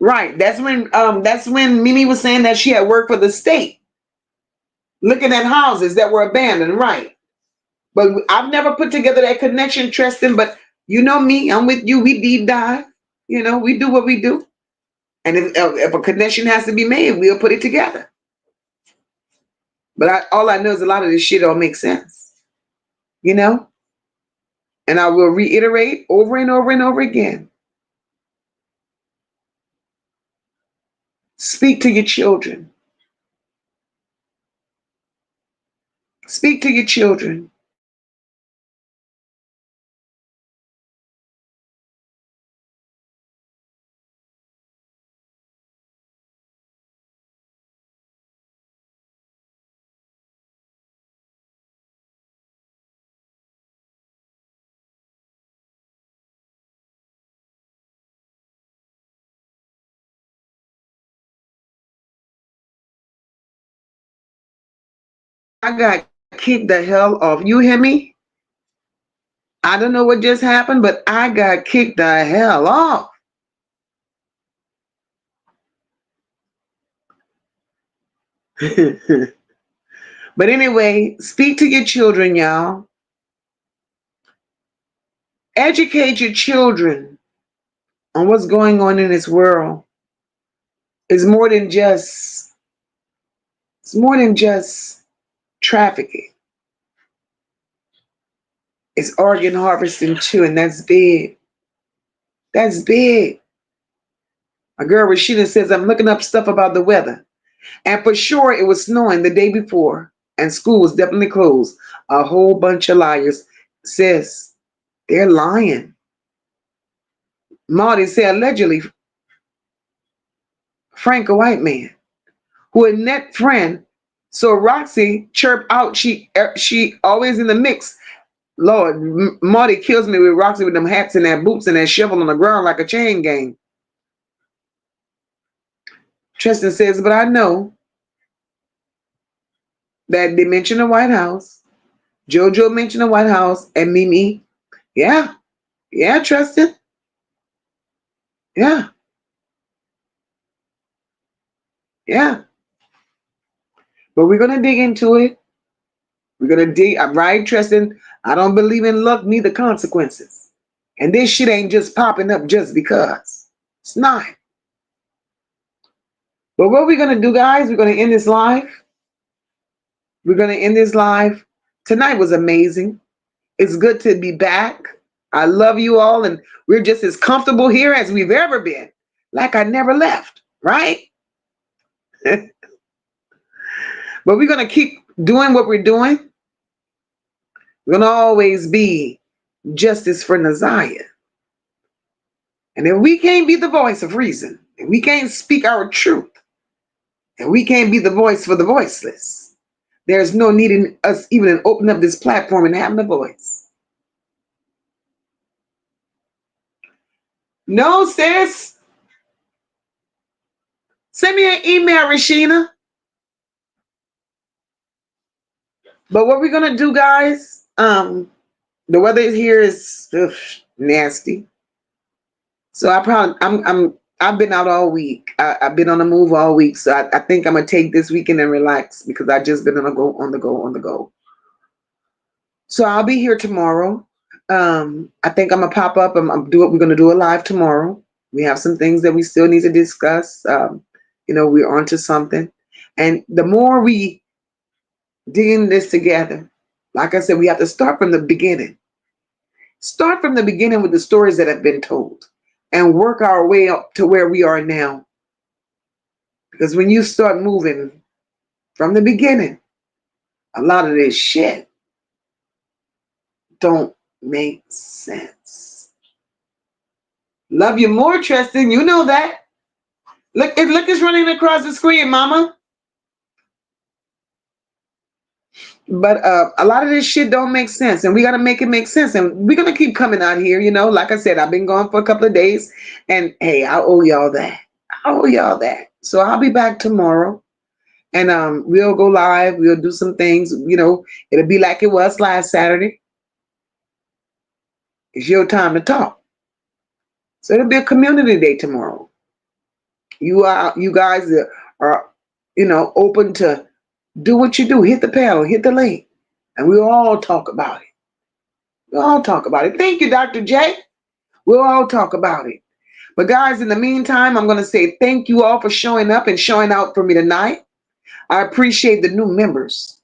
Right, that's when Mimi was saying that she had worked for the state, looking at houses that were abandoned. Right, but I've never put together that connection, Tristan. But you know me, I'm with you. We deep dive. You know, we do what we do. And if a connection has to be made, we'll put it together. But all I know is a lot of this shit don't make sense, you know? And I will reiterate over and over and over again. Speak to your children. Speak to your children. I got kicked the hell off. You hear me? I don't know what just happened, but I got kicked the hell off. But anyway, speak to your children, y'all. Educate your children on what's going on in this world. It's more than just trafficking. It's organ harvesting too, and that's big. That's big. My girl Rashida says, I'm looking up stuff about the weather. And for sure, it was snowing the day before, and school was definitely closed. A whole bunch of liars. Sis, they're lying. Marty said, allegedly, Frank, a white man, who Annette friend. So Roxy chirped out, she always in the mix. Lord, Marty kills me with Roxy with them hats and that boots and that shovel on the ground like a chain gang. Tristan says, but I know that they mentioned the White House. JoJo mentioned the White House and Mimi. Yeah. Yeah, Tristan. Yeah. Yeah. But we're going to dig into it. We're going to dig. I'm right, Tristan. I don't believe in luck, neither consequences. And this shit ain't just popping up just because. It's not. But what we're going to do, guys, we're going to end this live. We're going to end this live. Tonight was amazing. It's good to be back. I love you all, and we're just as comfortable here as we've ever been. Like I never left, right? But we're going to keep doing what we're doing. We're going to always be justice for Naziyah. And if we can't be the voice of reason, and we can't speak our truth, and we can't be the voice for the voiceless, there's no need in us even open up this platform and having a voice. No, sis. Send me an email, Rashina. But what we're gonna do, guys? The weather here is nasty. So I've been out all week. I've been on the move all week. So I think I'm gonna take this weekend and relax because I just been on the go. So I'll be here tomorrow. I think I'm gonna pop up. We're gonna do a live tomorrow. We have some things that we still need to discuss. We're onto something, and the more we dig in this together, like I said, we have to start from the beginning. Start from the beginning with the stories that have been told, and work our way up to where we are now. Because when you start moving from the beginning, a lot of this shit don't make sense. Love you more, Tristan. You know that. Look, it's running across the screen, mama. But a lot of this shit don't make sense, and we got to make it make sense. And we're going to keep coming out here. Like I said, I've been gone for a couple of days, and hey, I owe y'all that. So I'll be back tomorrow, and we'll go live. We'll do some things. It'll be like it was last Saturday. It's your time to talk. So it'll be a community day tomorrow. You guys are open to do what you do. Hit the panel, hit the link, and we'll all talk about it. Thank you, Dr. J. We'll all talk about it. But guys, in the meantime, I'm going to say thank you all for showing up and showing out for me tonight. I appreciate the new members.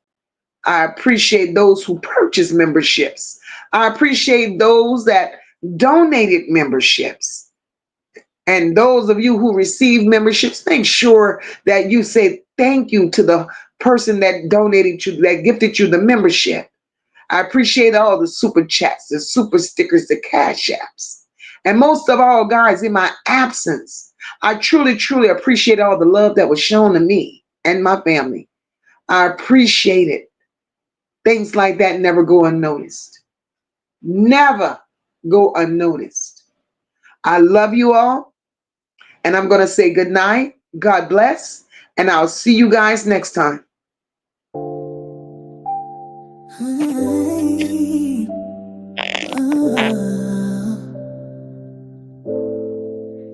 I appreciate those who purchased memberships. I appreciate those that donated memberships. And those of you who received memberships, make sure that you say thank you to the person that donated you, that gifted you the membership. I appreciate all the super chats, the super stickers, the cash apps. And most of all, guys, in my absence, I truly, truly appreciate all the love that was shown to me and my family. I appreciate it. Things like that never go unnoticed. Never go unnoticed. I love you all. And I'm going to say good night. God bless. And I'll see you guys next time.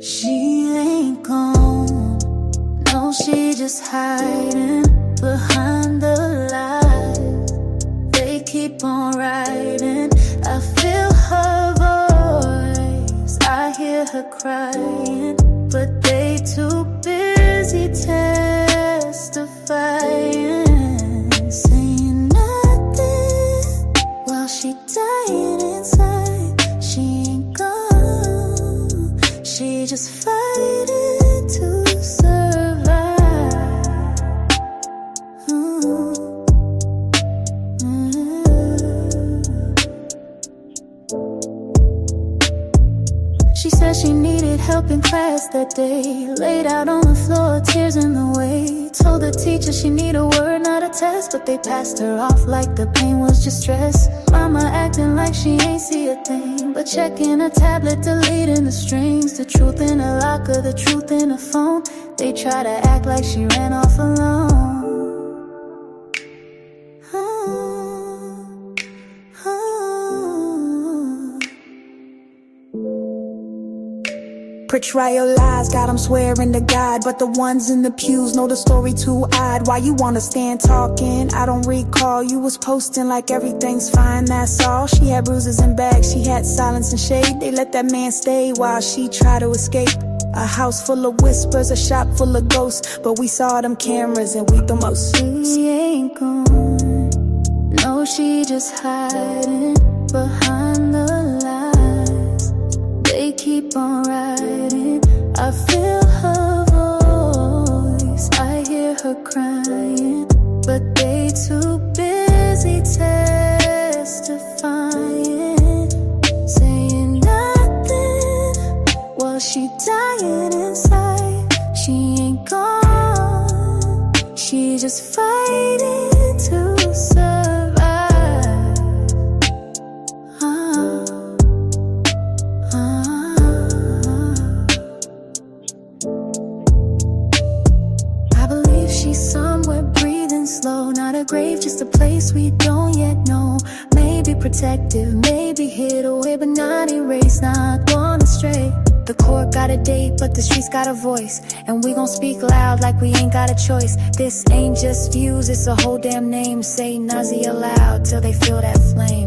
She ain't gone. No, she just hiding behind the lies. They keep on writing. I feel her voice. I hear her crying. But they too busy testifying, saying nothing while she dying inside. She ain't gone. She just fighting to survive. She said she needed help in class that day. Laid out on the floor, tears in the way. Told the teacher she need a word, not a test. But they passed her off like the pain was just stress. Mama acting like she ain't see a thing, but checking a tablet, deleting the strings. The truth in a locker, the truth in a phone. They try to act like she ran off alone. Portrayal lies, got them swearing to God, but the ones in the pews know the story too odd. Why you wanna stand talking? I don't recall. You was posting like everything's fine, that's all. She had bruises and bags, she had silence and shade. They let that man stay while she tried to escape. A house full of whispers, a shop full of ghosts, but we saw them cameras and we the most. She ain't gone. No, she just hiding behind the lies. They keep on writing. I feel her voice. I hear her crying. But they too busy testifying, saying nothing while she dying inside. She ain't gone. She just fighting to survive. I believe she's somewhere breathing slow. Not a grave, just a place we don't yet know. Maybe protective, maybe hid away, but not erased, not gone astray. The court got a date, but the streets got a voice, and we gon' speak loud like we ain't got a choice. This ain't just views, it's a whole damn name. Say Naziyah loud till they feel that flame.